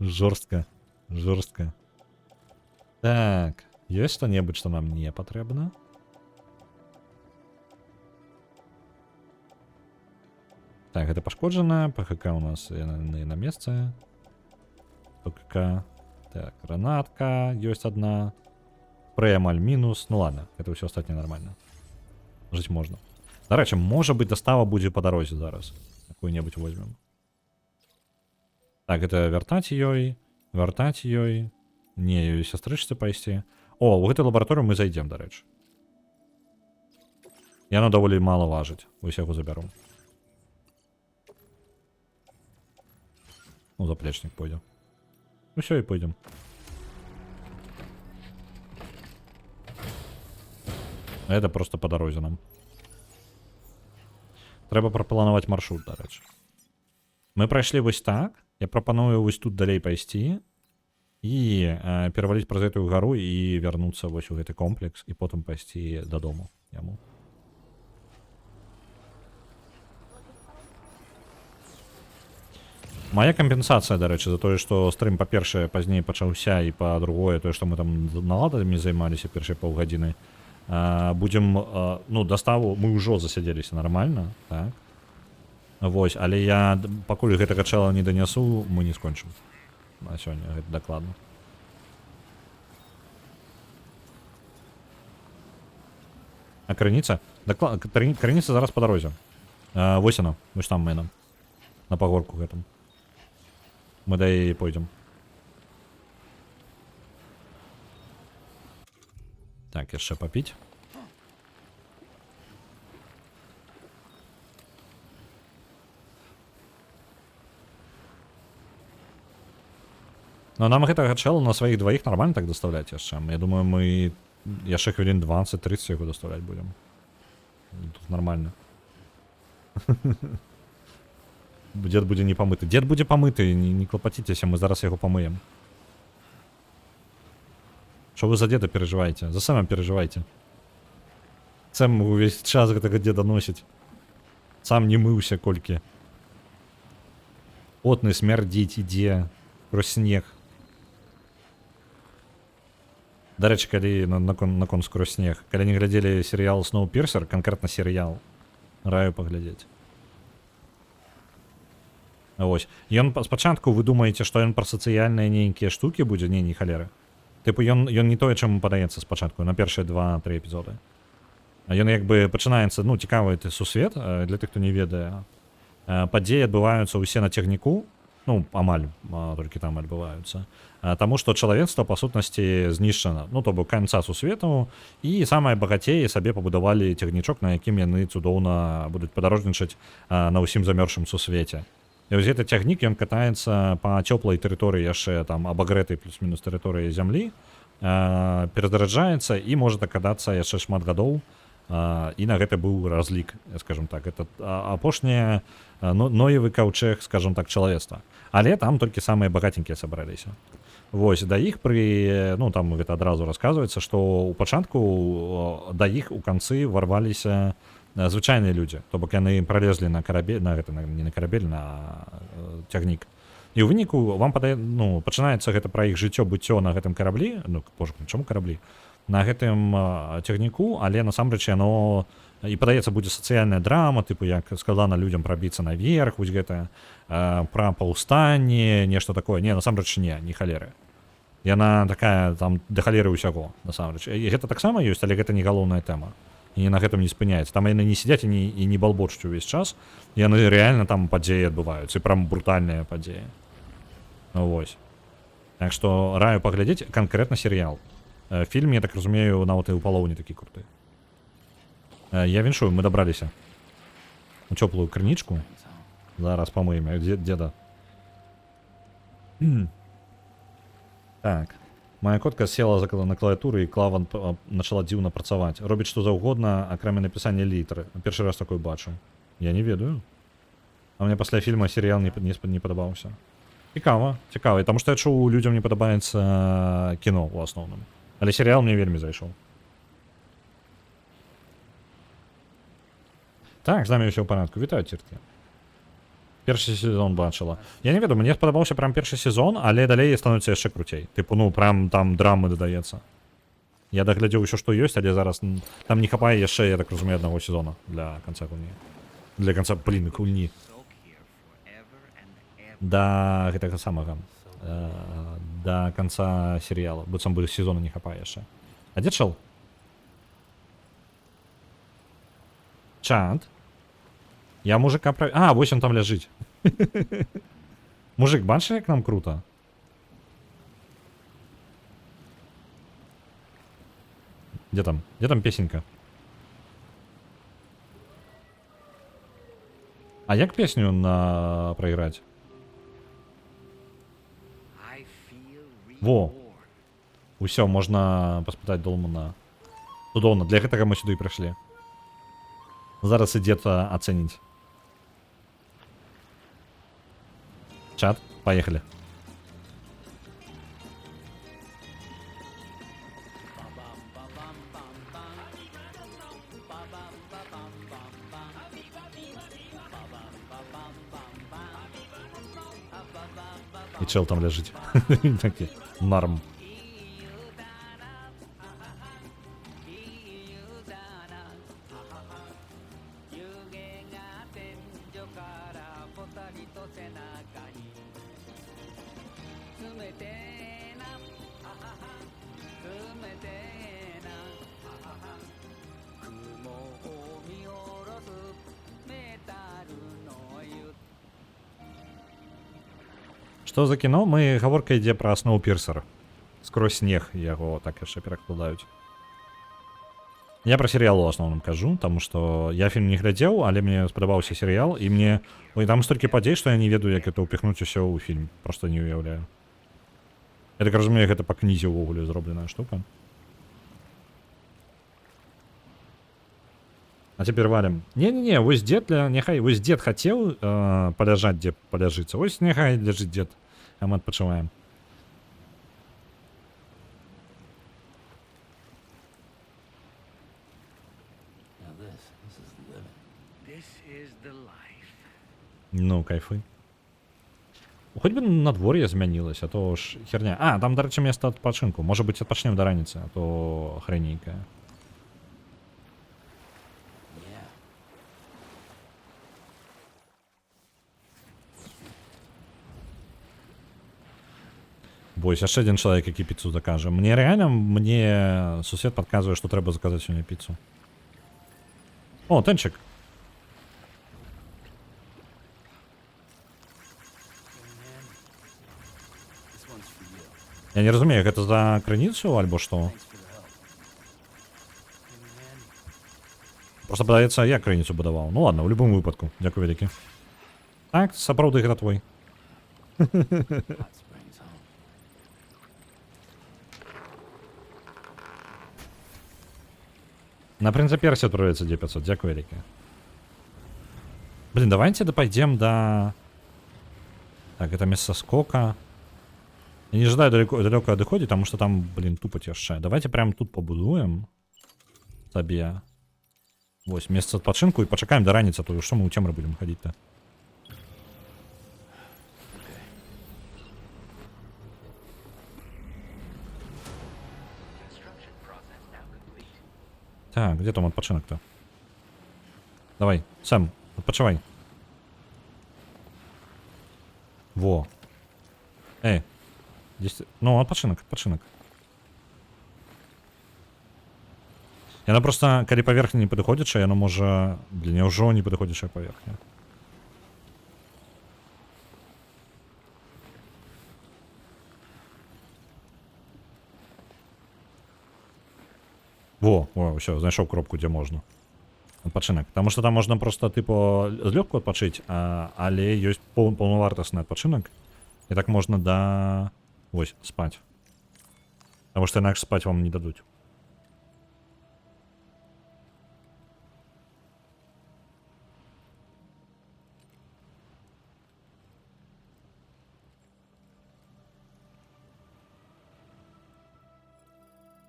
Жорстка. Жорстка. Так. Ёсць што-небудзь, што нам не патрэбна? Так, гэта пашкоджана. ПХК у нас на месцы. ПКК. Так, гранатка. Ёсць одна. Прэмаль мінус. Ну ладно, это ўсё астатняе нормально. Жыць можна. Дарэчы, можа быць, дастава будзе па дарозе зараз. Какую-небудзь возьмем. Так, это вяртаць ёй. Вяртаць ёй. Не, ёй сястрычцы пайсці. О, у гэтай лабараторыю мы зайдзем, дарэчы. Яно даволі мала важыць. Вось яго забяру. Ну, заплечник пойдем. Ну все, и пойдем. А это просто по дороге нам. Трэба прапланаваць маршрут, дарэчы. Мы прайшлі вось так. Я прапаную вось тут далей пайсці і пераваліць праз гэтую гару і вярнуцца вось у гэты комплекс і потым пайсці дадому яму. Моя кампенсацыя, дарэчы, за тое, што стрым, па-першае, пазней пачаўся, і па-другое, тое, што мы там наладамі займаліся першыя паўгадзіны, будзем, ну, доставу, мы ўжо засядзеліся нармальна, так? Вось, але я, пакуль гэтага чала не данясу, мы не скончым. На сёння, гэта дакладна. А крыніца? Крыніца зараз па дарозе. Вось яна, вось там мэна. На пагорку гэтым. Мы да яе пойдзем. Так, яшчэ папіць. Но нам гэтага чэлу на сваіх дваіх нармальна так даставляць яшчэ. Я думаю, мы яшчэ хвілін 20-30 яго даставляць будзем. Тут нормально. Дед будзе не памыты. Дед будзе памыты, не клапаціцеся, мы зараз яго памыем. Что вы за деда переживаете? За Сэма переживайте. Сэм увесь час гэтага деда носіць. Сам не мыўся колькі. Потны смярдзіць ідзе скрозь снег. Дарэчы, калі након скрозь снег. Калі не глядзелі серыял Сноупірсер, канкрэтна серыял, раю паглядзець. Вось. Ён спачатку вы думаеце, што ён пра сацыяльныя нейкія штукі будзе, не халеры. Тыпу ён не тое, чаму падаецца спачатку на першыя 2-3 эпізоды. Ён як бы пачынаецца, ну, цікавы ты сусвет, для тых, хто не ведае. Падзеі адбываюцца ўсе на цягніку, ну, амаль, толькі там адбываюцца. Таму што чалавецтва, па сутнасці, знішчана, ну, то бок канца сусвету, і самыя багацеі сабе пабудавалі цягнічок, на якім яны цудоўна будуць падарожнічаць на ўсім замёрзшым сусвеце. І вось гэты цягнік, ён катаецца па цёплай тэрыторыі яшчэ там абагрэтай плюс-мінус тэрыторыі зямлі, перазараджаецца і можа дакадацца яшчэ шмат гадоў, і на гэта быў разлік, скажем так. Это апошняе ноевы каўчэг, скажем так, чалавецтва. Але там толькі самыя багатенькія сабраліся. Вось, да іх пры, ну, там гэта адразу расказваецца, што ў пачатку да іх у канцы варваліся звычайныя людзі, то бок яны пролезлі на карабель, на гэта, не на карабель, на цягнік. І ў выніку вам ну, пачынаецца гэта пра іх жыццё-быццё на гэтым караблі, ну, боже, чаму караблі? На гэтым цягніку, але насамрэч яно і падаецца будзе сацыяльная драма, тыпу як складана людзям прабіцца наверх, вось гэта пра паўстанне, нешта такое. Не, насамрэч не халеры. Яна такая там да халеры ўсяго, насамрэч. І гэта таксама ёсць, але гэта не галоўная тэма. І на гэтым не спыняецца. Там яны не сядзяць і не балбочуць увесь час. Яны рэальна там падзеі адбываюцца, і прям брутальныя падзеі. Вось. Так што раю паглядзець канкрэтна серыял. Фільм, я так разумею, нават і ў палоўні такі круты. Я віншую, мы дабраліся у цёплую крынічку. Зараз памыем дзеда. Так. Моя котка села на клавіатуру і клава начала дзіўна працаваць. Робіць што заўгодна, акрамя напісання літары. Першы раз такое бачу. Я не ведаю. А мне пасля фільма серыял не падабаўся. Цікава, цікава. Таму што я чуў, людзям не падабаецца кіно ў асноўным. Але серыял мне вельмі зайшоў. Так, з намі ўсё ў парадку. Вітаю, ціркі. Першы сезон бачыла. Я не ведаю, мне спадабаўся прям першы сезон, але далей становіцца яшчэ круцей. Тыпу, ну, прям там драмы дадаецца. Я даглядзеў усё, што ёсць, але зараз там не хапае яшчэ, я так разумею, аднаго сезона для канца гульні. Для канца, блін, гульні. Да гэтага самага. Да канца серыяла. Быццам бы сезона не хапае яшчэ. А дзе чел? Чат. Я мужика прав... А, вось он там ляжыць. Мужик, бачиш, як нам круто? Где там? Где там песенка? А як песню на проиграть? Во. Усё, можна паспытаць Долмана. Цудоўна, для гэтага мы сюды і прыйшлі. Зараз ідзе ацэніць. Чат, поехали. И чел там лежит. Такие, норм. Што за кіно? Мы гаворка ідзе пра Сноўпірсер. Скрозь снег яго так яшчэ перакладаюць. Я пра серыял у асноўным кажу, таму што я фільм не глядзеў, але мне спадабаўся серыял, і мне... Ой, там столькі падзей, што я не ведаю, як это ўпіхнуць усё ў фільм. Проста не уяўляю. Я так разумею, гэта па кнізе ўвогуле зробленая штука. А цяпер валім. Не-не-не, вось дзед, няхай, вось дзед хацеў паляжаць, дзе паляжыцца. Вось няхай ляжыць дзед, а мы адпачываем. Ну, кайфуй. Хоць бы надвор'е змянілася, а то ж херня. А, там, дарэчы, месца адпачынку. Можа быць, адпачнем да раніцы, а то хрэнейкая. Вось, яшчэ адзін чалавек, які піцу закажа. Мне рэальна, мне сусед падказвае, што трэба заказаць сёння піцу. О, тэнчык. Я не разумею, гэта за крыніцу альбо што? Просто падаецца, я крыніцу будаваў. Ну ладно, у любым выпадку. Дзякуй вялікі. Так, сапраўды гэта твой. На Принца Персі отправится D500, дякую великое. Блин, давайте пойдем до... Так, это место скока. Я не ожидаю далеко доходить, потому что там, блин, тупо яшчэ. Давайте прямо тут побудуем себе. Вось, место отпочинку и почекаем до раницы, а то что мы у темры будем ходить-то? Так, где там отпочинок-то? Давай, Сэм, отпочивай. Во. Здесь... Ну, отпочинок. Яна просто, калі паверхня не падыходзячая, яно можа... Блин, няўжо не падыходзячая паверхня. Во, все, знайшоў кропку, дзе можна. Адпачынак. Таму што там можна просто, тыпу, злёгку адпачыць, але ёсць паўнавартасны адпачынак. І так можна да... Вось, спаць. Таму што інакш спаць вам не дадуць.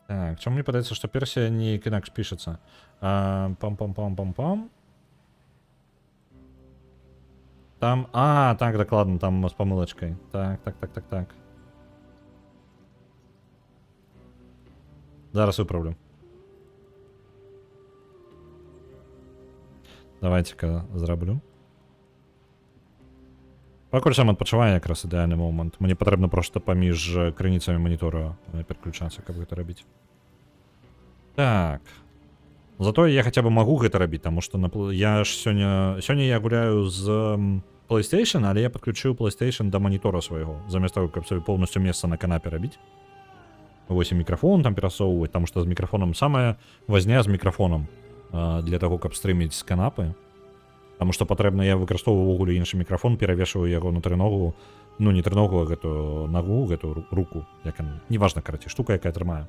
Так, чому мені подається, що Персія ніяк інакше пишеться? Пам-пам-пам-пам-пам. Там. А, так, докладно, там з помилочкою. Так. Зараз виправлю. Давайте-ка зроблю. Пакуль сам адпачываю якраз ідэальны момант. Мне патрэбна просто паміж крыніцамі манітора переключацца, каб гэта рабіць. Так. Зато я хотя бы могу гэта рабіць, таму што я ж сёння я гуляю з PlayStation, але я подключыў PlayStation да манітора свайго, замест таго, каб сабе поўнасцю месца на канапе рабіць. Вось і мікрафон там перасоўваць, таму што з мікрафонам самая вазня з мікрафонам для таго, каб стрыміць з канапы. Таму што патрэбна, я выкарыстоўваю увогуле іншы мікрафон, перавешваю яго на трыногу, ну не трыногу, а гэту нагу, гэту руку, як неважна, караці, штука, якая трымае.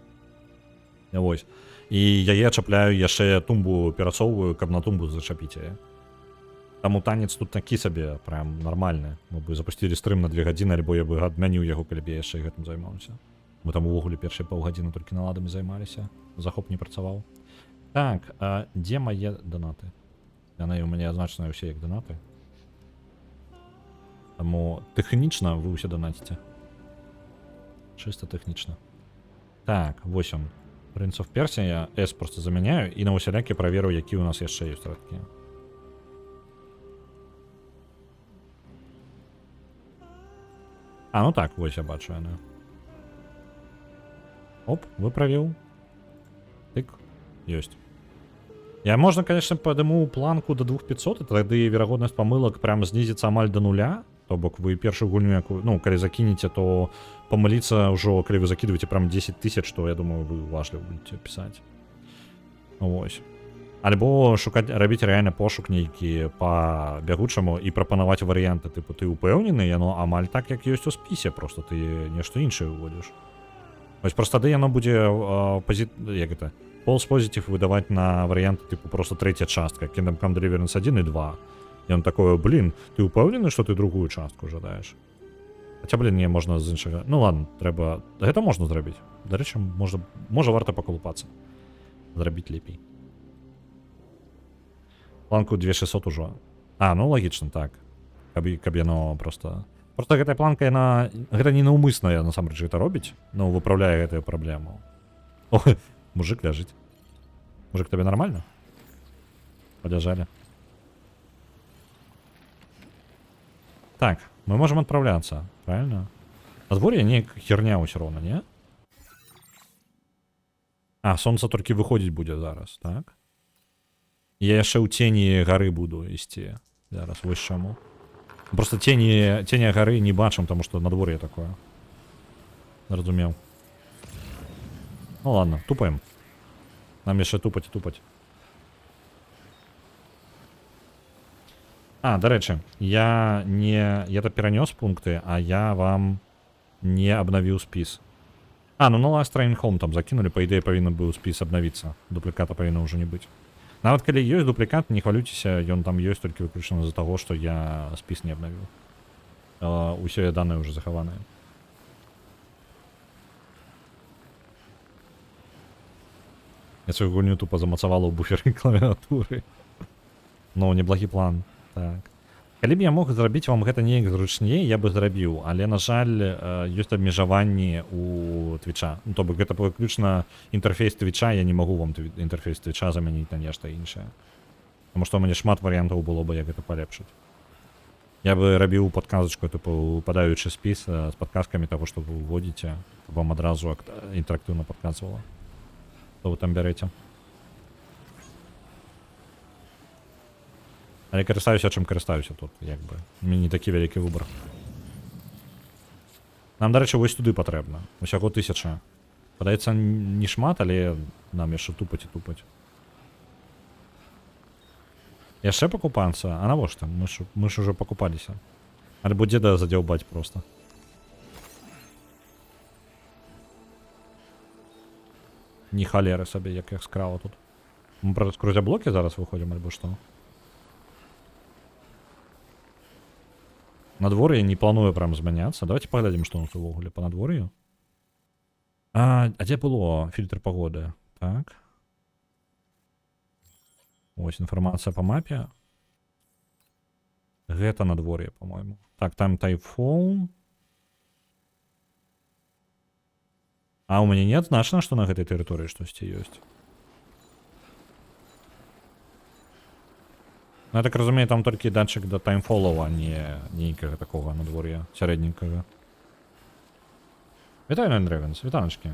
Вось. І яе чапляю, яшчэ тумбу перасоўваю, каб на тумбу зачапіць яе. Таму танец тут такі сабе, прям нармальны. Мы бы запусцілі стрым на 2 гадзіны, альбо я бы адмяніў яго, калі б я яшчэ гэтым займаўся. Мы там увогуле першыя паўгадзіны толькі наладамі займаліся. Захоп не працаваў. Так, а дзе мае данаты? Яны ў мяне азначаныя ўсе як данаты. Таму тэхнічна вы ўсе данаціце. Чыста тэхнічна. Так, 8. Prince of Persia я S просто замяняю і на усялякі праверу, які ў нас яшчэ ёсць радкі. А, ну так, вось я бачу яны. Оп, выправіў. Тык, ёсць. Я, можна, конечно, падыму планку до 2500, і тады верагоднасць памылак прям знізіцца амаль до нуля. То бок вы першую гульню, якую, ну, калі закінеце, то памыліцца ўжо, калі вы закидываете прям 10 000, то я думаю, вы уважліва будете пісаць. Вось. Альбо шукаць, рабіць рэальна пошук нейкі па бягучаму і прапанаваць варыянты, тыпу, ты упэўнены, яно амаль так, як ёсць у спісе, просто ты нешта іншае ўводзіш. Вось просто тады яно будзе як гэта? False Positive выдаваць на варыянты типу просто третья частка, Kingdom Come Deliverance 1 і 2. І он такое, блин, ты упэўнены, што ты другую частку жадаеш? Хаця, блин, не, можна з іншага. Ну ладно, трэба... Гэта можна зрабіць. Дарэчы, можа варта паколупацца. Зрабіць лепей. Планку 2600 ужо. А, ну лагічна, так. Каб яно просто... Просто гэтая планка, яна... Гэта не наўмысна, я насамрэч гэта робіць, но выпраўляе гэтую праблему. Ой, мужик ляжыць. Мужик, тебе нормально? Подержали. Так, мы можем отправляться, правильно? Надворье не херня ўсё роўна, не? А, сонца толькі выходзіць будзе зараз, так? Я яшчэ ў цені гары буду ісці. Зараз, вось чаму. Просто тени гары не бачым, тому што надвор'е такое. Зразумеў. Ну ладно, тупаем. Нам яшчэ тупаць і тупаць. А, дарэчы, я то перанёс пункты, а я вам не абнавіў спіс. А, ну на Last Train Home там закинули, по ідэі павінен быў спіс абнавіцца. Дупліката павінна ўжо не быць. Нават калі ёсць дуплікат, не хвалюйцеся, ён там ёсць толькі выключна з-за таго, што я спіс не абнавіў. Усё даныя ўжо захаваныя. Я сваю гульню тупо замацавала ў буферы клавіатуры. Ну, неблагі план. Так. Калі б я мог зрабіць вам гэта неяк зручней, я бы зрабіў, але, на жаль, ёсць абмежаванні у Твіча. Ну, то бок гэта выключна інтэрфейс Твіча, я не магу вам інтэрфейс Твіча замяніць на нешта іншае. Таму што ў мяне шмат варыянтаў было бы, як гэта палепшыць. Я бы рабіў падказачку, тыпу, упадаючы спіс з падказкамі таго, што вы ўводзіце, каб вам адразу інтэрактыўна падказвала. Што вы там бярэце. Але карыстаюся, чым карыстаюся тут, як бы. У мяне не такі вялікі выбар. Нам, дарэчы, вось туды патрэбна. Усяго 1000. Падаецца, не шмат, але нам яшчэ тупаць і тупаць. Яшчэ пакупацца? А навошта? Мы ж ужо пакупаліся. Альбо дзеда задзяўбаць проста. Не халеры сабе, як я скрала тут. Мы праз крузяблокі зараз выходзім, альбо што? Надвор'е не планую прям змяняцца. Давайте паглядзім, што у нас увогуле па надвор'ю. А дзе было фільтр пагоды? Так. Ось інфармацыя па мапе. Гэта надвор'е, по-моему. Так, там Тайфол. А у мяне не адзначана, што на гэтай тэрыторыі штосьці ёсць. Ну, я так разумею, там толькі датчык да таймфолаў, а не нейкага такога надвор'я сярэдненькага. Вітаю, Nine Dragons, вітаначкі.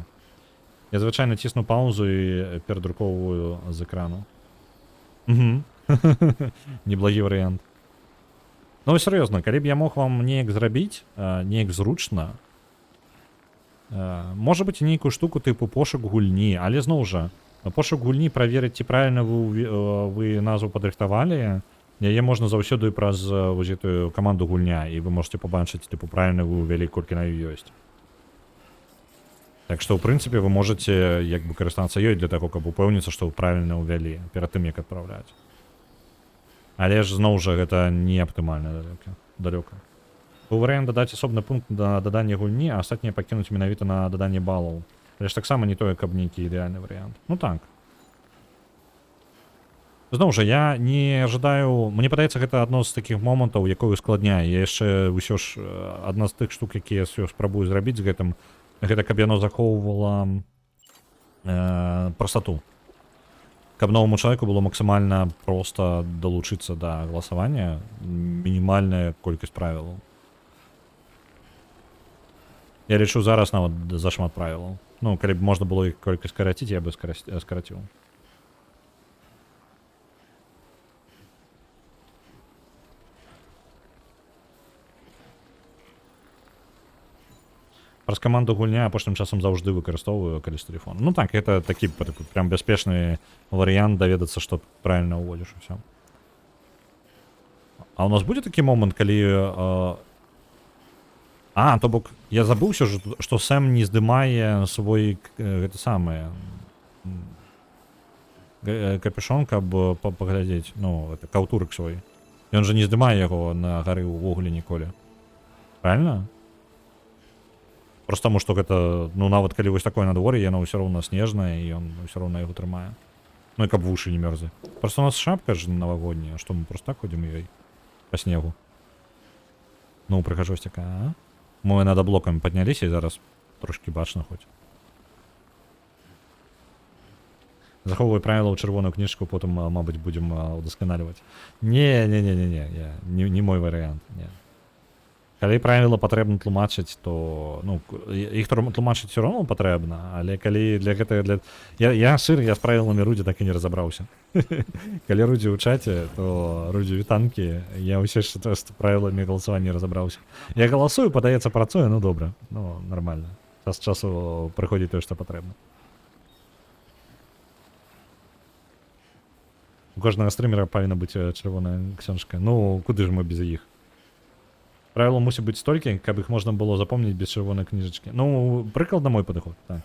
Я звычайна цісну паузу і перадрукоўваю з экрану. Угу. Неблагі варыянт. Ну, серьезно, калі б я мог вам неяк зрабіць, неяк зручна, можа быць, нейкую штуку тыпу пошук гульні, але зноў жа, пошук гульні праверыць, ці правільна вы назву падрыхтавалі, яе можна заўсёды праз вось гэтую каманду гульня, і вы можете пабачыць, тыпу, правільна вы ўвялі, колькі на ёй ёсць. Так што, ў прынцыпе, вы можете як бы карыстацца ёй для таго, каб упэўніцца, што вы правільна ўвялі перад тым, як адпраўляць. Але ж, зноў жа, гэта не аптымальна далёка. Быў варыянт дадаць асобны пункт на даданне гульні, а астатнія пакінуць менавіта на даданне балаў. Але ж таксама не тое, каб нейкі ідэальны варыянт. Ну так. Зноў жа, я не ожидаю... Мне падаецца, гэта адно з такіх момантаў, якое ускладняе. Я яшчэ ўсё ж адна з тых штук, якія я спрабую зрабіць з гэтым, гэта каб яно захоўвала прастату. Каб новому чалавеку было максімальна проста далучыцца да галасавання, мінімальная колькасць правілаў. Я лічу зараз нават зашмат правілаў. Ну, калі б можна было іх колькасць скараціць, я бы скараціў. Праз каманду гульня апошнім часам заўжды выкарыстоўваю, калі з тэлефона. Ну так, гэта такі прям бяспечны варыянт даведацца, што правільна ўводзіш і ўсё. А у нас будзе такі момант, калі... то бок, я забыўся, што Сэм не здымае свой, гэта самае, капюшон, каб паглядзець, ну, это каўтурык свой. Ён жа не здымае яго на гары ўвогуле ніколі. Правильно? Просто таму, што гэта, ну, нават калі вось такое надвор'е, яно ўсё роўна снежнае, і ён ўсё роўна яго трымае. Ну, і каб вушы не мёрзлі. Просто у нас шапка ж навагодняя, што мы просто так ходзім ёй па снегу. Ну, прыгажосць такая, Мы над блокамі падняліся, і зараз трошкі бачна хоць. Захоўвай правіла ў чырвоную кніжку, потым, мабыць, будзем удасканаліваць. Не, не мой варыянт, не. Калі правіла патрэбна тлумачыць, то, ну, іх тлумачыць все роўно патрэбна, але калі для гэтага... Я з правіламі Рудзі так і не разабраўся. Калі Рудзі ў чаце, то Рудзі вітанкі, я ўсе ж з правіламі галасавання разабраўся. Я галасую, падаецца, працуе, ну добра, ну нормально. Час часу прыходзіць тое, што патрэбна. У кожнага стрімера павінна быць чырвоная ксёнжка. Ну, куды ж мы без іх? Правіло мусіць быць столькі, каб іх можна было запомніць без чырвонай кніжачкі. Ну, прыкладна мой падыход, так.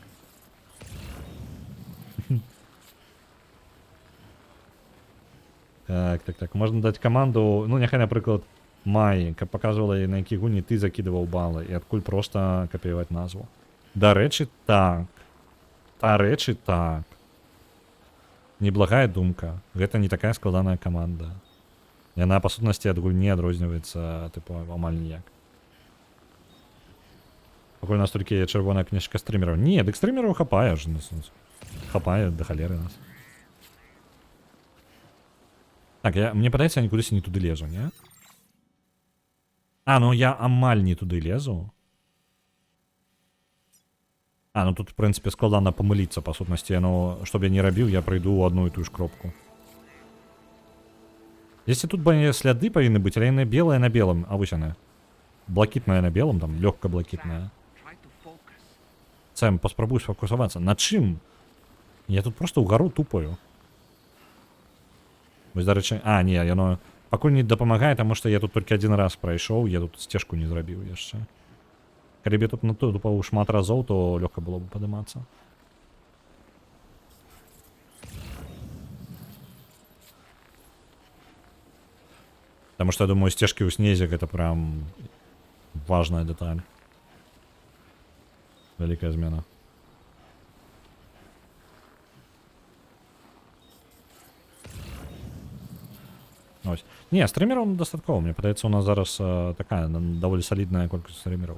Так. Можна даць каманду, ну, няхай, напрыклад, Май, каб паказвала, на які гуні ты закідываў балы, і адкуль проста капіяваць назву. Дарэчы, так. Неблагая думка. Гэта не такая складаная каманда. Яна, па сутнасці, ад гульні адрозніваецца, тыпу, амаль ніяк. Пакуль у нас толькі чырвоная кніжка стрімераў. Не, дык стрімераў хапае ж, хапае да халеры нас. Так, мне падаецца, я нікудысь не туды лезу, не? Ну я амаль не туды лезу. Ну тут, в прынцыпе, складана памыліцца, па сутнасці, што б я не рабіў, я прыйду ў адну і тую ж кропку. Если тут сляды павінны быць, але яны белая на белым, а вось яна. Блакітная на белым, там, лёгка блакітная. Сэм, паспрабуй сфокусавацца. На чым? Я тут просто ўгару тупаю. Вось, дарэчы, не, яно пакуль не дапамагае, таму што я тут толькі адзін раз прайшоў, я тут сцежку не зрабіў яшчэ. Калі б я тут тупаў шмат разоў, то лёгка было б падымацца. Потому что, я думаю, стежки у снезе это прям важная деталь. Великая змена. Ось. Ні, стрімерів достатково. Мені подається, у нас зараз така доволі солідна кількість стрімерів.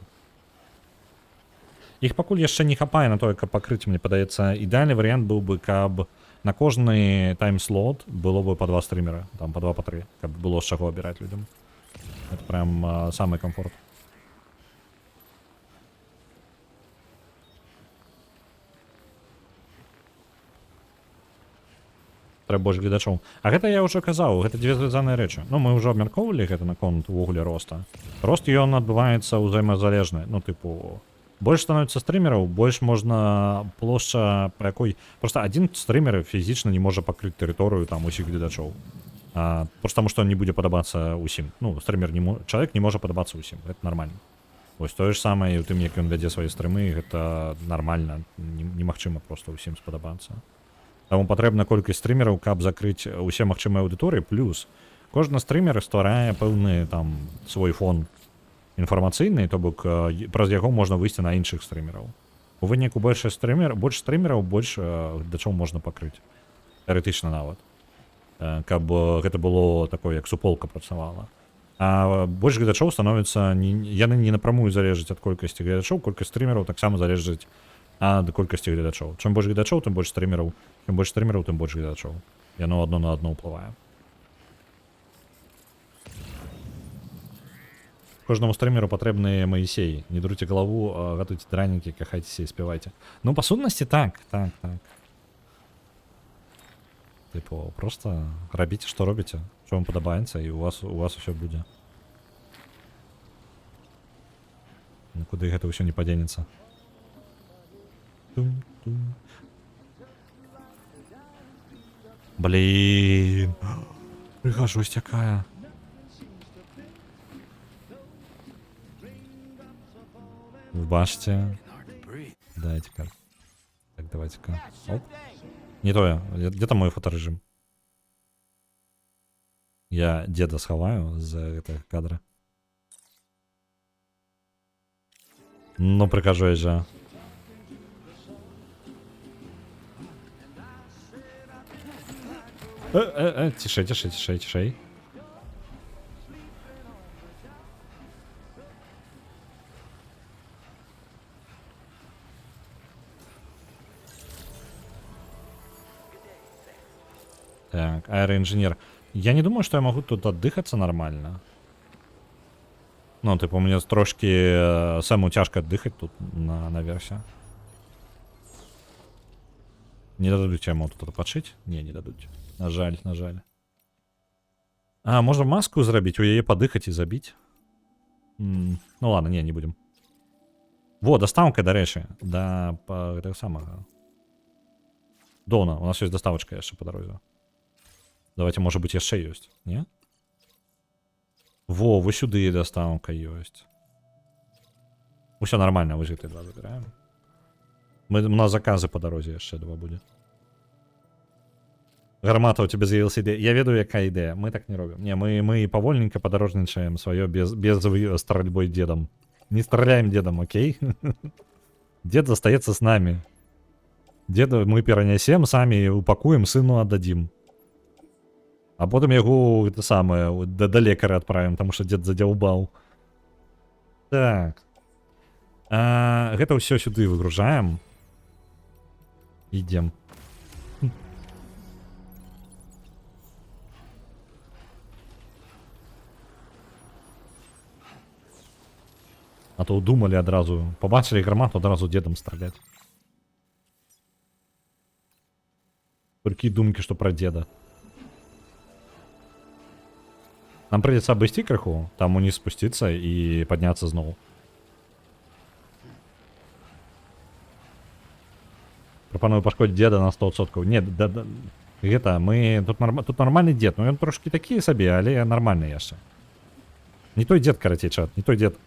Їх пакуль яшчэ не хапае на тое, каб пакрыць, мне падаецца, ідеальны варыянт быў бы, каб на кожны тайм-слот было бы па 2 стрімера, там па 2 па 3, каб было з чаго абіраць людям. Это прям самый комфорт. Трэба больш гледачоў. А гэта я ўжо казаў, гэта дзве звязаныя рэчы. Ну, мы ўжо абмяркоўвалі гэта наконт увогуле роста. Рост ён адбываецца ўзаемазалежны, ну, тыпу, больш становіцца стрімераў, больш можна плошча, па якой... Просто адзін стрімер фізічна не можа пакрыць тэрыторыю там усіх гледачоў. Просто таму, што не будзе падабацца ўсім. Ну, стрімер чалавек не можа падабацца ўсім, гэта нармальна. Вось тое ж самае і ў тым, як ён вядзе свае стрымы, гэта нармальна, немагчыма проста ўсім спадабацца. Таму патрэбна колькасць стрімераў, каб закрыць усе магчымыя аўдыторыі, плюс кожны стрімер стварае пэўны там свой фон інфармацыйны, то бок праз яго можна выйсці на іншых стрімераў. У выніку больш стрімераў, больш гледачоў можна пакрыць. Тэарэтычна нават. Каб гэта было такое, як суполка працавала. А больш гледачоў становіцца, яны не напрамую залежаць ад колькасці гледачоў, колькасць стрімераў таксама залежыць ад колькасці гледачоў. Чым больш гледачоў, тым больш стрімераў, тым больш гледачоў. Яно адно на адно ўплывае. Кожнаму стрімеру патрэбны Маісей. Не друце галаву, гатуйце дранікі, кахайцеся і спявайце. Ну, па сутнасці, так. Типу, просто рабіце, што робіце, што вам падабаецца, і у вас усё будзе. Нікуды гэта ўсё не падзенецца. Блин. Прыгажусь якая. Вы бачите? Дайте-ка. Так, давайте-ка. Оп. Не тое. Где там мой фоторежим? Я деда сховаю за этого кадра. Ну, прикажу же. Тишей. Так, аэроинженер. Я не думаю, что я могу тут отдыхаться нормально. Ну, типа, мне трошки саму тяжко отдыхать тут на версии. Не дадуть яму тут это подшить? Не дадуть. На жаль. А, можно маску зрабіць, у яе подыхать и забить? Ну ладно, не будем. Во, доставка, до речі. Да, этого самого. Дона, у нас есть доставочка еще по дороге. Давайте, может быть, яшчэ ёсць, не? Во, вы сюды доставка ёсць. Усё нормально, вы жыты два забираем. У нас заказы по дорозе яшчэ два будзе. Гармата, у тебя з'явилась идея. Я ведаю, якая идея. Мы так не робим. Не, мы повольненько подорожничаем свое без стрельбой дедом. Не стреляем дедом, окей? Дед остается с нами. Деда мы перенесем, сами упакуем, сыну отдадим. А потом яго это самое до лекаря отправим, потому что дед задяўбаў. Так. Гэта ўсё сюды выгружаем. Идем. А то думали адразу. Побачили гармату, адразу дедом стрелять. Только думки, что про деда. Нам придется обойти крыху, там униз спуститься и подняться снова. Пропоную пошкодить деда на 100%. Нет, это мы... Тут нормальный дед, но он трошки такие себе, але нормальный яшчэ. Не той дед, короче, чат, не той дед.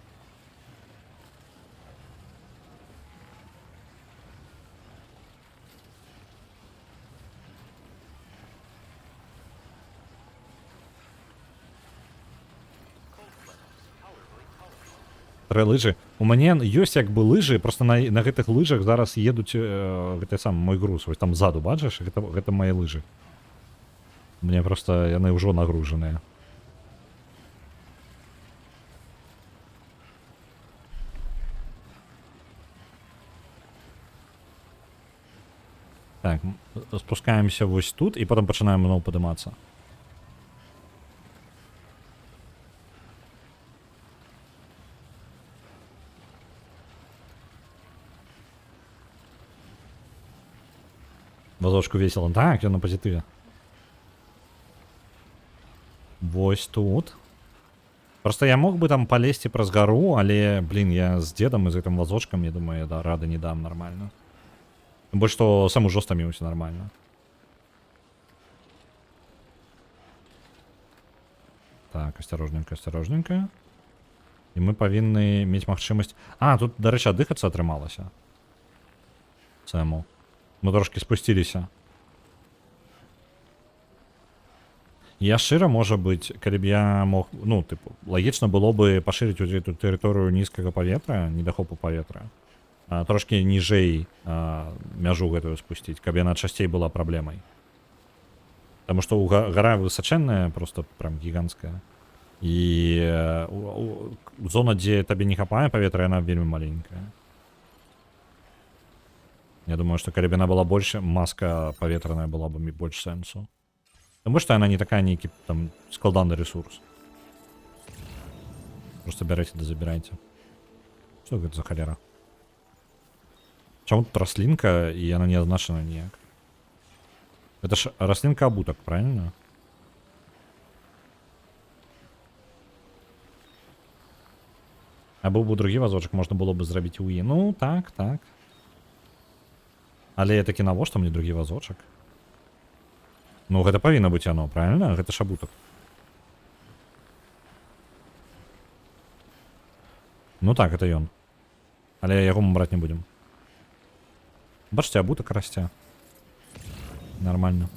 Лыжы. У мяне ёсць як бы лыжы, просто на гэтых лыжах зараз едуць гэты сам мой груз. Вось там ззаду, бачыш, гэта мои лыжы. Мне просто яны ўжо нагружаныя. Так, спускаемся вось тут і потім починаємо знову подиматися. Вазочку весело. Так, я на позитиві. Вось тут. Просто я мог бы там полезть праз гору, але, блин, я с дедом и за этим вазочком, я думаю, я рады не дам нормально. Тем больше, что сам уже стомился нормально. Так, осторожненько, осторожненько. І ми повинні мати можливість... А, тут, до речі, дихатися отрималося. Сему. Ми трошки спустилися. Я широ, може бути, коли б я мог... Ну, типу, логічно було б поширити цю територію низького повітря, недохопу повітря. Трошки ніжей мяжу гэтую спустить, каб яна часцей была проблемой. Потому что гора высоченная, просто прям гигантская. И зона, где тебе не хапае поветра, она вельмі маленькая. Я думаю, что коли бы она была больше, маска поветренная была бы больше сенсу. Потому что она не такая некий там складанный ресурс. Просто берите да забирайте. Что это за холера? Чому тут рослинка, и она не означена ніяк? Это ж рослинка обуток, правильно? А був би другий вазочок, можна було б зробити УІ. Ну, так, так. Але таки навошта мені другий вазочок? Ну, гэта павінна быць оно, правильно? Гэта ж обуток. Ну так, это ён. Але яго мы браць не будем. Бачите, обуток расце. Нормально.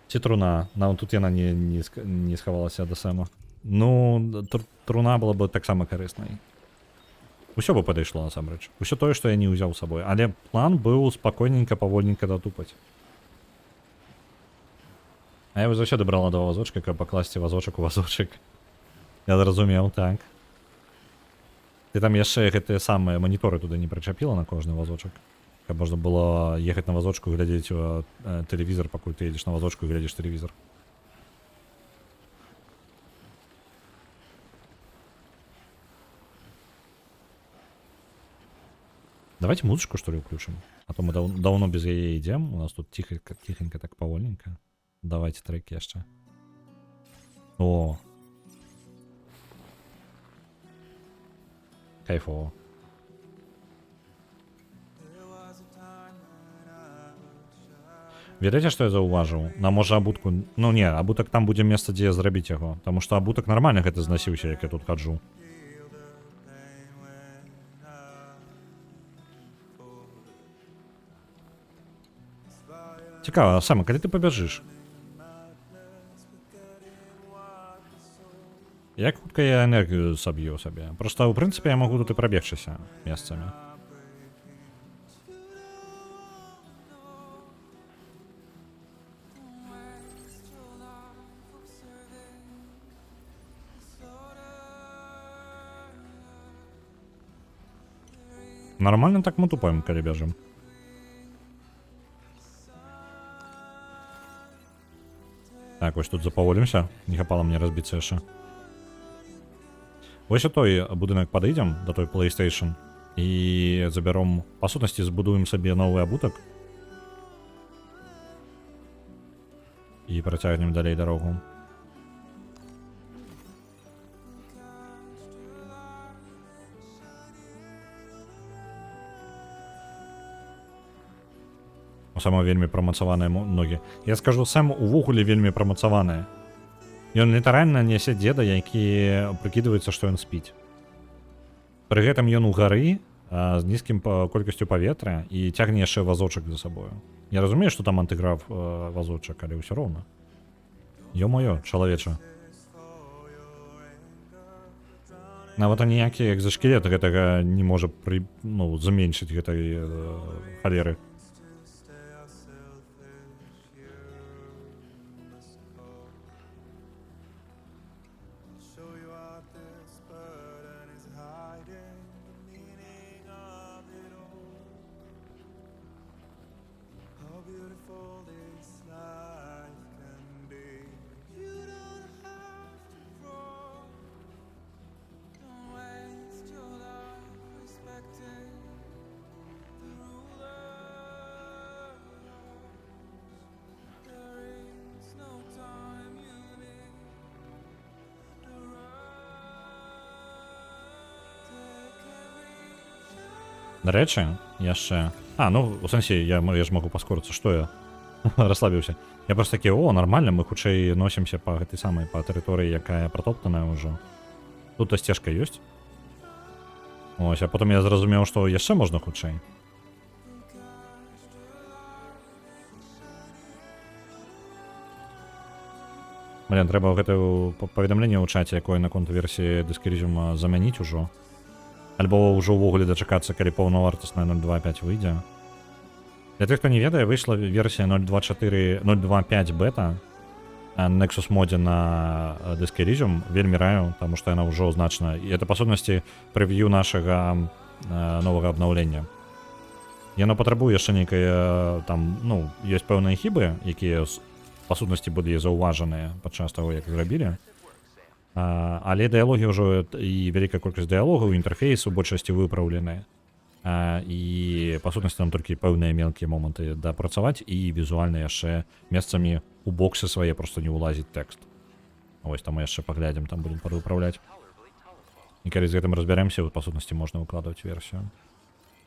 Ці труна. Нам тут яна не схавалася до сама. Ну, труна была бы так само кориснай. Усё бы падышло, насамрэч. Усё тое, што я не ўзяў з сабой. Але план быў спакойненька, павольненька датупаць. А я бы заўсёды брала два вазочка, каб пакласці вазочак у вазочак. Я зразумеў, так. Ты там яшчэ гэтыя самыя маніторы туды не прычапіла на кожны вазочак? Каб можна было ехаць на вазочку і глядзець тэлевізор, пакуль ты едзеш на вазочку і глядзіш тэлевізор. Давайте музычку, что ли, включим. А то мы давно без яе идем. У нас тут тихонько, так повольненько. Давайте трек еще. О. Кайфово. Ведаеце, что я заўважыў? Нам можа абутку... Ну не, абутак там будзе месца, дзе зрабіць яго. Таму што абутак нармальна гэта знасіўся, як я тут хаджу. Цікава, Сама, калі ты пабяжыш? Як хутка я энергію саб'ю сабе? Просто, ў прынцыпе, я магу тут і прабегчыся месцамі. Нормально так мы тупаем, калі бяжым. Так, вось тут запаволімся. Не хапала мне разбіцца яшчэ. Вось у той будынак падыдзем да той PlayStation і забяром, па сутнасці, збудуем сабе новы абутак і працягнем далей дарогу. Сама вельмі прамацаваныя ногі. Я скажу, сам увогуле вельмі прамацаваныя. Ён літаральна нясе дзеда, які прыкідваецца, што ён спіць. Пры гэтым ён у гары з нізкім колькасцю паветра і цягне яшчэ вазочак за сабою. Я разумею, што там антыграф вазочак, але ўсё роўна. Ё-маё, чалавеча. Нават аніякі экзаскелет гэтага не можа зменшыць гэтай халеры. Дарэчы, яшчэ... ну, у сэнсе, я ж могу паскорыцца, што я расслабіўся. Я просто такі, нормально, мы хутчэй носімся па гэтай самай, па тэрыторыі, якая пратоптаная ўжо. Тут сцежка ёсць. Ось, а потым я зразумеў, што яшчэ можна хутчэй. Блин, трэба гэтае паведамленне ў чаце, якое наконт версіі Disc замяніць ужо. Альбо ўжо ўвогуле дачакацца, калі паўнавартасная 0.2.5 выйдзе. Для тых, хто не ведае, выйшла версія 0.2.4, 0.2.5 бета Nexus модзе на Disc вельмі раю, таму што яна ўжо значна. І это, па сутнасці, прэв'ю нашага новага абнаўлення. Яно патрабуе яшчэ нейкае, там, ну, ёсць пэўныя хібы, якія па сутнасці былі заўважаныя падчас таго, як зрабілі. Але дыялогі ўжо і вялікая колькасць дыялогаў, інтэрфейс у большасці выпраўленыя. І па сутнасці там толькі пэўныя мелкія моманты дапрацаваць і візуальна яшчэ месцамі у боксы свае просто не ўлазіць тэкст. Вось там мы яшчэ паглядзім, там будем падуправляць. І калі з гэтым разбярэмся, па сутнасці можна выкладваць версію.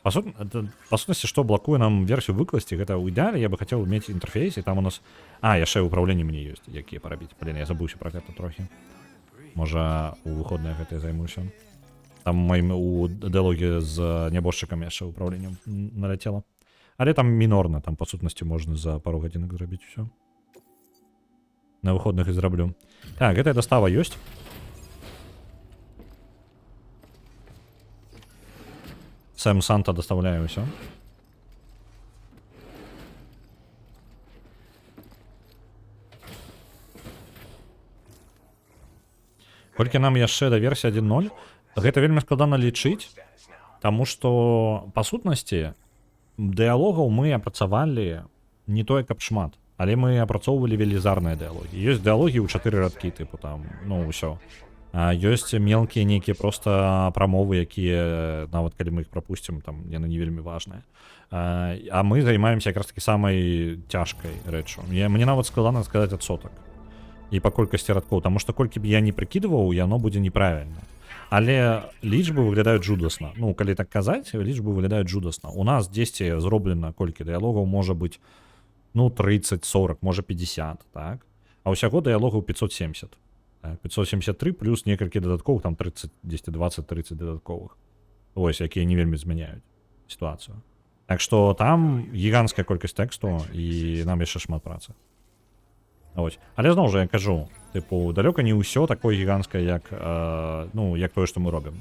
Па сутнасці, што блакуе нам версію выкласці, гэта ў ідэале я бы хацеў мець інтэрфейс, і там у нас... яшчэ ўпраўленне мне ёсць, якія парабіць. Блін, я забыўся пра гэта трохі. Можа, у выходныя гэта я займуся. Там у дыялогі з нябожчыкам яшчэ ўпраўленнем наляцела. Але там мінорна, там па сутнасці можна за пару гадзінак зрабіць усё. На выходных і зраблю. Так, гэтая дастава ёсць. Сэм Санта доставляе ўсё. Колькі нам яшчэ да версіі 1.0, гэта вельмі складана лічыць, таму што, па сутнасці, дыялогаў мы апрацавалі не тое, каб шмат, але мы апрацоўвалі велізарныя дыялогі. Ёсць дыялогі ў 4 радкі, тыпу там, ну, ўсё. Ёсць мелкія нейкія проста прамовы, якія, нават калі мы іх прапусцім, там, яны не вельмі важныя. А мы займаемся якраз такі самай цяжкай рэчу. Мне нават складана сказаць адсотак. І па колькасці радкоў, таму што колькі б я не прыкідваў, яно будзе неправільна. Але лічбы выглядаюць жудасна. Ну, калі так казаць, лічбы выглядаюць жудасна. У нас дзесьці зроблена колькі дыялогаў, можа быць, ну, 30, 40, можа 50, так? А ўсяго дыялогаў 570. 573 плюс некалькі дадатковых, там 30, 10, 20, 30 дадатковых. Вось, якія не вельмі змяняюць сітуацыю. Так што там гіганцкая колькасць тэксту, і нам яшчэ шмат працы. Ось. Але зноў жа я кажу, тыпу, далёка не ўсё такое гіганцкае, як, ну, як тое, што мы робім.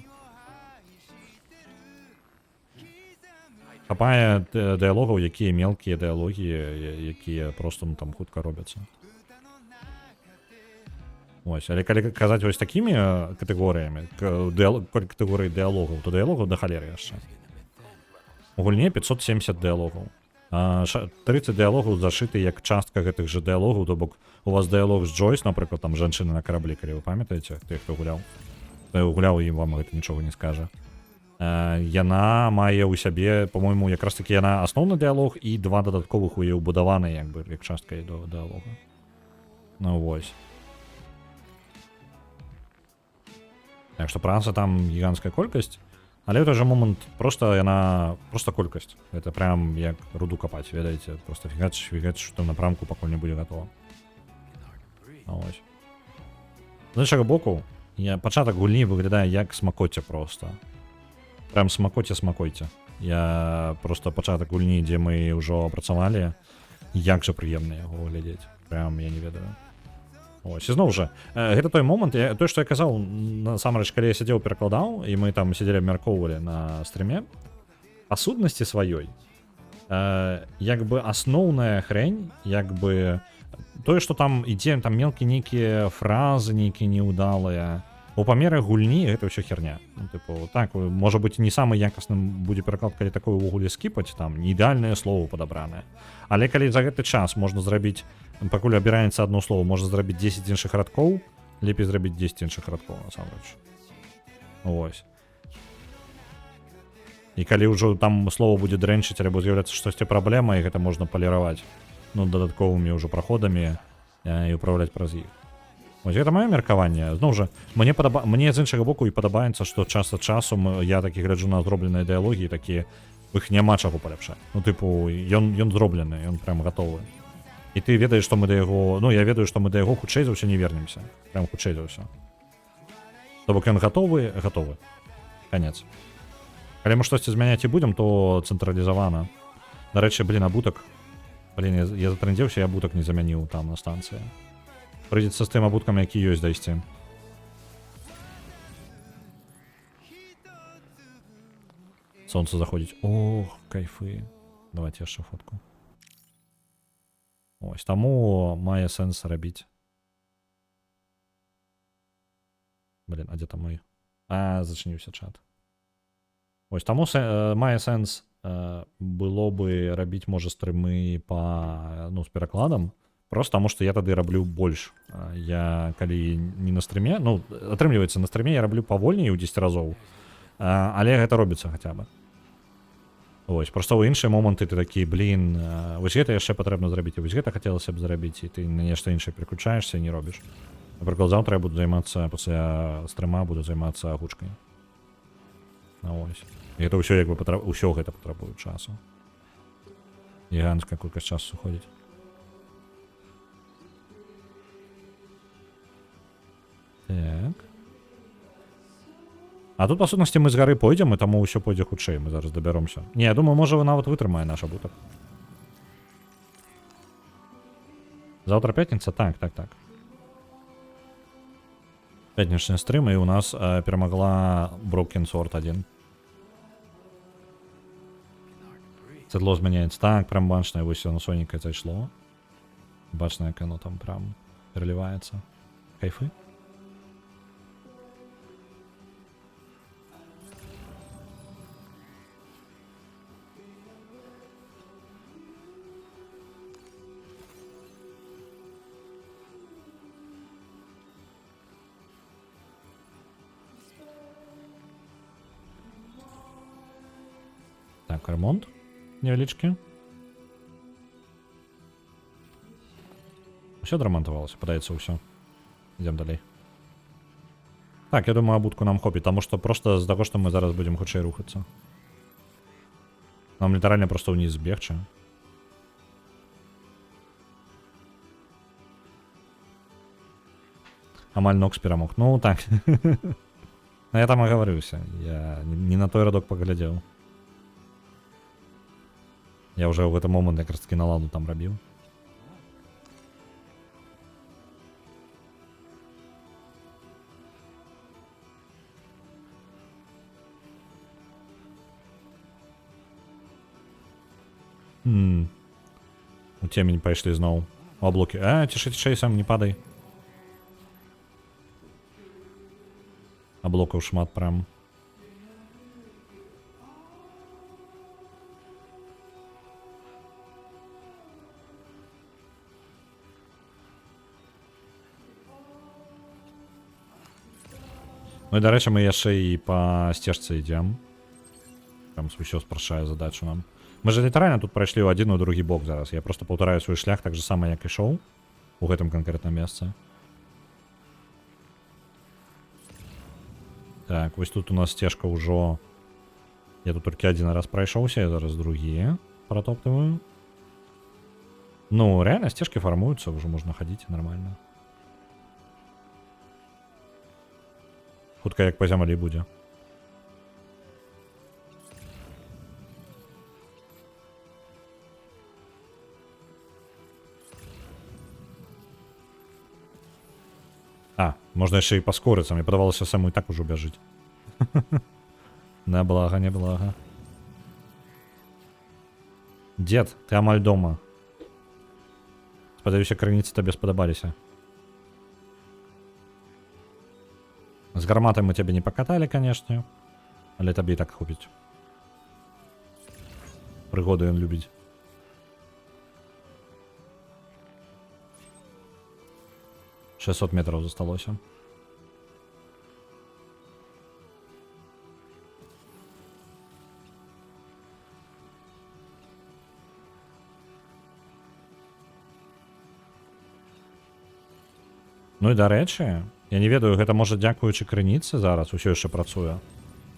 Хапае дыялогаў, якія мелкія дыялогі, якія проста, ну, там хутка робяцца. Ось, але калі казаць вось такімі катэгорыямі, катэгорыі дыялогаў, то дыялогаў да халеры яшчэ. У гульне 570 дыялогаў. 30 дыялогаў зашыты як частка гэтых жа дыялогаў, то бок у вас дыялог з Джойс, напрыклад, там жанчына на караблі, калі вы памятаеце, тых, хто гуляў, і вам гэта нічога не скажа. Яна мае ў сябе, по-мойму, якраз такі яна асноўны дыялог і 2 дадатковых у яе ўбудаваны, як бы, як частка дыялога. Ну, вось. Так што праца там гіганцкая колькасць, але ў той жа момант проста яна, проста колькасць. Гэта прям як руду капаць, ведаеце, проста фігач, што там напрамку пакуль не будзе гатова. Ось. З іншага боку, пачатак гульні выглядае як смакоцце проста. Прям смакоце. Я проста пачатак гульні, дзе мы ўжо працавалі, як жа прыемна яго глядзець. Прям я не ведаю. Ось, і зноў жа, гэта той момант, той, што я казаў, насамрэч, калі я сядзеў, перакладаў, і мы там сядзелі абмяркоўвалі на стриме, па сутнасці сваёй, як бы асноўная хрень, як бы тое, што там ідзе, там мелкія нейкія фразы, нейкія неўдалыя, у памерах гульні гэта ўсё херня. Ну, тыпу, так, можа быць, не самы якасным будзе пераклад, калі такое ўвогуле скіпаць, там, не ідэальнае слово падабранае. Але калі за гэты час можна зрабіць, пакуль абіраецца одно слово, можна зрабіць 10 іншых радкоў, лепей зрабіць 10 іншых радкоў, насамрэч. Вось. І калі ўжо там слово будзе дрэнчыць, альбо з'яўляцца штосьці праблема, і гэта можна паліраваць, ну, дадатковымі ўжо праходамі і ўпраўляць праз іх. Ось гэта маё меркаванне. Зноў жа, мне з іншага боку і падабаецца, што час ад часу я такі гляджу на зробленыя дыялогі, такі іх няма чаго паляпшаць. Ну тыпу ён зроблены, ён прям гатовы. І ты ведаеш, што мы да яго, ну я ведаю, што мы да яго хутчэй за ўсё не вернемся. Прям хутчэй за ўсё. То бок ён гатовы. Канец. Калі мы штосьці змяняць і будзем, то цэнтралізавана. Дарэчы, абутак. Я затрындзеўся, я абутак не замяніў там на станцыі. Прыйдзецца з тым абуткам, які ёсць, дайсці. Сонца заходзіць. Ох, кайфы. Давайте яшчэ фотку. Ось, таму мае сэнс рабіць. Блин, а дзе там мой? Зачыніўся чат. Ось, таму мае сэнс было бы рабіць, можа, стрымы з перакладам. Просто таму, што я тады раблю больш. Я, калі не на стрыме, ну, атрымліваецца, на стрыме я раблю павольней у 10 разоў, але гэта робіцца хаця бы. Ось, просто ў іншыя моманты ты такі, блін, вось гэта яшчэ патрэбна зрабіць, і вось гэта хацелася б зрабіць, і ты на нешта іншае переключаешся і не робіш. Напрыклад, заўтра я буду займацца, пасля стрыма буду займацца агучкай. Ось. І гэта ўсё, як бы, ўсё гэта патрабуе часу. Гіганцкая колькасць часу сыходзіць. Так. А тут, па сутнасці, мы з гары пойдзем, і таму ўсё пойдзе хутчэй, мы зараз дабяромся. Не, я думаю, можа, нават вытрымае наш абутак. Заўтра пятніца? Так. Пятнічны стрым, і у нас перамагла Broken Sword 1. Седло змяняецца. Так, прям бачна, вось на соненькае зайшло. Бачна, як оно там прям пераліваецца. Кайфы? Так, ремонт невеличкий. Все доремонтувалося, подається все. Йдемо далі. Так, я думаю, абутку нам хопить, тому що просто з того, що ми зараз будемо хутчей рухатися. Нам літерально просто вниз збігче. Амаль Нокс перемог. Ну так. Я там оговорився. Я не на той радок поглядел. Я уже в этот момент якраз таки на ладу там робив. У темень пошли знову. У облоки. Тише, сам не падай. Облоков шмат прям. Ну і, до речі, ми ще і по стежці йдемо. Прям все спрощає задачу нам. Ми ж літерально тут пройшли у один і у другий бок зараз. Я просто повторяю свій шлях так же само, як і йшов. У гэтым конкретном місці. Так, ось тут у нас стежка уже. Я тут тільки один раз пройшовся, я зараз другие протоптываю. Ну, реально стежки формуются, уже можно ходить нормально. Хутка як по зямлі буде. Можна ще й поскориться. Мені подавалося, саму і так уже бежить. Не благо, не благо. Дед, ти амаль дома. Сподіваюся, криниці тобі сподобалися. З гарматами ми тебе не покатали, конечно. Але тобі і так хопить. Пригоду він любить. — 600 метров засталося. Ну і дарэчы, я не ведаю, гэта можа дзякуючы крыніцы зараз усё яшчэ працуе.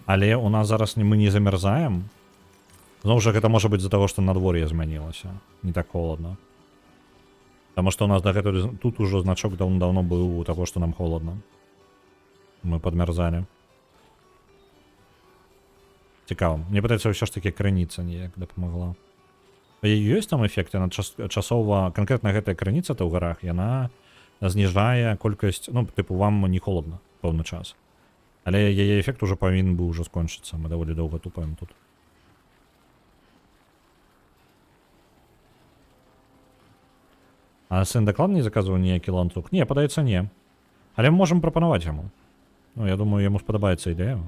Але у нас зараз мы не замярзаем. Зноў жа гэта можа быць з-за таго, што надвор'е змянілася. Не так холодна. Таму што у нас дагэтуль тут ужо значок даўно быў у таго, што нам холодна. Мы падмярзалі. Цікава. Мне падаецца, ўсё ж такі крыніца неяк дапамагла. Ёсць там эфект, яна часова, канкрэтна гэтая крыніца-то ў гарах, яна зніжае колькасць, ну, тыпу, вам не холодна пэўны час. Але яе эфект ужо павінен быў ужо скончыцца. Мы даволі доўга тупаем тут. А сын дакладна не заказваў ніякі ланцуг? Не, падаецца, не. Але мы можам прапанаваць яму. Ну, я думаю, яму спадабаецца ідэя.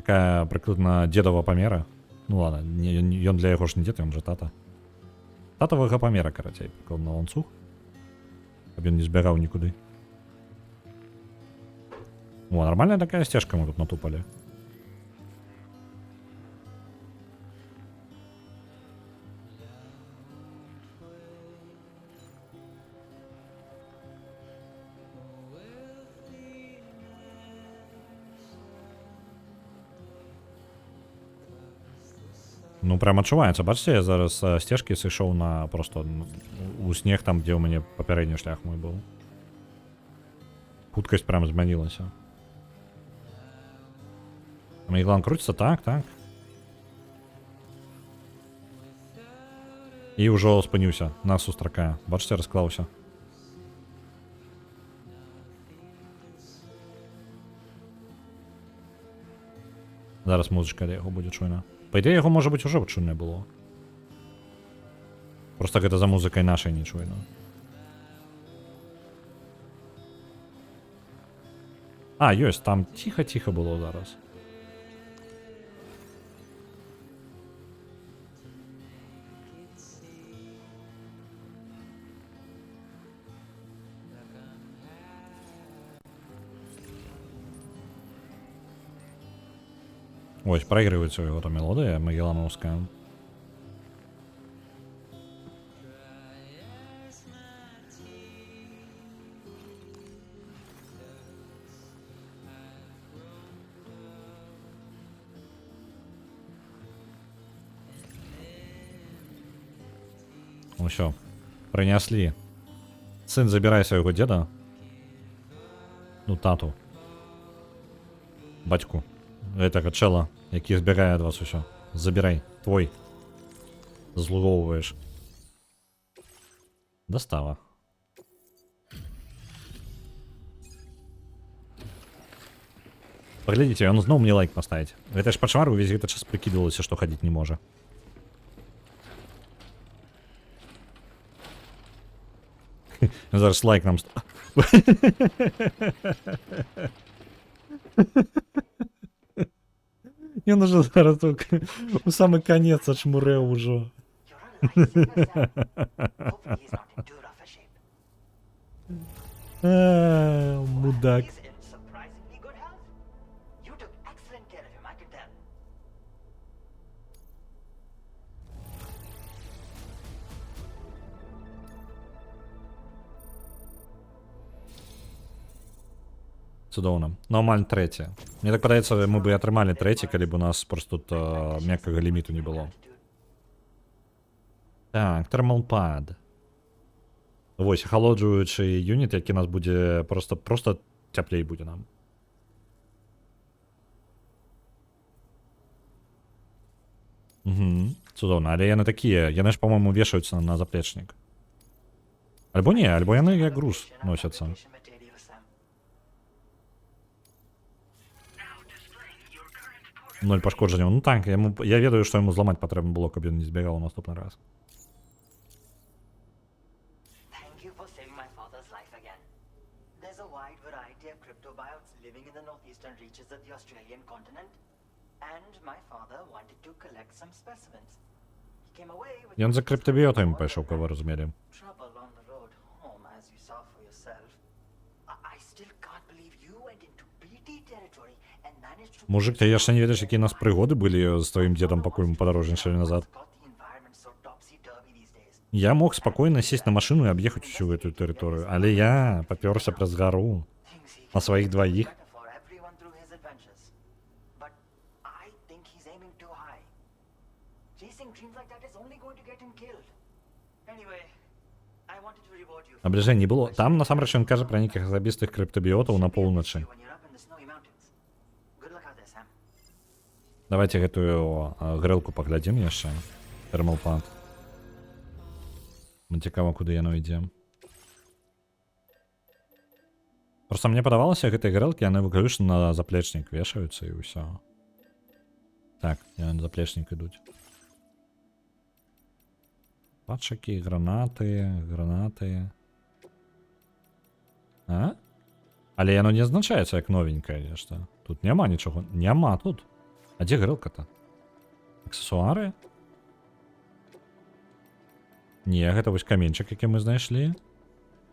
Такая прыкладна дзедава памера. Ну ладно, ён для яго ж не дзед, ён жа тата. Татавага памера, карацей, прыкладна ланцуг. Каб ён не збягаў нікуды. О, нормальная такая сцежка мы тут натупалі. Ну, прям адчуваецца. Бачыце, я зараз сцежкі сышоў на просто у снег там, дзе ў мяне папярэдні шлях мой быў. Хуткасць прям змянілася. Мейглан круціцца, так. І ўжо спыніўся, нас сустракае. Бачыце, расклаўся. Зараз музычка для яго будзе чуйна. Па ідэі, яго, можа быць, ужо чуйна было. Просто гэта за музыкай нашай не чуйна. А, ёсць, там ціха-ціха было зараз. Ось, проигрывается его там мелодия магеллановская. Ну все, принесли. Сын, забирай своего деда. Ну, тату. Батьку. Гэтага чэла, які збягае ад вас усё. Забірай, твой. Заслугоўваеш. Дастава. Паглядзіце, ён зноў мне лайк паставіць. Гэта ж пачвар увесь гэты час прыкідвалася, што хадзіць не можа. Зараз лайк нам... Ён уже зараз у самы канец ачмурэў ужо. Мудак. Цудоўна. Ну, амаль трэці. Мне так падаецца, мы бы атрымалі трэці, калі б у нас просто тут мяккага ліміту не было. Так, термалпад. Вось, ахалоджваючы юніт, які нас будзе просто цяплей будзе нам. Цудоўна, але яны такія, яны ж, па-моему, вешаюцца на заплечнік. Альбо не, альбо яны як груз носяцца. Ноль пашкоджанняў. Ну так, я ведаю, што яму зламаць патрэбна было, каб ён не збегаў у наступны раз. Ён за крыптабіётамі пайшоў, кого разумелі. Мужик, ты яшчэ не ведаеш, якія нас прыгоды былі з тваім дзедам, пакуль мы падарожнічалі назад. Я мог спокойно сесть на машину и объехать всю эту территорию, але я попёрся праз гору Thinks he на can своих make it двоих. better for everyone through his adventures. But I think he's aiming too high. Chasing dreams like that is only going to get him killed. Anyway, I wanted to reward you. Наближэнь не было. Там, насамрэч, ён кажа пра нейкіх асабістых крыптабіётаў на поўначы. When you're up in the snowy mountains. Good luck out there, Sam. Давайте гэтую грэлку паглядзім яшчэ. Тэрмалпад. Мне цікава, куды яно ідзе. Просто мне падавалася, гэтыя грэлкі, яны выключна на заплечнік вешаюцца і ўсё. Так, яны на заплечнік ідуць. Патчакі, гранаты. А? Але яно не азначаецца як новенькае нешта. Тут няма нічога. Няма тут. А дзе грэлка-то? Аксесуары? Не, гэта вось каменчык, які мы знайшлі.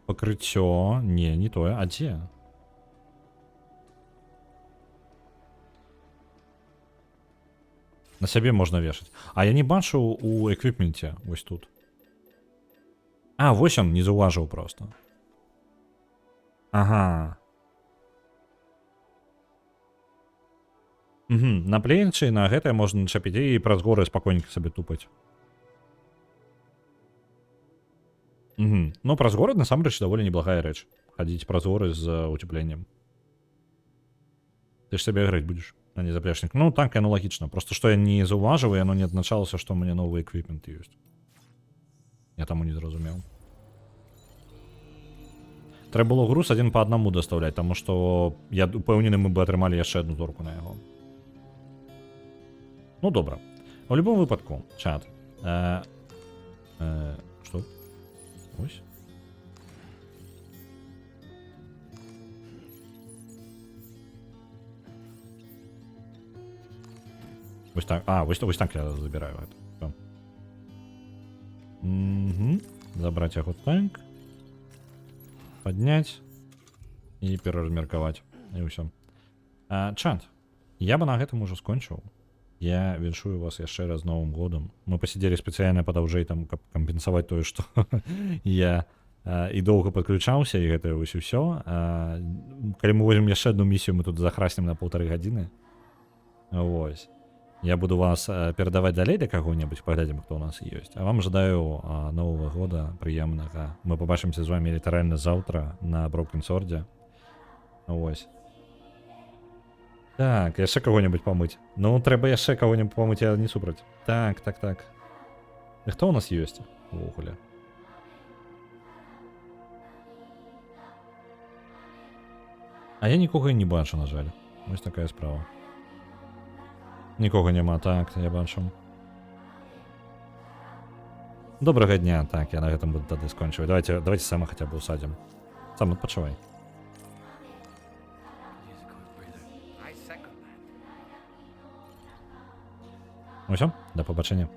Пакрыццё. Не тое. А дзе? На сябе можна вешаць. А я не бачу у эквіпменце вось тут. А, вось он, не заўважыў проста. Ага. Угу. На плечы, на гэтае можна начапіць і праз горы спакойненька сабе тупаць. Угу. Ну, праз горы, насамрэч, даволі неблагая рэч. Хадзіць праз горы з утепленнем. Ты ж сабе граць будзеш, а не заплечнік. Ну, так, яно лагічна. Просто што я не заўважыў, яно не адзначалася, што ў мяне новы эквіпмент ёсць. Я таму не зразумеў. Трэба было груз адзін па аднаму дастаўляць, таму што я упэўнены, мы бы атрымалі яшчэ адну зорку на яго. Ну, добра. У любом выпадку, чат. Што? Ось. Вось так. А, вось так я забіраю гэта. Угу. Забраць яго танк. Падняць. І пераразмеркаваць. І ўсё. Чат. Я бы на гэтым ужо скончыў. Я віншую вас яшчэ раз Новым годам. Мы пасядзелі спецыяльна падаўжэй там, каб кампенсаваць тое, што я і доўга падключаўся, і гэта вось усё. Калі мы возьмем яшчэ адну місію, мы тут захраснем на 1,5 гадзіны. Вось. Я буду вас перадаваць далей да каго-небудзь, паглядзім, хто ў нас ёсць. А вам жадаю Новага года прыемнага. Мы пабачымся з вами літаральна заўтра на Broken Sword. Вось. Так, яшчэ кого-нибудь памыць. Ну, трэба яшчэ кого-нибудь памыць, я не супраць. Так. І хто ў нас ёсць увогуле? А я нікога і не бачу, на жаль. Вось такая справа. Нікога няма, так, я бачу. Добрага дня, так, я на гэтым буду тады скончваць. Давайте сама хаця б усадзім. Сам адпачывай. Ну всё, до побачення.